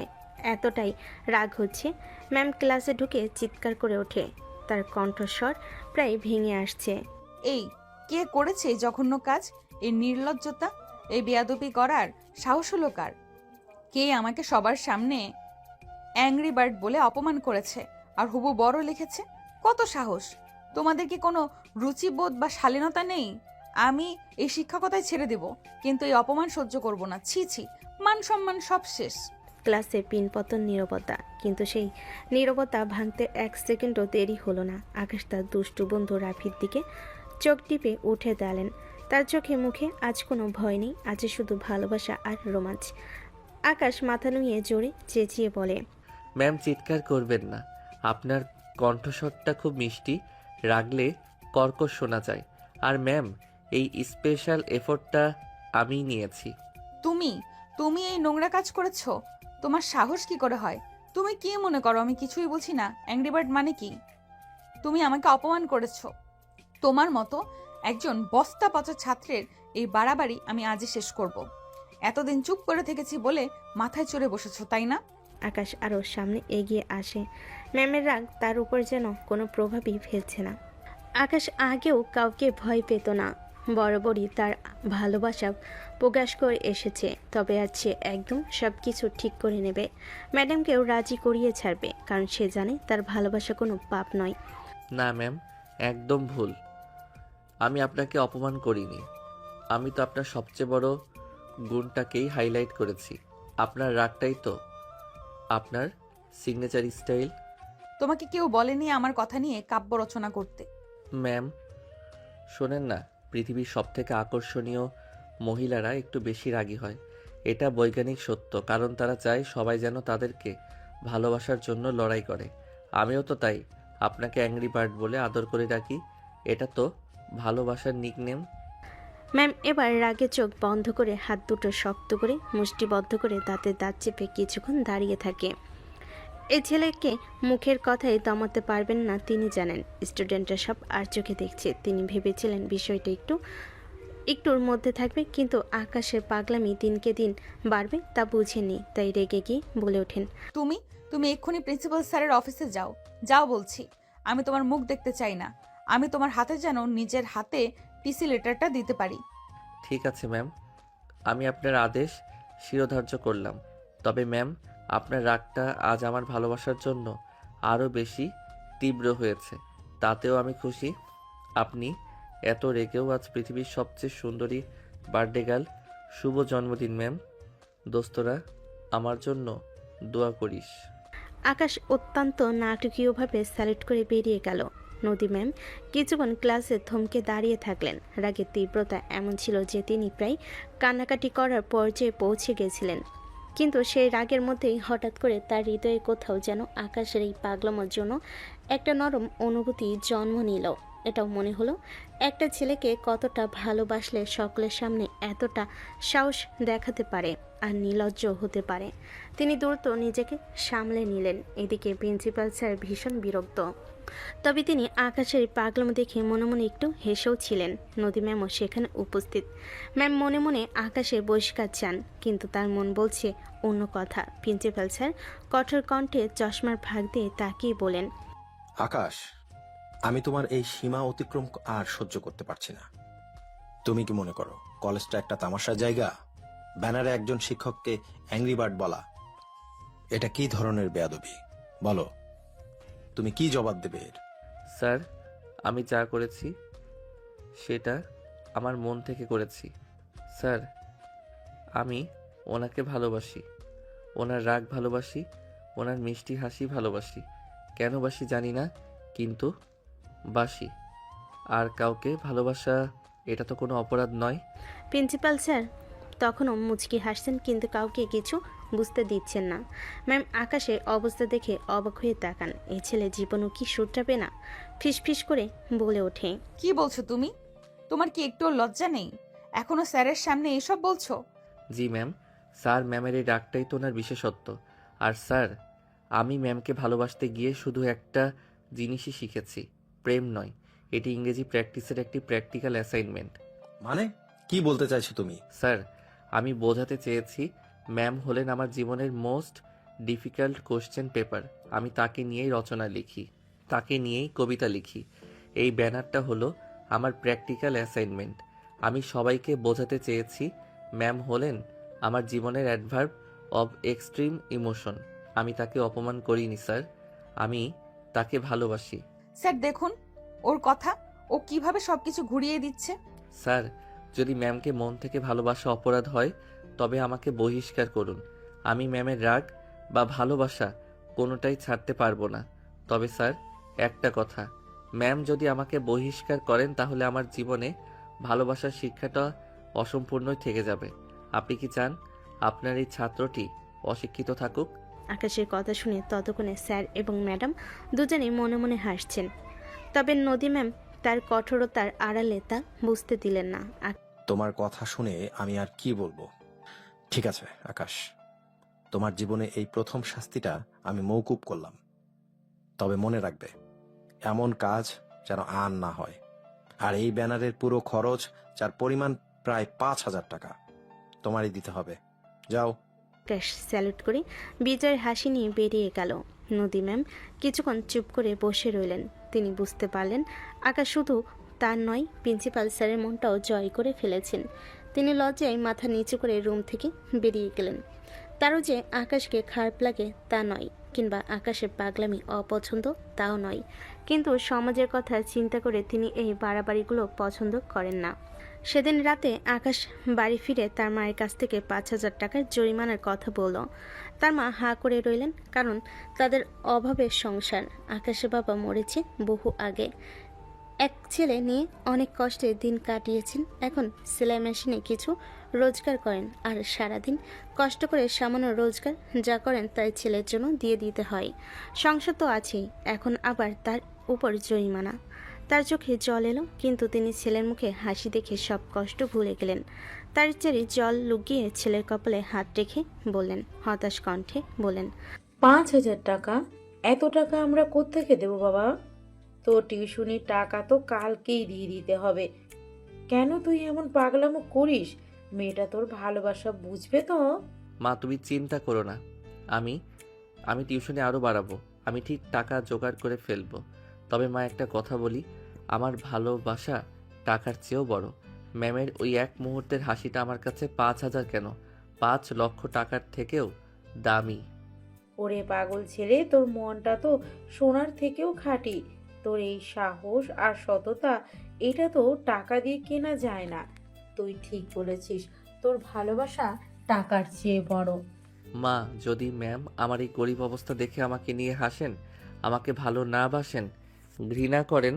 এতটাই রাগ হচ্ছে, ম্যাম ক্লাসে ঢুকে চিৎকার করে ওঠে। তার কণ্ঠস্বর প্রায় ভেঙে আসছে। এই কে করেছে এই জঘন্য কাজ? এই নির্লজ্জতা, এই বেয়াদবি করার সাহস হলো কার? কে আমাকে সবার সামনে অ্যাংরি বার্ড বলে অপমান করেছে আর হুবু বড় লিখেছে? কত সাহস! তোমাদের কি কোনো রুচিবোধ বা শালীনতা নেই? আমি এই শিক্ষকতায় ছেড়ে দেব, কিন্তু এই অপমান সহ্য করব না। ছি ছি, মান সম্মান সব শেষ। ক্লাসে পিনপতন নীরবতা, কিন্তু সেই নীরবতা ভাঙতে এক সেকেন্ডও দেরি হলো না। আকাশ তার দুষ্টু বন্ধু রাফির দিকে চোখ টিপে উঠে দাঁড়ালেন। তার চোখে মুখে আজ কোনো ভয় নেই, আছে শুধু ভালোবাসা আর রোমাঞ্চ। আকাশ মাথা নুইয়ে জোরে চেঁচিয়ে বলে, ম্যাম চিৎকার করবেন না। আপনার কণ্ঠস্বরটা খুব মিষ্টি, রাগলে কর্কশ শোনা যায়। আর ম্যাম, এই স্পেশাল এফোর্টটা আমিই নিয়েছি। তুমি তুমি এই নোংরা কাজ করেছো? তোমার সাহস কি করে হয়? তুমি কি মনে করো আমি কিছুই বুঝি না? অ্যাংরি বার্ড মানে কি? তুমি আমাকে অপমান করেছো। তোমার মতো একজন বস্তা পচা ছাত্রের এই বাড়াবাড়ি আমি আজই শেষ করব। এতদিন চুপ করে থেকেছি বলে মাথায় চড়ে বসেছো, তাই না? আকাশ আরও সামনে এগিয়ে আসে। ম্যামের রাগ তার উপর যেন কোনো প্রভাবই ফেলছে না। আকাশ আগেও কাউকে ভয় পেত না, বরাবরই তার ভালোবাসা প্রকাশ করে এসেছে। তবে আজ সে একদম সব কিছু ঠিক করে নেবে। ম্যাডামকেও রাজি করিয়ে ছাড়বে, কারণ সে জানে তার ভালোবাসা কোনো পাপ নয়। না ম্যাম, একদম ভুল। আমি আপনাকে অপমান করিনি। আমি তো আপনার সবচেয়ে বড় গুণটাকেই হাইলাইট করেছি। আপনার রাগটাই তো আপনার সিগনেচার স্টাইল। তোমাকে কেউ বলেনি আমার কথা নিয়ে কাব্য রচনা করতে? ম্যাম শোনেন না, পৃথিবীর সবথেকে আকর্ষণীয় মহিলারা একটু বেশি রাগী হয়। এটা বৈজ্ঞানিক সত্য, কারণ তারা চায় সবাই যেন তাদেরকে ভালোবাসার জন্য লড়াই করে। আমিও তো তাই আপনাকে অ্যাংরি বার্ড বলে আদর করে ডাকি। এটা তো ভালোবাসার নিকনেম। ম্যাম এবার রাগে চোখ বন্ধ করে হাত দুটো শক্ত করে মুষ্টিবদ্ধ করে দাঁতে দাঁত চেপে কিছুক্ষণ দাঁড়িয়ে থাকে। এই ছেলেকে মুখের কথাই দমাতে পারবেন না তিনি জানেন। স্টুডেন্টরা সব আর চোখে দেখছে। তিনি ভেবেছিলেন বিষয়টা একটুর মধ্যে থাকবে, কিন্তু আকাশের পাগলামি দিনকে দিন বাড়বে তা বুঝেনি। তাই রেগে গিয়ে বলে ওঠেন, তুমি তুমি এক্ষুনি প্রিন্সিপাল স্যারের অফিসে যাও। যাও বলছি। আমি তোমার মুখ দেখতে চাই না। আমি তোমার হাতে যেন নিজের হাতে টিসি লেটারটা দিতে পারি। ঠিক আছে ম্যাম, আমি আপনার আদেশ শিরোধার্য করলাম। তবে ম্যাম, আপনার রাগটা আজ আমার ভালোবাসার জন্য আরও বেশি তীব্র হয়েছে, তাতেও আমি খুশি। আপনি এত রেগেও আজ পৃথিবীর সবচেয়ে সুন্দরী বার্থডে গার্ল শুভ জন্মদিন ম্যাম। দোস্তরা, আমার জন্য দোয়া করিস। আকাশ অত্যন্ত নাটকীয়ভাবে স্যালুট করে বেরিয়ে গেল। নদী ম্যাম কিছুক্ষণ ক্লাসে থমকে দাঁড়িয়ে থাকলেন। রাগের তীব্রতা এমন ছিল যে তিনি প্রায় কান্নাকাটি করার পর্যায়ে পৌঁছে গেছিলেন। কিন্তু সেই রাগের মধ্যেই হঠাৎ করে তার হৃদয়ে কোথাও যেন আকাশের এই পাগলামোর জন্য একটা নরম অনুভূতি জন্ম নিল। এটাও মনে হলো একটা ছেলেকে কতটা ভালোবাসলে সকলের সামনে এতটা সাহস দেখাতে পারে আর নির্লজ্জ হতে পারে। তিনি দ্রুত নিজেকে সামলে নিলেন। এদিকে প্রিন্সিপাল স্যার ভীষণ বিরক্ত, তবে তিনি আকাশের পাগলামো দেখে মনে মনে একটু হেসেও ছিলেন। নদী ম্যামও সেখানে উপস্থিত। ম্যাম মনে মনে আকাশের বহিষ্কার চান, কিন্তু তার মন বলছে অন্য কথা। প্রিন্সিপাল স্যার কঠোর কণ্ঠে চশমার ফাঁক দিয়ে তাকিয়ে বলেন, আকাশ, আমি তোমার এই সীমা অতিক্রম আর সহ্য করতে পারছি না। তুমি কি মনে করো কলেজটা একটা তামাশার জায়গা? ব্যানারে একজন শিক্ষককে অ্যাংরি বার্ড বলা, এটা কি ধরনের বেয়াদবি? বলো, তুমি কি জবাব দেবে এর? স্যার, আমি যা করেছি সেটা আমার মন থেকে করেছি। স্যার, আমি ওনাকে ভালোবাসি, ওনার রাগ ভালোবাসি, ওনার মিষ্টি হাসি ভালোবাসি। কেন বাসি জানি না, কিন্তু বাসি। আর কাউকে ভালোবাসা এটা তো কোনো অপরাধ নয়। প্রিন্সিপাল স্যার তখনও মুচকি হাসছেন, কিন্তু কাউকে কিছু বুঝতে দিচ্ছেন না। ম্যাম আকাশের অবস্থা দেখে অবাক হয়ে তাকান। এই ছেলে জীবনও কি শুধরাবে না? ফিসফিস করে বলে ওঠে, কি বলছো তুমি? তোমার কি একটু লজ্জা নেই? এখনো স্যারের সামনে এসব বলছো? জি ম্যাম, স্যার ম্যামের এই রাগটাই তো ওনার বিশেষত্ব। আর স্যার, আমি ম্যামকে ভালোবাসতে গিয়ে শুধু একটা জিনিসই শিখেছি, প্রেম নয়। এটি ইংরেজি প্র্যাকটিসের একটি প্র্যাকটিক্যাল অ্যাসাইনমেন্ট। মানে কি বলতে চাইছো তুমি? স্যার, আমি বোঝাতে চেয়েছি ম্যাম হলেন আমার জীবনের মোস্ট ডিফিকাল্ট কোশ্চেন পেপার। আমি তাকে নিয়েই রচনা লিখি, তাকে নিয়েই কবিতা লিখি। এই ব্যানারটা হলো আমার প্র্যাকটিক্যাল অ্যাসাইনমেন্ট। আমি সবাইকে বোঝাতে চেয়েছি ম্যাম হলেন আমার জীবনের অ্যাডভার্ব অব এক্সট্রিম ইমোশন। আমি তাকে অপমান করিনি স্যার, আমি তাকে ভালোবাসি। স্যার দেখুন ওর কথা, ও কিভাবে সবকিছু ঘুরিয়ে দিচ্ছে। স্যার, যদি ম্যামকে মন থেকে ভালোবাসা অপরাধ হয় তবে আমাকে বহিষ্কার করুন। আমি ম্যামের রাগ বা ভালোবাসা কোনোটাই ছাড়তে পারবো না। তবে স্যার, একটা কথা, ম্যাম যদি আমাকে বহিষ্কার করেন তাহলে আমার জীবনে ভালোবাসার শিক্ষাটা অসম্পূর্ণই থেকে যাবে। আপনি কি চান আপনার এই ছাত্রটি অশিক্ষিত থাকুক? আকাশের কথা শুনে ততক্ষণে স্যার এবং ম্যাডাম দুজনেই মনে মনে হাসছেন। তবে নদী ম্যাম তার কঠোরতার আড়ালে তা বুঝতে দিলেন না। তোমার কথা শুনে আমি আর কি বলবো। ঠিক আছে আকাশ, তোমার জীবনে এই প্রথম শাস্তিটা আমি মওকুফ করলাম। তবে মনে রাখবে, এমন কাজ যেন আর না হয়। আর এই ব্যানারের পুরো খরচ, যার পরিমাণ প্রায় 5,000 টাকা, তোমারই দিতে হবে। যাও। আকাশ স্যালুট করে বিজয়ের হাসি নিয়ে বেরিয়ে গেল। নদী ম্যাম কিছুক্ষণ চুপ করে বসে রইলেন। তিনি বুঝতে পারলেন আকাশ শুধু তার নয়, প্রিন্সিপাল স্যারের মনটাও জয় করে ফেলেছেন। তিনি লজ্জায় মাথা নিচু করে রুম থেকে বেরিয়ে গেলেন। তারও যে আকাশকে খারাপ লাগে তা নয়, কিংবা আকাশের পাগলামি অপছন্দ তাও নয়, কিন্তু সমাজের কথা চিন্তা করে তিনি এই বাড়াবাড়িগুলো পছন্দ করেন না। সেদিন রাতে আকাশ বাড়ি ফিরে তার মায়ের কাছ থেকে 5,000 টাকার জরিমানার কথা বলল। তার মা হাঁ করে রইলেন, কারণ তাদের অভাবের সংসার। আকাশের বাবা মরেছে বহু আগে। এক ছেলে নিয়ে অনেক কষ্টে দিন কাটিয়েছেন। এখন সেলাই মেশিনে কিছু রোজগার করেন, আর সারাদিন কষ্ট করে সামান্য রোজগার যা করেন তাই ছেলের জন্য দিয়ে দিতে হয়। সংসার তো আছেই, এখন আবার তার উপর জরিমানা। তার চোখে জল এলো, কিন্তু তিনি ছেলের মুখে হাসি দেখে সব কষ্ট ভুলে গেলেন। তার ইচ্ছারি জল লুকিয়ে ছেলের কপালে হাত রেখে বললেন, হতাশ কণ্ঠে বললেন, 5,000 টাকা? এত টাকা আমরা কোত্থেকে দেবো বাবা? তোর টিউশনির টাকা তো কালকেই দিয়ে দিতে হবে। কেন তুই এমন পাগলামো করিস? মেয়েটা তোর ভালোবাসা বুঝবে তো। মা, তুমি চিন্তা করো না, আমি আমি টিউশনে আরও বাড়াবো। আমি ঠিক টাকা জোগাড় করে ফেলবো। তবে মা, একটা কথা বলি, আমার ভালোবাসা টাকার চেয়েও বড়। ম্যামের ওই এক মুহূর্তের হাসিটা আমার কাছে 5,000 কেন, 5 লক্ষ টাকার থেকেও দামি। ওরে পাগল ছেলে, তোর মনটা তো সোনার থেকেও খাঁটি। তোর এই সাহস আর সততা, এটা তো টাকা দিয়ে কেনা যায় না। তুই ঠিক বলেছিস, তোর ভালোবাসা টাকার চেয়ে বড়। মা, যদি ম্যাম আমার এই গরিব অবস্থা দেখে আমাকে নিয়ে হাসেন, আমাকে ভালো না বাসেন, ঘৃণা করেন,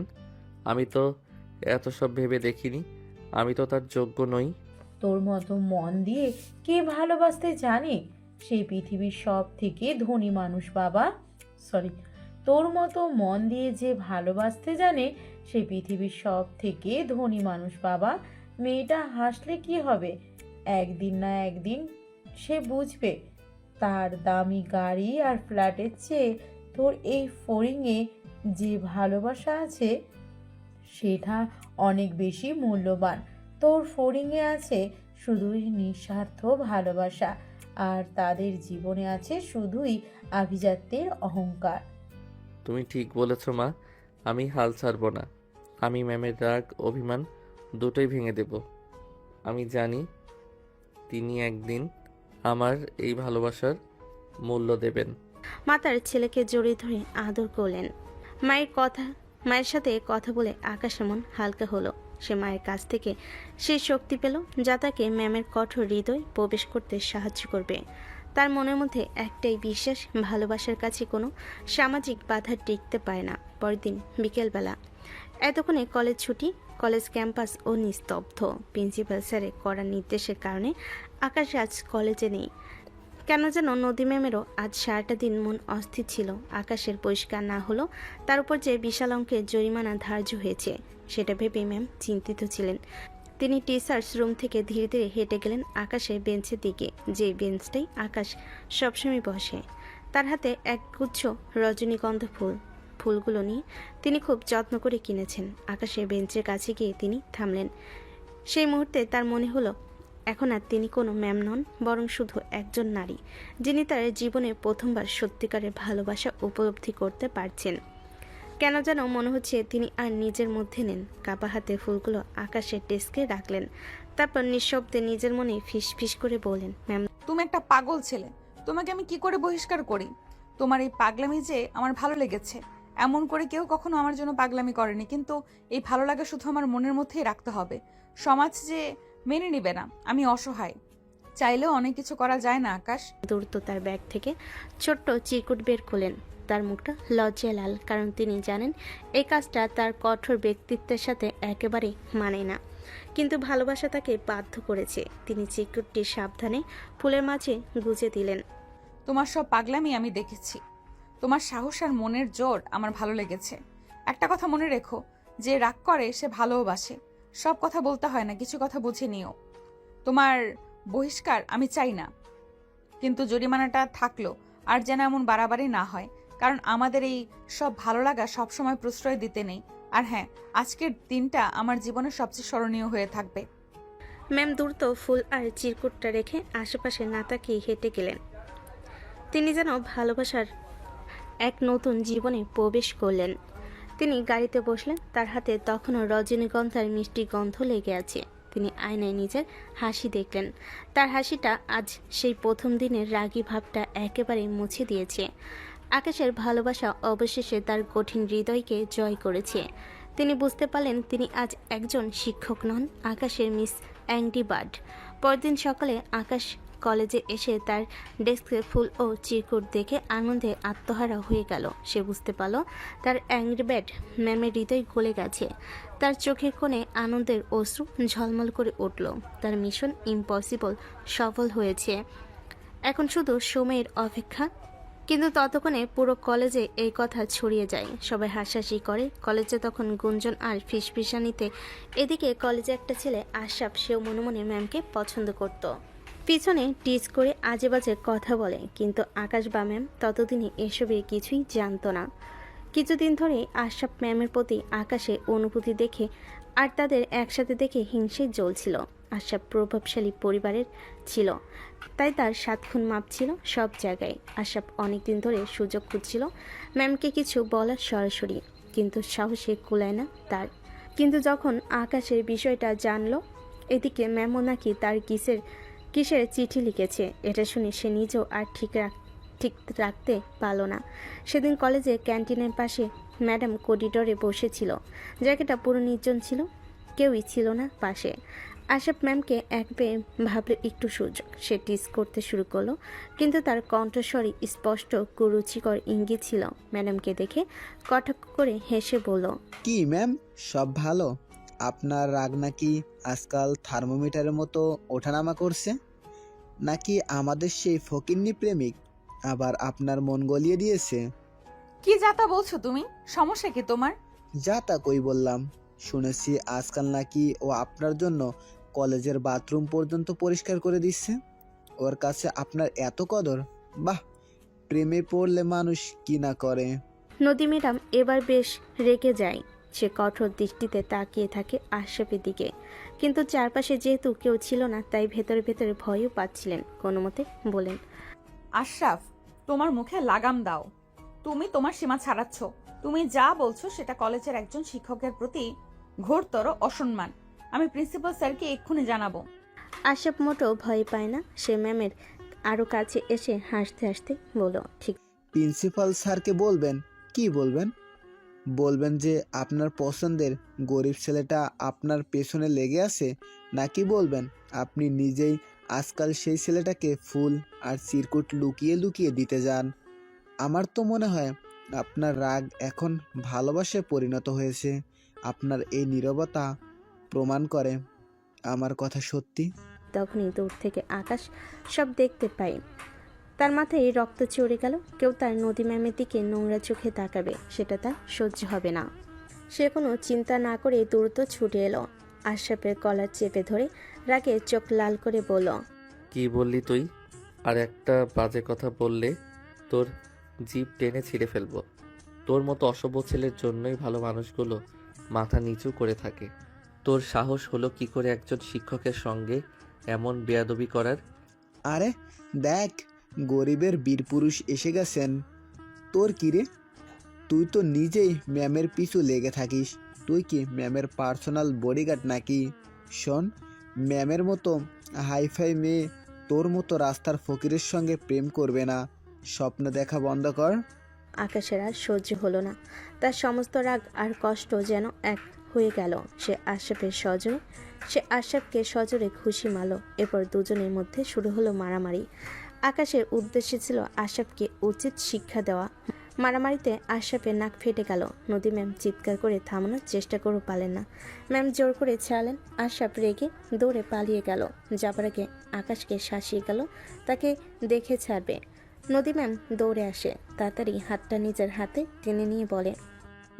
আমি তো এত সব ভেবে দেখিনি। আমি তো তার যোগ্য নই। তোর মতো মন দিয়ে কে ভালোবাসতে জানে? সেই পৃথিবীর সব থেকে ধনী মানুষ বাবা। সরি, তোর মতো মন দিয়ে যে ভালোবাসতে জানে সেই পৃথিবীর সব থেকে ধনী মানুষ বাবা। মেয়েটা হাসলে কি হবে? একদিন না একদিন সে বুঝবে তার দামি গাড়ি আর ফ্ল্যাটের চেয়ে তোর এই ফড়িংয়ে যে ভালোবাসা আছে সেটা অনেক বেশি মূল্যবান। তোর ফড়িংয়ে আছে শুধুই নিঃস্বার্থ ভালোবাসা, আর তাদের জীবনে আছে শুধুই আভিজাত্যের অহংকার। তুমি ঠিক বলেছ মা, আমি হাল ছাড়ব না। আমি ম্যামের রাগ অভিমান দুটোই ভেঙে দেব। আমি জানি তিনি একদিন আমার এই ভালোবাসার মূল্য দেবেন। মা তার ছেলেকে জড়িয়ে ধরে আদর করলেন। মায়ের সাথে কথা বলে আকাশের মন হালকা হলো। সে মায়ের কাছ থেকে সেই শক্তি পেল যা তাকে ম্যামের কঠোর হৃদয় প্রবেশ করতে সাহায্য করবে। তার মনের মধ্যে একটাই বিশ্বাস, ভালোবাসার কাছে কোনো সামাজিক বাধা টিকতে পারে না। পরের দিন বিকেলবেলা, এতক্ষণে কলেজ ছুটি, কলেজ ক্যাম্পাস ও নিস্তব্ধ। প্রিন্সিপাল স্যারের কড়া নির্দেশের কারণে আকাশ আজ কলেজে নেই। কেন যেন নদী ম্যামেরও আজ সারাটা দিন মন অস্থির ছিল। আকাশের পরিষ্কার না হলো, তার উপর যে বিশাল অঙ্কের জরিমানা ধার্য হয়েছে সেটা ভেবে ম্যাম চিন্তিত ছিলেন। তিনি টিচার্স রুম থেকে ধীরে ধীরে হেঁটে গেলেন আকাশের বেঞ্চের দিকে, যে বেঞ্চটাই আকাশ সবসময় বসে। তার হাতে এক গুচ্ছ রজনীগন্ধা ফুল। ফুলগুলো নিয়ে তিনি খুব যত্ন করে কিনেছেন। আকাশের বেঞ্চের কাছে গিয়ে তিনি থামলেন। সেই মুহূর্তে তার মনে হলো এখন আর তিনি কোনো ম্যাম নন, বরং শুধু একজন নারী, যিনি তার জীবনে প্রথমবার সত্যিকারের ভালোবাসা উপলব্ধি করতে পারছেন। কেন যেন মনে হচ্ছে তিনি আর নিজের মধ্যে নেন। কাপা হাতে ফুলগুলো আকাশের ডেস্কে রাখলেন। তারপর নিঃশব্দে নিজের মনে ফিস ফিস করে বললেন, ম্যাম। তুমি একটা পাগল ছেলে, তোমাকে আমি কি করে বহিষ্কার করি? তোমার এই পাগলামি যে আমার ভালো লেগেছে। এমন করে কেউ কখনো আমার জন্য পাগলামি করেনি, কিন্তু এই ভালো লাগা শুধু আমার মনের মধ্যেই রাখতে হবে। সমাজ যে মেনে নিবে না। আমি অসহায়, চাইলেও অনেক কিছু করা যায় না আকাশ। দ্রুত তার ব্যাগ থেকে ছোট্ট চিরকুট বের করলেন। তার মুখটা লজ্জায় লাল, কারণ তিনি জানেন এই কাজটা তার কঠোর ব্যক্তিত্বের সাথে একেবারে মানে না, কিন্তু ভালোবাসা তাকে বাধ্য করেছে। তিনি চিরকুটটি সাবধানে ফুলের মাঝে গুজে দিলেন। তোমার সব পাগলামি আমি দেখেছি, তোমার সাহস আর মনের জোর আমার ভালো লেগেছে। একটা কথা মনে রেখো, যে রাগ করে সে ভালোবাসে। সব কথা বলতে হয় না, কিছু কথা বুঝে নিও। তোমার বহিষ্কার আমি চাই না, কিন্তু জরিমানাটা থাকলো আর যেন এমন বাড়াবাড়ি না হয়, কারণ আমাদের এই সব ভালো লাগা সবসময় প্রশ্রয় দিতে নেই। আর হ্যাঁ, আজকের দিনটা আমার জীবনের সবচেয়ে স্মরণীয় হয়ে থাকবে। ম্যাম দ্রুত ফুল আর চিরকুটটা রেখে আশেপাশে না তাকিয়ে হেঁটে গেলেন। তিনি যেন ভালোবাসার এক নতুন জীবনে প্রবেশ করলেন। তিনি গাড়িতে বসলেন। তার হাতে তখনও রজনীগন্ধার মিষ্টি গন্ধ লেগে আছে। তিনি আয়নায় নিজের হাসি দেখলেন। তার হাসিটা আজ সেই প্রথম দিনের রাগী ভাবটা একেবারে মুছে দিয়েছে। আকাশের ভালোবাসা অবশেষে তার কঠিন হৃদয়কে জয় করেছে। তিনি বুঝতে পারলেন তিনি আজ একজন শিক্ষক নন, আকাশের মিস অ্যাংরি বার্ড। পরদিন সকালে আকাশ কলেজে এসে তার ডেস্কে ফুল ও চিরকুট দেখে আনন্দে আত্মহারা হয়ে গেল। সে বুঝতে পারল তার অ্যাংরি বার্ড ম্যামের হৃদয় গলে গেছে। তার চোখের কোণে আনন্দের অশ্রু ঝলমল করে উঠল। তার মিশন ইম্পসিবল সফল হয়েছে। এখন শুধু সময়ের অপেক্ষা। কিন্তু ততক্ষণে পুরো কলেজে এই কথা ছড়িয়ে যায়। সবাই হাসাহাসি করে। কলেজে তখন গুঞ্জন আর ফিসফিসানিতে। এদিকে কলেজে একটা ছেলে আশরাফ, সেও মনে মনে ম্যামকে পছন্দ করত। পিছনে টিজ করে আজে বাজে কথা বলে, কিন্তু আকাশ বা ম্যাম ততদিনে এসবের কিছুই জানতো না। কিছুদিন ধরে আশরাফ ম্যামের প্রতি আকাশে অনুভূতি দেখে আর তাদের একসাথে দেখে হিংসে জ্বলছিল। আশরাফ প্রভাবশালী পরিবারের ছিল, তাই তার 7 খুন মাপ ছিল সব জায়গায়। আশরাফ অনেকদিন ধরে সুযোগ খুঁজছিল ম্যামকে কিছু বলার সরাসরি, কিন্তু সাহসে কুলায় না তার। কিন্তু যখন আকাশের বিষয়টা জানলো, এদিকে ম্যামও নাকি তার কিসের চিঠি লিখেছে, এটা শুনে সে নিজেও আর ঠিক রাখতে পারল না। সেদিন কলেজে ক্যান্টিনের পাশে ম্যাডাম করিডোরে বসেছিল। জায়গাটা পুরো নির্জন ছিল, কেউই ছিল না পাশে। আশরাফ ম্যামকে এক পেয়ে ভাবল একটু সুযোগ, সে টিস করতে শুরু করলো, কিন্তু তার কণ্ঠস্বরে স্পষ্ট কুরুচিকর ইঙ্গিত ছিল। ম্যাডামকে দেখে কটাক্ষ করে হেসে বলল, কি ম্যাম, সব ভালো? আপনার রাগ নাকি আজকাল থার্মোমিটারের মতো ওঠানামা করছে? নাকি আমাদের সেই ফকিন্নি প্রেমিক আবার আপনার মন গলিয়ে দিয়েছে? কি যাতা বলছো তুমি? সমস্যা কি তোমার? যা তা কই বললাম। শুনেছি আজকাল নাকি ও আপনার জন্য কলেজের বাথরুম পর্যন্ত পরিষ্কার করে দিচ্ছে। ওর কাছে আপনার এত কদর! বাহ, প্রেমে পড়লে মানুষ কি না করে। নদী ম্যাডাম এবার বেশ রেগে যায়। সে কঠোর দৃষ্টিতে তাকিয়ে থাকে আশরাফের দিকে, কিন্তু চারপাশে যেহেতু কেউ ছিল না, তাই ভেতরে ভেতরে ভয়ও পাচ্ছিলেন। কোনো মতে বলেন, আশরাফ, তোমার মুখে লাগাম দাও। তুমি তোমার সীমা ছাড়াচ্ছ। তুমি যা বলছো সেটা কলেজের একজন শিক্ষকের প্রতি ঘোরতর অসম্মান। আমি প্রিন্সিপাল স্যারকে এক্ষুনি জানাবো। আশরাফ মোটেও ভয় পায় না। সে ম্যামের আরও কাছে এসে হাসতে হাসতে বলল, ঠিক প্রিন্সিপাল স্যারকে বলবেন? কি বলবেন? বলবেন যে আপনার পছন্দের গরিব ছেলেটা আপনার পেছনে লেগে আছে? নাকি বলবেন আপনি নিজেই আজকাল সেই ছেলেটাকে ফুল আর চিরকুট লুকিয়ে লুকিয়ে দিতে যান? আমার তো মনে হয় আপনার রাগ এখন ভালোবাসায় পরিণত হয়েছে। আপনার এই নীরবতা প্রমাণ করে আমার কথা সত্যি। তখনই দূর থেকে আকাশ সব দেখতে পায়। তার মাথায় রক্ত চড়ে গেল। কেউ তার নদী ম্যামের দিকে নোংরা চোখে তাকাবে, সেটা তার সহ্য হবে না। সে কোনো চিন্তা না করে দ্রুত ছুটে এলো। আশরাফের কলার চেপে ধরে রাগে চোখ লাল করে বলল, কি বললি তুই? আর একটা বাজে কথা বললে তোর জিভ টেনে ছিঁড়ে ফেলবো। তোর মতো অসভ্য ছেলের জন্যই ভালো মানুষগুলো মাথা নিচু করে থাকে। তোর সাহস হলো কি করে একজন শিক্ষকের সঙ্গে এমন বেয়াদবি করার? আরে দেখ, গরিবের বীরপুরুষ এসে গেছেন। তোর কি রে? তুই তো নিজেই ম্যামের পিছু লেগে থাকিস। তুই কি ম্যামের পার্সোনাল বডিগার্ড নাকি? শোন, ম্যামের মতো হাইফাই মেয়ে তোর মতো রাস্তার ফকিরের সঙ্গে প্রেম করবে না। স্বপ্ন দেখা বন্ধ কর। আকাশের আর সহ্য হলো না। তার সমস্ত রাগ আর কষ্ট যেন এক হয়ে গেল। সে আশরাফকে সজোরে ঘুষি মারল। এরপর দুজনের মধ্যে শুরু হলো মারামারি। আকাশের উদ্দেশ্য ছিল আশরাফকে উচিত শিক্ষা দেওয়া। মারামারিতে আশরাফের নাক ফেটে গেল। নদী ম্যাম চিৎকার করে থামানোর চেষ্টা করেও পারলেন না। ম্যাম জোর করে ছাড়লেন। আশরাফ রেগে দৌড়ে পালিয়ে গেল। যাবার আগে আকাশকে শাসিয়ে গেল তাকে দেখে ছাড়বে। নদী ম্যাম দৌড়ে আসে, তাড়াতাড়ি হাতটা নিজের হাতে টেনে নিয়ে বলে,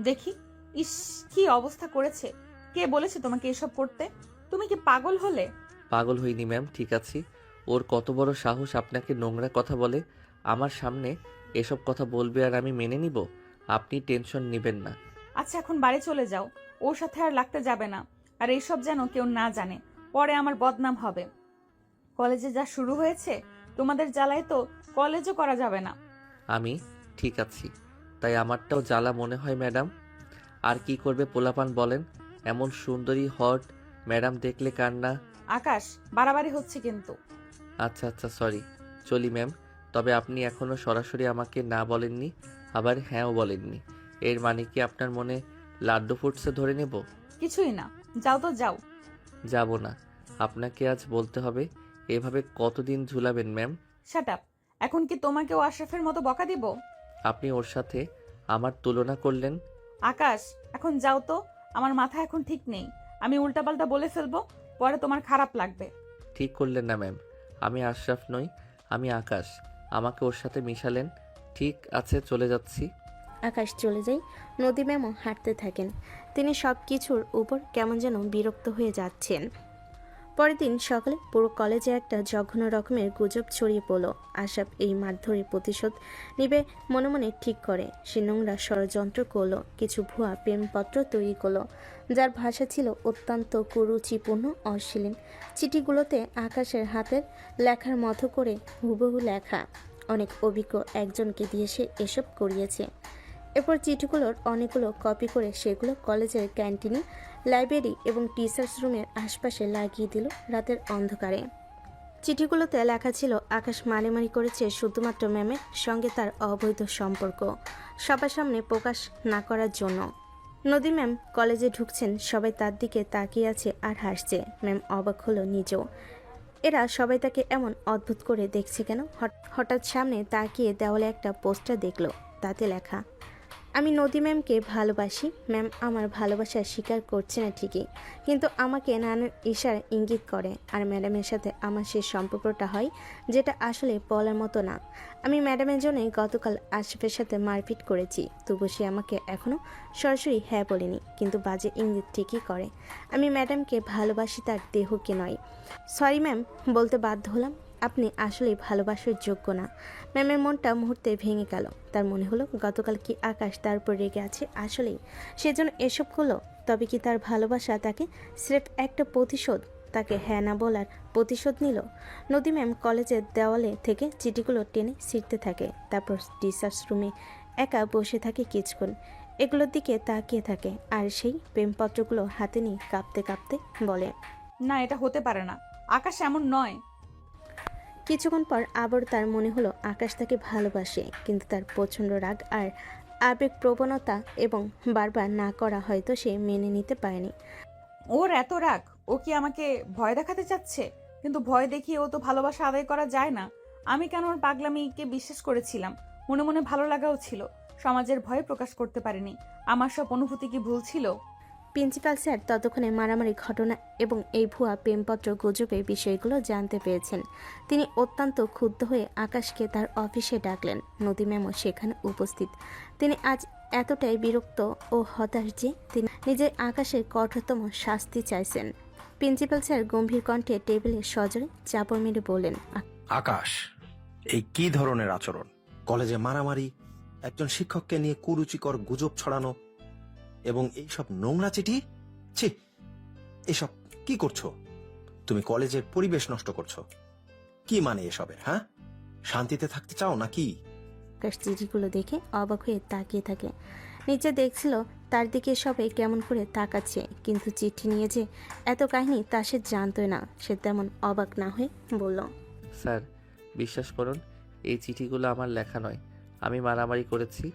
দেখি, ইস, কি অবস্থা করেছে। কে বলেছে তোমাকে এসব করতে? তুমি কি পাগল হলে? পাগল হইনি ম্যাম, ঠিক আছি। ওর কত বড় সাহস আপনাকে নোংরা কথা বলে? আমার সামনে এসব কথা বলবে আর আমি মেনে নিব? আপনি টেনশন নেবেন না। আচ্ছা, এখন বাড়ি চলে যাও। ওর সাথে আর লাগতে যাবে না। আর এইসব যেন কেউ না জানে, পরে আমার বদনাম হবে। কলেজে যা শুরু হয়েছে, তোমাদের জ্বালায় তো কলেজও করা যাবে না। আমি ঠিক আছি, তাই আমারটাও জ্বালা মনে হয় ম্যাডাম। আর কি করবে পোলাপান বলেন? এমন সুন্দরী হট ম্যাডাম দেখলে কার না? আকাশ, বাড়াবাড়ি হচ্ছে কিন্তু। আচ্ছা আচ্ছা, সরি। চলি ম্যাম। তবে আপনি এখনও সরাসরি আমাকে না বলেননি, আবার হ্যাঁও বলেননি। এর মানে কি আপনার মনে লাড্ডু ফুটছে ধরে নেব? কিছুই না, যাও তো যাও। যাব না, আপনাকে আজ বলতে হবে। এভাবে কতদিন ঝুলাবেন ম্যাম? Shut up. এখন কি তোমাকেও আশরাফের মতো বকা দিব? আপনি ওর সাথে আমার তুলনা করলেন। আকাশ, এখন যাও তো। আমার মাথা এখন ঠিক নেই। আমি উল্টাপাল্টা বলে ফেলবো, পরে তোমার খারাপ লাগবে। ঠিক করলেন না ম্যাম। আমি আশরাফ নই, আমি আকাশ। আমাকে ওর সাথে মিশালেন। ঠিক আছে, চলে যাচ্ছি। আকাশ চলে যায়। নদী ম্যামও হাঁটতে থাকেন। তিনি সব কিছুর উপর কেমন যেন বিরক্ত হয়ে যাচ্ছেন। পরের দিন সকালে পুরো কলেজে একটা জঘন্য রকমের গুজব ছড়িয়ে পড়ল। আশরাফ এই মারধরের প্রতিশোধ নিবে মনে মনে ঠিক করে। সে নোংরা ষড়যন্ত্র করলো, কিছু ভুয়া প্রেমপত্র তৈরি করলো, যার ভাষা ছিল অত্যন্ত কুরুচিপূর্ণ, অশ্লীল। চিঠিগুলোতে আকাশের হাতের লেখার মতো করে হুবহু লেখা। অনেক অভিজ্ঞ একজনকে দিয়ে সে এসব করিয়েছে। এরপর চিঠিগুলোর অনেকগুলো কপি করে সেগুলো কলেজের ক্যান্টিনে, লাইব্রেরি এবং টিচার্স রুমের আশপাশে লাগিয়ে দিল রাতের অন্ধকারে। চিঠিগুলোতে লেখা ছিল আকাশ মারামারি করেছে শুধুমাত্র ম্যামের সঙ্গে তার অবৈধ সম্পর্ক সবার সামনে প্রকাশ না করার জন্য। নদী ম্যাম কলেজে ঢুকছেন, সবাই তার দিকে তাকিয়ে আছে আর হাসছে। ম্যাম অবাক হলো নিজেও। এরা সবাই তাকে এমন অদ্ভুত করে দেখছে কেন? হঠাৎ সামনে তাকিয়ে দেওয়ালে একটা পোস্টার দেখলো, তাতে লেখা, আমি নদী ম্যামকে ভালোবাসি। ম্যাম আমার ভালোবাসা স্বীকার করছে না ঠিকই, কিন্তু আমাকে নানান ইশারা ইঙ্গিত করে। আর ম্যাডামের সাথে আমার সেই সম্পর্কটা হয় যেটা আসলে বলার মতো না। আমি ম্যাডামের জন্য গতকাল আশরাফের সাথে মারপিট করেছি, তবু সে আমাকে এখনও সরাসরি হ্যাঁ বলেনি, কিন্তু বাজে ইঙ্গিত ঠিকই করে। আমি ম্যাডামকে ভালোবাসি, তার দেহকে নয়। সরি ম্যাম, বলতে বাধ্য হলাম, আপনি আসলে ভালোবাসার যোগ্য না। ম্যামের মনটা মুহূর্তে ভেঙে গেল। তার মনে হলো গতকাল কি আকাশ তার উপর রেগে আছে আসলেই, সেজন্য এসব করলো। তবে কি তার ভালোবাসা তাকে স্রেফ একটা প্রতিশোধ, তাকে হ্যাঁ না বলার প্রতিশোধ নিল? নদী ম্যাম কলেজের দেওয়ালে থেকে চিঠিগুলো টেনে ছিঁড়তে থাকে, তারপর রিসার্চ রুমে একা বসে থাকে কিছুক্ষণ, এগুলোর দিকে তাকিয়ে থাকে। আর সেই প্রেমপত্রগুলো হাতে নিয়ে কাঁপতে কাঁপতে বলে, না, এটা হতে পারে না। আকাশ এমন নয়। কিছুক্ষণ পর আবার তার মনে হলো আকাশ তাকে ভালোবাসে, কিন্তু তার প্রচণ্ড রাগ আর আবেগ প্রবণতা এবং বারবার না করা হয়তো সে মেনে নিতে পারেনি। ওর এত রাগ, ও কি আমাকে ভয় দেখাতে চাচ্ছে? কিন্তু ভয় দেখিয়ে ও তো ভালোবাসা আদায় করা যায় না। আমি কেন ওর পাগলামিকে বিশ্বাস করেছিলাম? মনে মনে ভালো লাগাও ছিল, সমাজের ভয়ে প্রকাশ করতে পারিনি। আমার সব অনুভূতি কি ভুল ছিল? প্রিন্সিপাল স্যার ততক্ষণে মারামারি ঘটনা এবং এই ভুয়া প্রেমপত্র গুজবে বিষয়গুলো জানতে পেরেছেন। তিনি অত্যন্ত ক্ষুব্ধ হয়ে আকাশকে তার অফিসে ডাকলেন। নদী ম্যামও সেখানে উপস্থিত। তিনি আজ এতটাই বিরক্ত ও হতাশ যে তিনি নিজের আকাশের কঠোরতম শাস্তি চাইছেন। প্রিন্সিপাল স্যার গম্ভীর কণ্ঠে টেবিলে সজোরে চাপড় মেরে বললেন, আকাশ, এই কি ধরনের আচরণ? কলেজে মারামারি, একজন শিক্ষককে নিয়ে কুরুচিকর গুজব ছড়ানো এবং এইসব নোংরা চিঠি। ছি, এসব কি করছো? তুমি কলেজের পরিবেশ নষ্ট করছো। কি মানে এসবের? হ্যাঁ, শান্তিতে থাকতে চাও নাকি? আকাশ চিঠিগুলো দেখে অবাক হয়ে তাকিয়ে থাকে। নিচে দেখছিল তার দিকে সবাই কেমন করে তাকাচ্ছে, কিন্তু চিঠি নিয়ে যে এত কাহিনী তা সে জানতই না। সে তেমন অবাক না হয়ে বলল, স্যার, বিশ্বাস করুন, এই চিঠিগুলো আমার লেখা নয়। আমি মারামারি করেছি,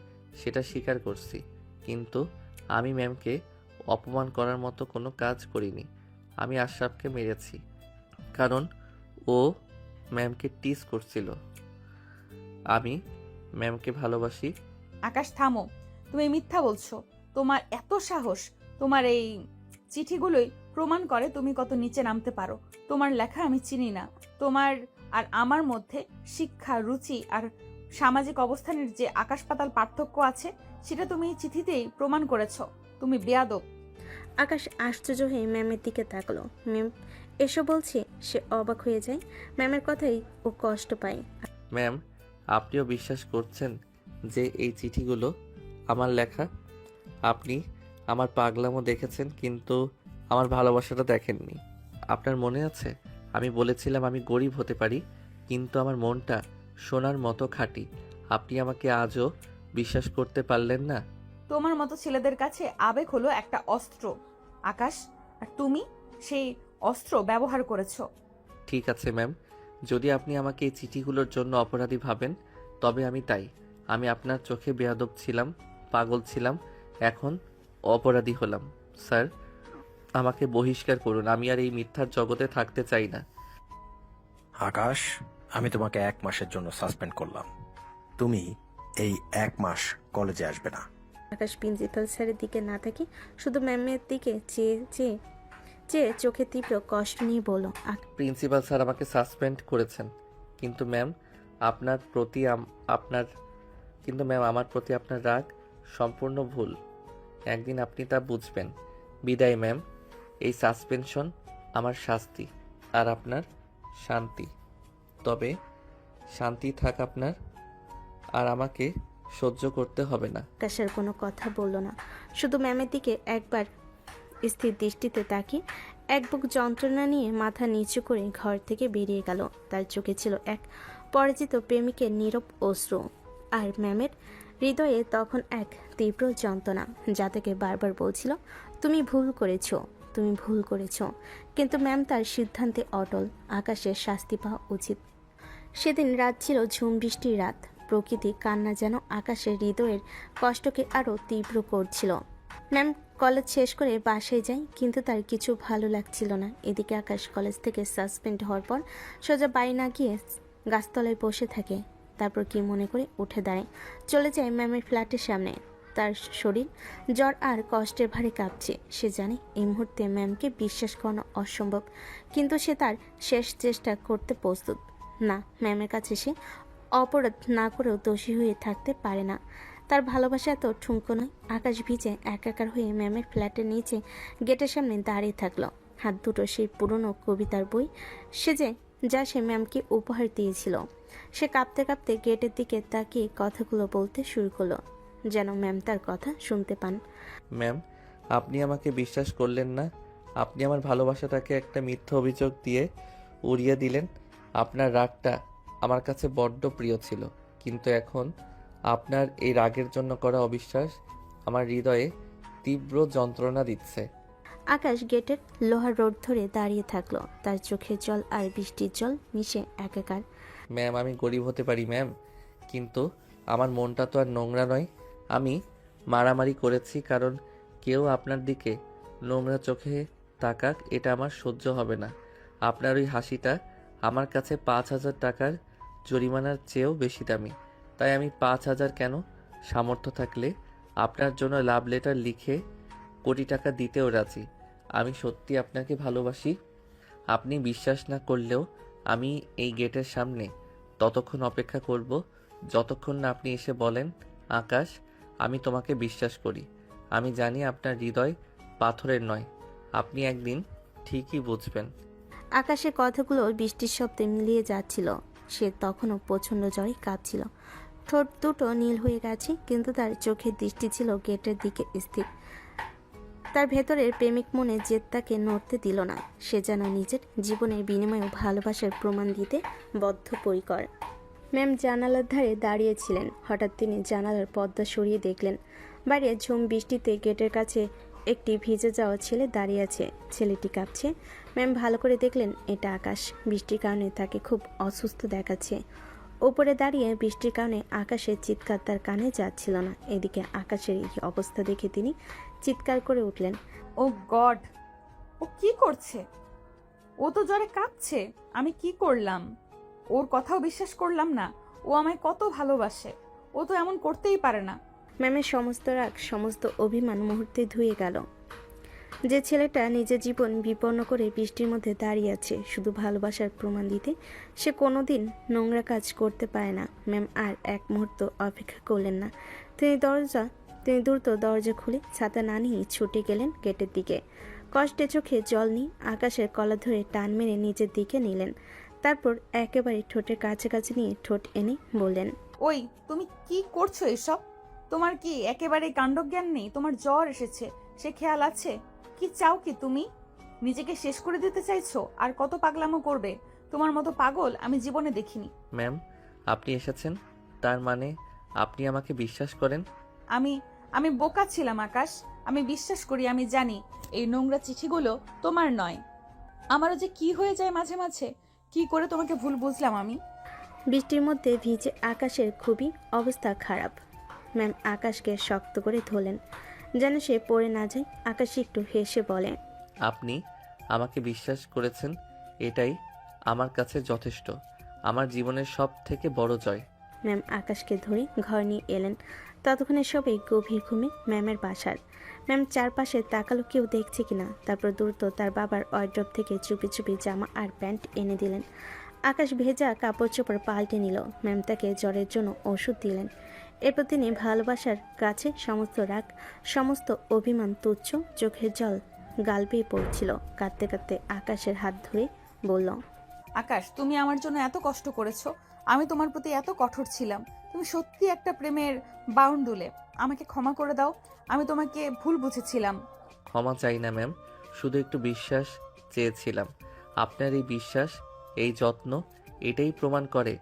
সেটা স্বীকার করছি, কিন্তু আমি ম্যামকে অপমান করার মতো কোনো কাজ করিনি। আমি আশরাফকে মেরেছি কারণ ও ম্যামকে টিজ করছিল। আমি ম্যামকে ভালোবাসি। আকাশ থামো, তুমি মিথ্যা বলছো। তোমার এত সাহস! তোমার এই চিঠিগুলোই প্রমাণ করে তুমি কত নিচে নামতে পারো। তোমার লেখা আমি চিনি না। তোমার আর আমার মধ্যে শিক্ষা, রুচি আর সামাজিক অবস্থানের যে আকাশ পাতাল পার্থক্য আছে, সেটা তুমি এই চিঠিতেই প্রমাণ করেছো। তুমি বেয়াদব। আকাশ আশ্চর্য হয়ে ম্যামের দিকে তাকলো। ম্যাম এসব বলছে, সে অবাক হয়ে যায়। ম্যামের কথাই ও কষ্ট পায়। ম্যাম, আপনিও বিশ্বাস করছেন যে এই চিঠিগুলো আমার লেখা? আপনি আমার পাগলামো দেখেছেন, কিন্তু আমার ভালোবাসাটা দেখেননি। আপনার মনে আছে আমি বলেছিলাম আমি গরিব হতে পারি, কিন্তু আমার মনটা সোনার মতো খাঁটি। আপনি আমাকে আজও বিশ্বাস করতে পারলেন না? তোমার মতো ছেলেদের কাছে আবেগ হলো একটা অস্ত্র, আকাশ, আর তুমি সেই অস্ত্র ব্যবহার করেছো। ঠিক আছে ম্যাম, যদি আপনি আমাকে এই চিঠিগুলোর জন্য অপরাধী ভাবেন, তবে আমি তাই। আমি আপনার চোখে বেয়াদব ছিলাম, পাগল ছিলাম, এখন অপরাধী হলাম। স্যার, আমাকে বহিষ্কার করুন। আমি আর এই মিথ্যার জগতে থাকতে চাই না। আকাশ, আমি তোমাকে 1 মাসের জন্য সাসপেন্ড করলাম। তুমি এই 1 মাস কলেজে আসবে না। আকাশ প্রিন্সিপাল স্যারের দিকে না তাকিয়ে শুধু ম্যামের দিকে চেয়ে চেয়ে চেয়ে চোখে তীব্র কষ্ট নিয়ে বলল, প্রিন্সিপাল স্যার আমাকে সাসপেন্ড করেছেন, কিন্তু ম্যাম আপনার প্রতি আমার প্রতি আপনার রাগ সম্পূর্ণ ভুল। একদিন আপনি তা বুঝবেন। বিদায় ম্যাম। এই সাসপেনশন আমার শাস্তি আর আপনার শান্তি। তবে শান্তি থাক আপনার, আর আমাকে সহ্য করতে হবে না। আকাশের কোনো কথা বলল না, শুধু ম্যামের দিকে একবার স্থির দৃষ্টিতে তাকিয়ে এক বুক যন্ত্রণা নিয়ে মাথা নিচু করে ঘর থেকে বেরিয়ে গেল। তার চোখে ছিল এক পরিচিত প্রেমিকের নীরব অশ্রু, আর ম্যামের হৃদয়ে তখন এক তীব্র যন্ত্রণা, যা থেকে বারবার বলছিল, তুমি ভুল করেছো, তুমি ভুল করেছো। কিন্তু ম্যাম তার সিদ্ধান্তে অটল। আকাশের শাস্তি পাওয়া উচিত। সেদিন রাত ছিল ঝুম বৃষ্টির রাত। প্রকৃতি কান্না যেন আকাশের হৃদয়ের কষ্টকে আরও তীব্র করছিল। ম্যাম কলেজ শেষ করে বাসায় যায়, কিন্তু তার কিছু ভালো লাগছিল না। এদিকে আকাশ কলেজ থেকে সাসপেন্ড হওয়ার পর সোজা বাড়ি না গিয়ে গাছতলায় বসে থাকে। তারপর কি মনে করে উঠে দাঁড়ায়, চলে যায় ম্যামের ফ্ল্যাটের সামনে। তার শরীর জ্বর আর কষ্টের ভারে কাঁপছে। সে জানে এই মুহূর্তে ম্যামকে বিশ্বাস করানো অসম্ভব, কিন্তু সে তার শেষ চেষ্টা করতে প্রস্তুত। না, ম্যামের কাছে সে অপরাধ না করেও দোষী হয়ে থাকতে পারে না। তার ভালোবাসা এত ঠুনকো নয়। আকাশ ভিজে একাকার হয়ে ম্যামের ফ্ল্যাটের নিচে গেটের সামনে দাঁড়িয়ে থাকলো। হাত দুটো সেই পুরনো কবিতার বই যা সে ম্যামকে উপহার দিয়েছিল। সে কাঁপতে কাঁপতে গেটের দিকে তাকিয়ে কথাগুলো বলতে শুরু করলো, যেন ম্যাম তার কথা শুনতে পান। ম্যাম, আপনি আমাকে বিশ্বাস করলেন না। আপনি আমার ভালোবাসাটাকে একটা মিথ্যা অভিযোগ দিয়ে উড়িয়ে দিলেন। আপনার রাগটা আমার কাছে বড্ড প্রিয় ছিল, কিন্তু এখন আপনার এই রাগের জন্য করা অবিশ্বাস আমার হৃদয়ে তীব্র যন্ত্রণা দিচ্ছে। আকাশ গেটের লোহার রোড ধরে দাঁড়িয়ে থাকলো। তার চোখের জল আর বৃষ্টির জল মিশে একাকার। ম্যাম, আমি গরিব হতে পারি ম্যাম, কিন্তু আমার মনটা তো আর নোংরা নয়। আমি মারামারি করেছি কারণ কেউ আপনার দিকে নোংরা চোখে তাকাক, এটা আমার সহ্য হবে না। আপনার ওই হাসিটা আমার কাছে 5,000 টাকার জরিমানার চেয়েও বেশি দামি। তাই আমি 5,000 কেন, সামর্থ্য থাকলে আপনার জন্য লাভ লেটার লিখে কোটি টাকা দিতেও রাজি। আমি সত্যি আপনাকে ভালোবাসি। আপনি বিশ্বাস না করলেও আমি এই গেটের সামনে ততক্ষণ অপেক্ষা করব যতক্ষণ না আপনি এসে বলেন, আকাশ, আমি তোমাকে বিশ্বাস করি। আমি জানি আপনার হৃদয় পাথরের নয়। আপনি একদিন ঠিকই বুঝবেন। আকাশের কথাগুলো বৃষ্টির শব্দে মিলিয়ে যাচ্ছিল। সে তখনও প্রচণ্ড জ্বরে কাঁপছিল। ঠোঁট দুটো নীল হয়ে গেছে, কিন্তু তার চোখের দৃষ্টি ছিল গেটের দিকে স্থির। তার ভেতরের প্রেমিক মনে জেদ তাকে নড়তে দিল না। সে যেন নিজের জীবনের বিনিময়ে ভালোবাসার প্রমাণ দিতে বদ্ধপরিকর। ম্যাম জানালার ধারে দাঁড়িয়েছিলেন। হঠাৎ তিনি জানালার পর্দা সরিয়ে দেখলেন বাইরে ঝুম বৃষ্টিতে গেটের কাছে একটি ভিজে যাওয়া ছেলে দাঁড়িয়ে আছে। ছেলেটি কাঁপছে। ম্যাম ভালো করে দেখলেন এটা আকাশ। বৃষ্টির কারণে তাকে খুব অসুস্থ দেখাচ্ছে। ওপরে দাঁড়িয়ে বৃষ্টির কারণে আকাশের চিৎকার তার কানে যাচ্ছিল না। এদিকে আকাশের এই অবস্থা দেখে তিনি চিৎকার করে উঠলেন, ও গড, ও কি করছে? ও তো জ্বরে কাঁপছে। আমি কি করলাম? ওর কথাও বিশ্বাস করলাম না। ও আমায় কত ভালোবাসে। ও তো এমন করতেই পারে না। ম্যামের সমস্ত রাগ, সমস্ত অভিমান মুহূর্তে ধুয়ে গেল। যে ছেলেটা নিজের জীবন বিপন্ন করে বৃষ্টির মধ্যে দাঁড়িয়ে আছে শুধু ভালোবাসার প্রমাণ দিতে, সে কোনোদিন নোংরা কাজ করতে পারে না। ম্যাম আর এক মুহূর্ত অপেক্ষা করলেন না। তিনি দ্রুত দরজা খুলে ছাতা না নিয়ে ছুটে গেলেন গেটের দিকে। কষ্টে চোখে জল নিয়ে আকাশের কলা ধরে টান মেরে নিজের দিকে নিলেন। তারপর একেবারে ঠোঁটের কাছাকাছি নিয়ে ঠোঁট এনে বললেন, ওই, তুমি কি করছো এসব? তোমার কি একেবারে কাণ্ডজ্ঞান নেই? তোমার জ্বর এসেছে, সে খেয়াল আছে? কি চাও কি তুমি? নিজেকে শেষ করে দিতে চাইছো? আর কত পাগলামো করবে? তোমার মতো পাগল আমি জীবনে দেখিনি। ম্যাম, আপনি এসেছেন, তার মানে আপনি আমাকে বিশ্বাস করেন? আমি আমি বোকা ছিলাম আকাশ। আমি বিশ্বাস করি, আমি জানি এই নোংরা চিঠিগুলো তোমার নয়। আমারও যে কি হয়ে যায় মাঝে মাঝে। কি করে তোমাকে ভুল বুঝলাম আমি? বৃষ্টির মধ্যে ভিজে আকাশের খুবই অবস্থা খারাপ। ম্যাম আকাশকে শক্ত করে ধরলেন যেন সে পড়ে না যায়। আকাশ একটু হেসে বলে, আপনি আমাকে বিশ্বাস করেছেন, এটাই আমার কাছে যথেষ্ট। আমার জীবনের সব থেকে বড় জয়। ম্যাম আকাশকে ধরে ঘর নিয়ে এলেন। ততক্ষণে সবাই গভীর ঘুমে ম্যামের বাসার। ম্যাম চারপাশে তাকালো কেউ দেখছে কিনা। তারপর দ্রুত তার বাবার ওয়ার্ড্রপ থেকে চুপি চুপি জামা আর প্যান্ট এনে দিলেন। আকাশ ভেজা কাপড় চোপড় পাল্টে নিল। ম্যাম তাকে জ্বরের জন্য ওষুধ দিলেন। এরপর তিনি ভালোবাসার কাছে সমস্ত রাগ, সমস্ত অভিমান তুচ্ছ, চোখের জল গাল বেয়ে পড়ছিল। কাঁদতে কাঁদতে আকাশের হাত ধরে বলল, আকাশ, তুমি আমার জন্য এত কষ্ট করেছো। আমি তোমার প্রতি এত কঠোর ছিলাম। তুমি সত্যি একটা প্রেমের বাউন্ডুলে। আমাকে ক্ষমা করে দাও। আমি তোমাকে ভুল বুঝেছিলাম। ক্ষমা চাই না ম্যাম, শুধু একটু বিশ্বাস চেয়েছিলাম। আপনার এই বিশ্বাস, এই যত্ন, এটাই প্রমাণ করে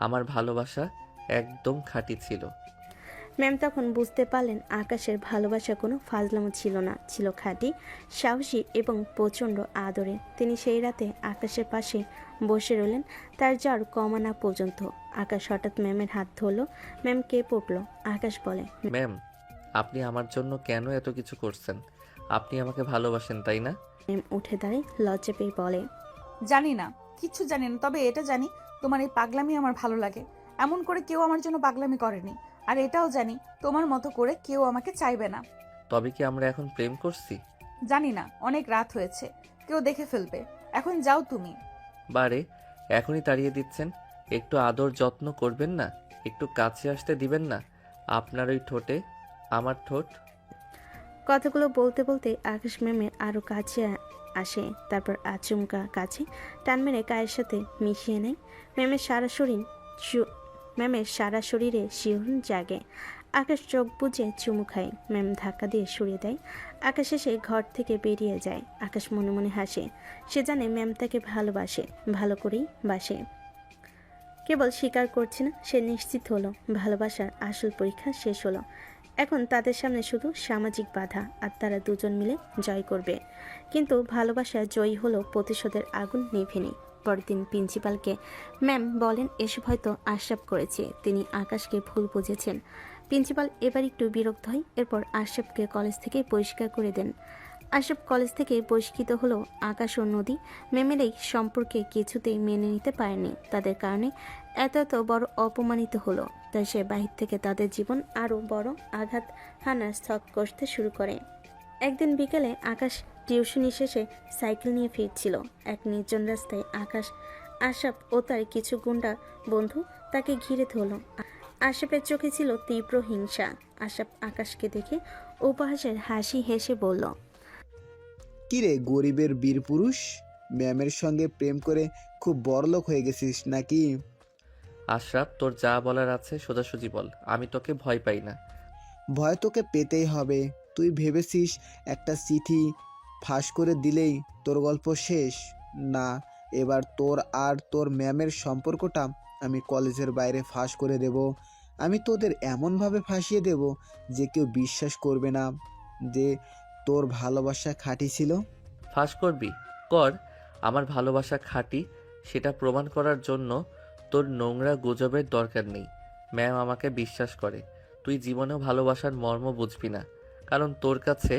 আমার ভালোবাসা একদম খাঁটি ছিল। ম্যাম তখন বুঝতে পারলেন আকাশের ভালোবাসা কোনো ফাজলামো ছিল না, ছিল খাঁটি, সাহসী এবং প্রচণ্ড আদরে। তিনি সেই রাতে আকাশের পাশে বসে রইলেন তার জ্বর কমানা পর্যন্ত। আকাশ হঠাৎ ম্যামের হাত ধরল। ম্যাম কেঁপে উঠল। আকাশ বলে, ম্যাম, আপনি আমার জন্য কেন এত কিছু করছেন? আপনি আমাকে ভালোবাসেন, তাই না? ম্যাম উঠে দাঁড়িয়ে লজ্জা পেয়ে বলে, জানি না, কিচ্ছু জানি না, তবে এটা জানি তোমার এই পাগলামি আমার ভালো লাগে। এমন করে কেউ আমার জন্য পাগলামি করেনি। আর এটাও জানি তোমার মতো করে কেউ আমাকে চাইবে না। তবে কি আমরা এখন প্রেম করছি? জানি না, অনেক রাত হয়েছে, কেউ দেখে ফেলবে। এখন যাও তুমি। বারে, এখনই তাড়িয়ে দিচ্ছেন? একটু আদর যত্ন করবেন না? একটু কাছে আসতে দিবেন না? আপনার ওই ঠোঁটে আমার ঠোঁট। কথাগুলো বলতে বলতে আকাশ ম্যামের আরও কাছে আসে, তারপর আচমকা কাছে টান মেরে গায়ের সাথে মিশিয়ে নেয়। ম্যামের সারা শরীরে শিহরণ জাগে। আকাশ চোখ বুজে চুমু খায়। ম্যাম ধাক্কা দিয়ে সরিয়ে দেয়। আকাশ এসে ঘর থেকে বেরিয়ে যায়। আকাশ মনে মনে হাসে। সে জানে ম্যাম তাকে ভালোবাসে, ভালো করেই বাসে, কেবল স্বীকার করছে না। সে নিশ্চিত হলো ভালোবাসার আসল পরীক্ষা শেষ হলো। এখন তাদের সামনে শুধু সামাজিক বাধা, আর তারা দুজন মিলে জয় করবে। কিন্তু ভালোবাসা জয়ী হলো, প্রতিশোধের আগুন নিভেনি। পরের দিন প্রিন্সিপালকে ম্যাম বলেন এসব হয়তো আশরাফ করেছে, তিনি আকাশকে ভুল বুঝেছেন। প্রিন্সিপাল এবার একটু বিরক্ত হয়। এরপর আশরাফকে কলেজ থেকে বহিষ্কার করে দেন। আশরাফ কলেজ থেকে বহিষ্কৃত হলো। আকাশ ও নদী ম্যামের এই সম্পর্কে কিছুতেই মেনে নিতে পারেনি। তাদের কারণে এত এত বড় অপমানিত হলো। তাই সে বাহির থেকে তাদের জীবন আরও বড় আঘাত হানার ছক কষতে শুরু করে। একদিন বিকেলে আকাশ টিউশনি শেষে সাইকেল নিয়ে ফিরছিল। এক নির্জন রাস্তায় আকাশ, আশরাফ ও তার কিছু গুন্ডা বন্ধু তাকে ঘিরে ধরল। আশরাফের চোখে ছিল তীব্র হিংসা। আশরাফ আকাশকে দেখে উপহাসের হাসি হেসে বলল, কিরে গরিবের বীর পুরুষ, ম্যামের সঙ্গে প্রেম করে খুব বড়লোক হয়ে গেছিস নাকি? আশরাফ, তোর যা বলার আছে সোজাসুজি বল, আমি তোকে ভয় পাই না। ভয় তোকে পেতেই হবে। তুই ভেবেছিস একটা চিঠি ফাঁস করে দিলেই তোর গল্প শেষ? না, এবার তোর আর তোর ম্যামের সম্পর্কটা আমি কলেজের বাইরে ফাঁস করে দেব। আমি তোদের এমনভাবে ফাঁসিয়ে দেব যে কেউ বিশ্বাস করবে না যে তোর ভালোবাসা খাঁটি ছিল। ফাঁস করবি? কর। আমার ভালোবাসা খাঁটি সেটা প্রমাণ করার জন্য তোর নোংরা গুজবের দরকার নেই। ম্যাম আমাকে বিশ্বাস করে। তুই জীবনেও ভালোবাসার মর্ম বুঝবি না, কারণ তোর কাছে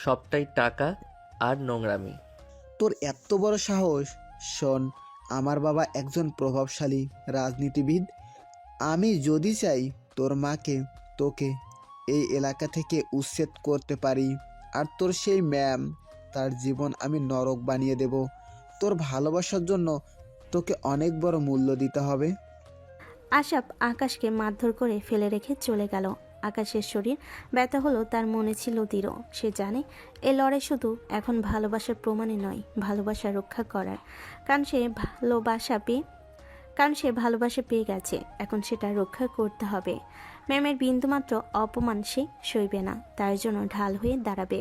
সবটাই টাকা আর নোংরামি। তোর এত বড় সাহস! শোন, আমার বাবা একজন প্রভাবশালী রাজনীতিবিদ। আমি যদি চাই তোর মাকে, তোকে এই এলাকা থেকে উচ্ছেদ করতে পারি। আর তোর সেই ম্যাম, তার জীবন আমি নরক বানিয়ে দেব। তোর ভালোবাসার জন্য তোকে অনেক বড় মূল্য দিতে হবে। আশরাফ আকাশকে মারধর করে ফেলে রেখে চলে গেল। আকাশের শরীর ব্যথা হলো, তার মনে ছিল দৃঢ়। সে জানে এ লড়াই শুধু এখন ভালোবাসার প্রমাণে নয়, ভালোবাসা রক্ষা করার। কারণ সে ভালোবাসা পেয়ে গেছে, এখন সেটা রক্ষা করতে হবে। ম্যামের বিন্দুমাত্র অপমান সে সইবে না, তার জন্য ঢাল হয়ে দাঁড়াবে।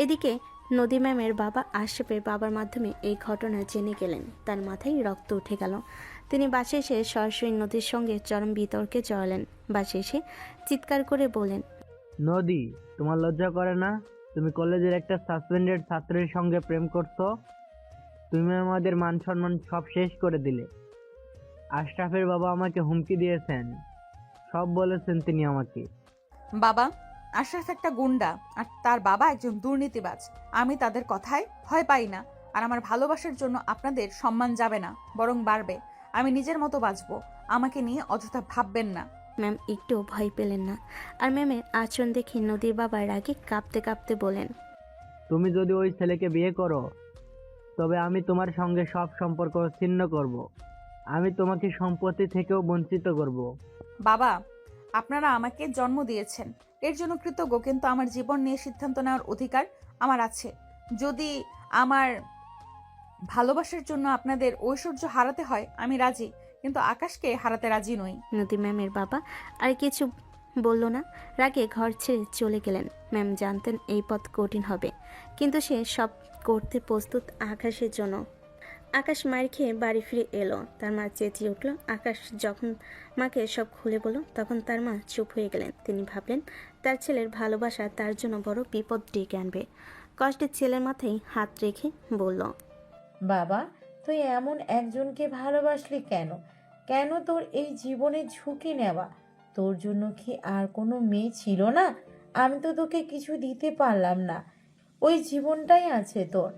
এদিকে নদী ম্যামের বাবা আশরাফের বাবার মাধ্যমে এই ঘটনা জেনে গেলেন। তার মাথায় রক্ত উঠে গেল। তিনি বাসে এসে সরাসরি নদীর সঙ্গে চরম বিতর্কে জড়ালেন। বাসে এসে চিৎকার করে বললেন, নদী, তোমার লজ্জা করে না? তুমি কলেজের একটা সাসপেন্ডেড ছাত্রের সঙ্গে প্রেম করছো। তুমি আমাদের মান সম্মান সব শেষ করে দিলে। আশরাফের বাবা আমাকে হুমকি দিয়েছেন, সব বলেছেন তিনি আমাকে। বাবা, আশরাফ একটা গুন্ডা আর তার বাবা একজন দুর্নীতিবাজ। আমি তাদের কথায় ভয় পাই না। আর আমার ভালোবাসার জন্য আপনাদের সম্মান যাবে না, বরং বাড়বে। আমি নিজের মতো বাঁচবো। আমাকে নিয়ে অযথা ভাববেন না। ম্যাম একটু ভয় পেলেন না। আর ম্যামের আচরণ দেখে নদীর বাবা রাগে কাঁপতে কাঁপতে বলেন, তুমি যদি ওই ছেলেকে বিয়ে করো, তবে আমি তোমার সঙ্গে সব সম্পর্ক ছিন্ন করব। আমি তোমাকে সম্পত্তি থেকেও বঞ্চিত করব। বাবা, আপনারা আমাকে জন্ম দিয়েছেন, এর জন্য কৃতজ্ঞ, কিন্তু আমার জীবন নিয়ে সিদ্ধান্ত নেওয়ার অধিকার আমার আছে। যদি আমার ভালোবাসার জন্য আপনাদের ঐশ্বর্য হারাতে হয়, আমি রাজি, কিন্তু আকাশকে হারাতে রাজি নই। নদী ম্যামের বাবা আর কিছু বলল না, রাগে ঘর ছেড়ে চলে গেলেন। ম্যাম জানতেন এই পথ কঠিন হবে, কিন্তু সে সব করতে প্রস্তুত আকাশের জন্য। আকাশ মার খেয়ে বাড়ি ফিরে এলো। তার মা চেঁচিয়ে উঠল। আকাশ যখন মাকে সব খুলে বলল, তখন তার মা চুপ হয়ে গেলেন। তিনি ভাবলেন তার ছেলের ভালোবাসা তার জন্য বড় বিপদ ডেকে আনবে। কষ্টের ছেলের মাথায় হাত রেখে বলল, বাবা, তুই এমন একজনকে ভালোবাসলি কেন? কেন তোর এই জীবনে ঝুঁকি নেওয়া? তোর জন্য কি আর কোনো মেয়ে ছিল না? আমি তো তোকে কিছু দিতে পারলাম না, ওই জীবনটাই আছে তোর,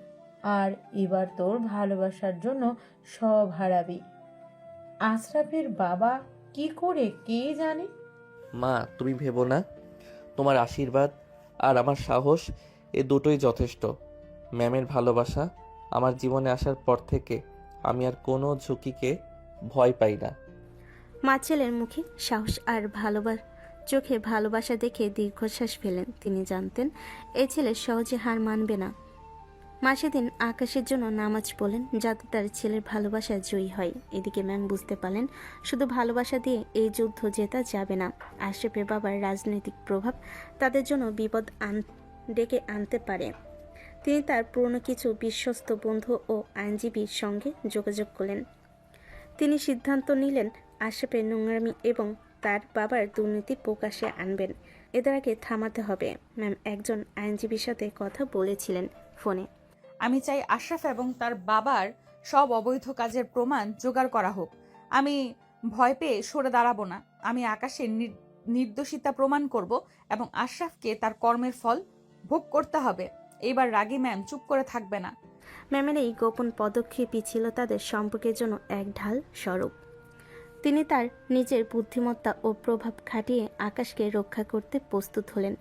আর এবার তোর ভালোবাসার জন্য সব হারাবি। আশরাফের বাবা কি করে কে জানে। মা, তুমি ভেবো না, তোমার আশীর্বাদ আর আমার সাহস এ দুটোই যথেষ্ট। ম্যামের ভালোবাসা আমার জীবনে আসার পর থেকে আমি আর কোনো ঝুঁকিকে ভয় পাই না। মা ছেলের মুখে সাহস আর চোখে ভালোবাসা দেখে দীর্ঘশ্বাস ফেলেন। তিনি জানতেন এই ছেলে সহজে হার মানবে না। মা সেদিন আকাশের জন্য নামাজ পড়লেন যাতে তার ছেলের ভালোবাসা জয়ী হয়। এদিকে ম্যাম বুঝতে পারলেন শুধু ভালোবাসা দিয়ে এই যুদ্ধ জেতা যাবে না। আশরাফের বাবার রাজনৈতিক প্রভাব তাদের জন্য বিপদ ডেকে আনতে পারে। তিনি তার পুরনো কিছু বিশ্বস্ত বন্ধু ও আইনজীবীর সঙ্গে যোগাযোগ করলেন। তিনি সিদ্ধান্ত নিলেন আশরাফের নোংরামি এবং তার বাবার দুর্নীতি প্রকাশ্যে আনবেন। এদের আগে থামাতে হবে। ম্যাম একজন আইনজীবীর সাথে কথা বলেছিলেন ফোনে। আমি চাই আশরাফ এবং তার বাবার সব অবৈধ কাজের প্রমাণ জোগাড় করা হোক। আমি ভয় পেয়ে সরে দাঁড়াবো না। আমি আকাশের নির্দোষিতা প্রমাণ করব এবং আশরাফকে তার কর্মের ফল ভোগ করতে হবে। এইবার রাগী ম্যাম চুপ করে থাকবে না। ম্যামের এই গোপন পদক্ষেপই ছিল তাদের সম্পর্কের জন্য এক ঢাল স্বরূপ। তিনি তার নিজের বুদ্ধিমত্তা ও প্রভাব খাটিয়ে আকাশকে রক্ষা করতে প্রস্তুত হলেন।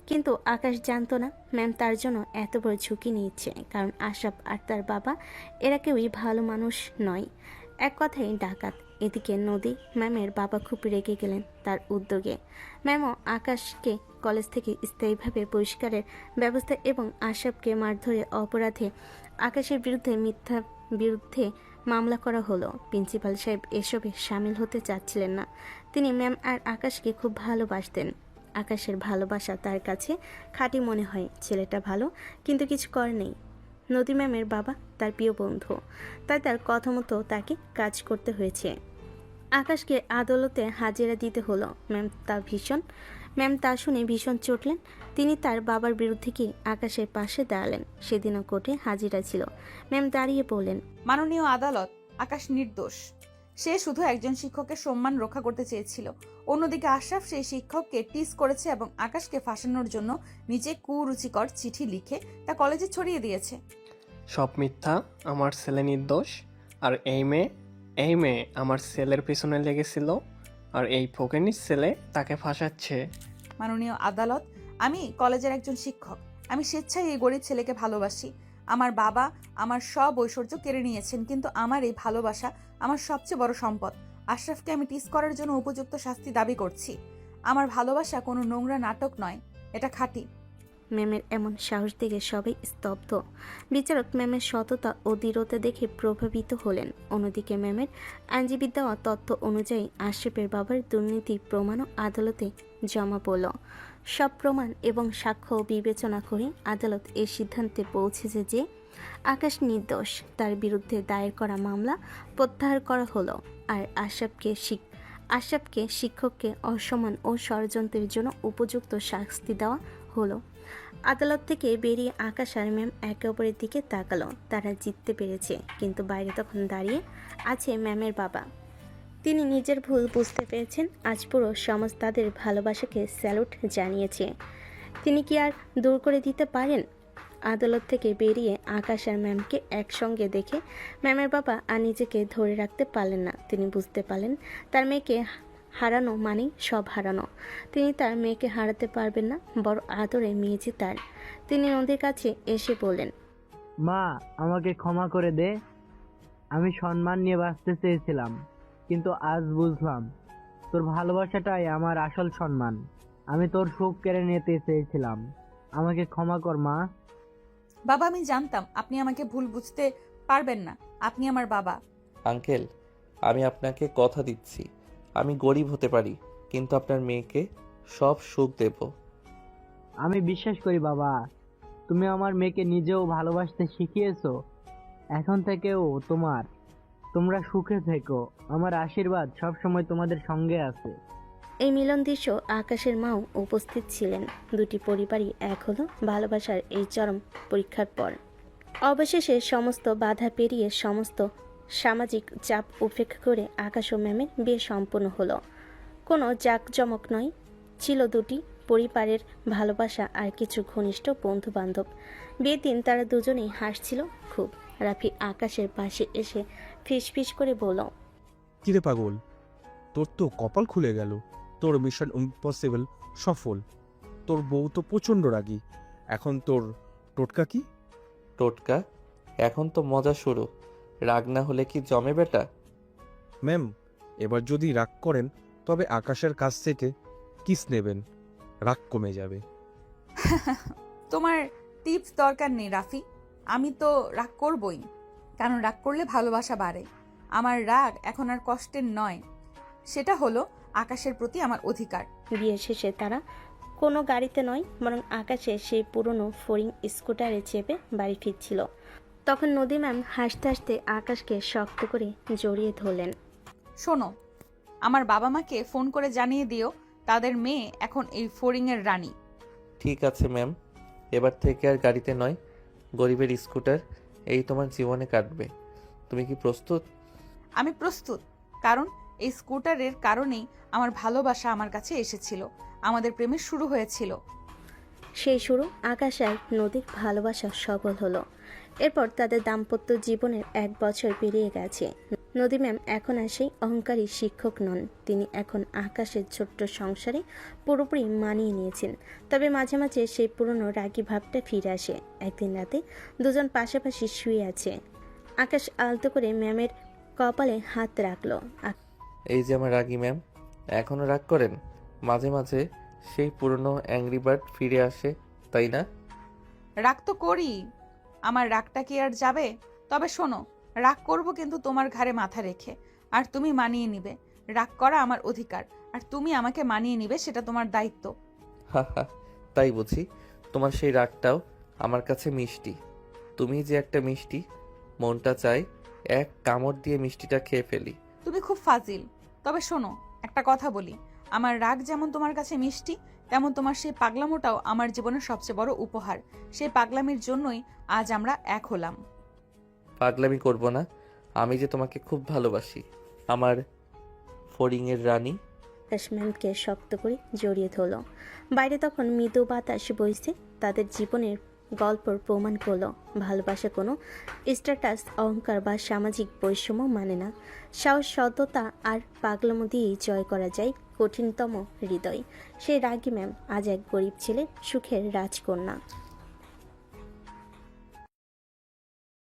কিন্তু আকাশ জানতো না ম্যাম তার জন্য এত বড় ঝুঁকি নিচ্ছে, কারণ আশরাফ আর তার বাবা এরা কেউই ভালো মানুষ নয়, এক কথায় ডাকাত। এদিকে নদী ম্যামের বাবা খুব রেগে গেলেন তার উদ্যোগে। ম্যামও আকাশকে কলেজ থেকে স্থায়ীভাবে বহিষ্কারের ব্যবস্থা এবং আশরাফকে মারধরের অপরাধে আকাশের বিরুদ্ধে মামলা করা হলো। প্রিন্সিপাল সাহেব এসবে সামিল হতে চাচ্ছিলেন না। তিনি ম্যাম আর আকাশকে খুব ভালোবাসতেন। আকাশের ভালোবাসা তার কাছে খাঁটি মনে হয়। ছেলেটা ভালো, কিন্তু কিছু কর নেই। নদী ম্যামের বাবা তার প্রিয় বন্ধু, তাই তার কথা মতো তাকে কাজ করতে হয়েছে। আকাশকে আদালতে হাজিরা দিতে হলো। ম্যাম তা শুনে ভীষণ চটলেন। তিনি তার বাবার বিরুদ্ধে গিয়ে আকাশের পাশে দাঁড়ালেন। সেদিনও কোর্টে হাজিরা ছিল। ম্যাম দাঁড়িয়ে বললেন, মাননীয় আদালত, আকাশ নির্দোষ। সে শুধু একজন শিক্ষকের সম্মান রক্ষা করতে চেয়েছিল। অন্যদিকে আশরাফ সেই শিক্ষককে টিজ করেছে এবং আকাশকে ফাঁসানোর জন্য নিজে কুরুচিকর চিঠি লিখে তা কলেজে ছড়িয়ে দিয়েছে। সব মিথ্যা, আমার ছেলে নির্দোষ। আর এই মেয়ে আমার ছেলের পিছনে লেগেছিল, আর এই ফকিনীর ছেলে তাকে ফাঁসাচ্ছে। মাননীয় আদালত, আমি কলেজের একজন শিক্ষক। আমি স্বেচ্ছায় এই গরিব ছেলেকে ভালোবাসি। আমার বাবা আমার সব ঐশ্বর্য কেড়ে নিয়েছেন, কিন্তু আমার এই ভালোবাসা আমার সবচেয়ে বড় সম্পদ। আশরাফকে আমি টিজ করার জন্য উপযুক্ত শাস্তি দাবি করছি। আমার ভালোবাসা কোনো নোংরা নাটক নয়, এটা খাঁটি। ম্যামের এমন সাহস দেখে সবাই স্তব্ধ। বিচারক ম্যামের সততা ও দৃঢ়তা দেখে প্রভাবিত হলেন। অন্যদিকে ম্যামের আইনজীবী দেওয়া তথ্য অনুযায়ী আশরাফের বাবার দুর্নীতির প্রমাণও আদালতে জমা পড়ল। সব প্রমাণ এবং সাক্ষ্য বিবেচনা করে আদালত এই সিদ্ধান্তে পৌঁছেছে যে আকাশ নির্দোষ। তার বিরুদ্ধে দায়ের করা মামলা প্রত্যাহার করা হলো, আর আশরাফকে শিক্ষককে অসম্মান ও ষড়যন্ত্রের জন্য উপযুক্ত শাস্তি দেওয়া হলো। আদালত থেকে বেরিয়ে আকাশ আর ম্যাম একে অপরের দিকে তাকালো। তারা জিততে পেরেছে, কিন্তু বাইরে তখন দাঁড়িয়ে আছে ম্যামের বাবা। তিনি নিজের ভুল বুঝতে পেরেছেন। আজ পুরো সমাজ তাদের ভালোবাসাকে স্যালুট জানিয়েছে। তিনি কি আর দূর করে দিতে পারেন? আদালত থেকে বেরিয়ে আকাশ আর ম্যামকে একসঙ্গে দেখে ম্যামের বাবা আর নিজেকে ধরে রাখতে পারলেন না। তিনি বুঝতে পারলেন তার মেয়েকে হারানো মানেই সব হারানো। তিনি তার মেয়েকে হারাতে পারবেন না, বড় আদরে মেয়ে যে তার। তিনি নদীর কাছে এসে বললেন, মা, আমাকে ক্ষমা করে দে। আমি সম্মান নিয়ে বাঁচতে চেয়েছিলাম, কিন্তু আজ বুঝলাম তোর ভালোবাসাটাই আমার আসল সম্মান। আমি তোর সুখ কেড়ে নিতে চেয়েছিলাম। আমাকে ক্ষমা কর মা। বাবা, আমি জানতাম আপনি আমাকে ভুল বুঝতে পারবেন না। আপনি আমার বাবা। আঙ্কেল, আমি আপনাকে কথা দিচ্ছি, আমি গরিব হতে পারি, কিন্তু আপনার মেয়েকে সব সুখ দেব। আমি বিশ্বাস করি বাবা, তুমি আমার মেয়েকে নিজেও ভালোবাসতে শিখিয়েছো। এখন থেকেও তোমরা সুখে থেকো। আমার আশীর্বাদ সবসময় তোমাদের সঙ্গে আছে। এই মিলন দৃশ্য আকাশের মাও উপস্থিত ছিলেন। দুটি পরিবারই এক হলো ভালোবাসার এই চরম পরীক্ষার পর। অবশেষে সমস্ত বাধা পেরিয়ে সমস্ত সামাজিক চাপ উপেক্ষা করে আকাশ ও ম্যামের বিয়ে সম্পন্ন হলো। কোনো জাঁকজমক নয়, ছিল দুটি পরিবারের ভালোবাসা আর কিছু ঘনিষ্ঠ বন্ধু বান্ধব। বিয়ের দিন তারা দুজনেই হাসছিল খুব। রাফি আকাশের পাশে এসে ফিসফিস করে বলল, কিরে পাগল, তোর তো কপাল খুলে গেল। তোর মিশন ইম্পসিবল সফল। তোর বউ তো প্রচণ্ড রাগী। এখন তোর টোটকা কি? টোটকা? এখন তো মজা শুরু। রাগ না হলে কি জমে বেটা? ম্যাম, এবার যদি রাগ করেন তবে আকাশের কাছ থেকে কিস নেবেন, রাগ কমে যাবে। তোমার টিপস দরকার নেই রাফি, আমি তো রাগ করবই, কারণ রাগ করলে ভালোবাসা বাড়ে। আমার রাগ এখন আর কষ্টের নয়, সেটা হলো আকাশের প্রতি আমার অধিকার। বিয়ে শেষে তারা কোনো গাড়িতে নয়, বরং আকাশে সেই পুরনো ফোরিং স্কুটারে চেপে বাড়ি ফিরছিল। তখন নদী ম্যাম হাসতে হাসতে আকাশকে শক্ত করে জড়িয়ে ধরলেন। শোনো, আমার বাবা মাকে ফোন করে জানিয়ে দিও তাদের মেয়ে এখন এই ফোরিংয়ের রানী। ঠিক আছে ম্যাম, এবার থেকে আর গাড়িতে নয়, গরিবের স্কুটার এই তোমার জীবনে কাটবে। তুমি কি প্রস্তুত? আমি প্রস্তুত, কারণ এই স্কুটারের কারণেই আমার ভালোবাসা আমার কাছে এসেছিল, আমাদের প্রেমের শুরু হয়েছিল। সেই শুরু আকাশ আর নদীর ভালোবাসা সফল হলো। এরপর তাদের দাম্পত্য জীবনের 1 বছর পেরিয়ে গেছে। নদী ম্যাম এখন আর সেই অহংকারী শিক্ষক নন। তিনি এখন আকাশের ছোট্ট সংসারে পুরোপুরি মানিয়ে নিয়েছেন। তবে মাঝে মাঝে সেই পুরনো রাগী ভাবটা ফিরে আসে। একদিন রাতে দুজন পাশাপাশি শুয়ে আছে। আকাশ আলতো করে ম্যামের কপালে হাত রাখলো। এই যে আমার রাগী ম্যাম, এখনো রাগ করেন? মাঝে মাঝে সেই পুরনো অ্যাংরি বার্ড ফিরে আসে, তাই না? রাগ তো করি, আমার রাগটা কি আর যাবে? তবে শোনো, রাগ করব কিন্তু তোমার ঘাড়ে মাথা রেখে, আর তুমি মানিয়ে নিবে। রাগ করা আমার অধিকার, আর তুমি আমাকে মানিয়ে নিবে, সেটা তোমার দায়িত্ব। হা হা, তাই বুঝি? তোমার সেই রাগটাও আমার কাছে মিষ্টি। তুমি যে একটা মিষ্টি, মনটা চাই এক কামড় দিয়ে মিষ্টিটা খেয়ে ফেলি। তুমি খুব ফাজিল। তবে শোনো, একটা কথা বলি, আমার রাগ যেমন তোমার কাছে মিষ্টি, তেমন তোমার সেই পাগলামোটাও আমার জীবনের সবচেয়ে বড় উপহার। সেই পাগলামির জন্যই আজ আমরা এক হলাম। পাগলামি করব না, আমি যে তোমাকে খুব ভালোবাসি, আমার ফড়িংয়ের রানী। আকাশ ম্যামকে শক্ত করে জড়িয়ে ধরল। বাইরে তখন মৃদু বাতাস বইছে। তাদের জীবনের গল্পর প্রমাণ করলো ভালোবাসা কোনো স্ট্যাটাস, অহংকার বা সামাজিক বৈষম্য মানে না। সাহস, সততা আর পাগলামো দিয়েই জয় করা যায় কঠিনতম হৃদয়। সেই রাগী ম্যাম আজ এক গরিব ছেলের সুখের রাজকন্যা।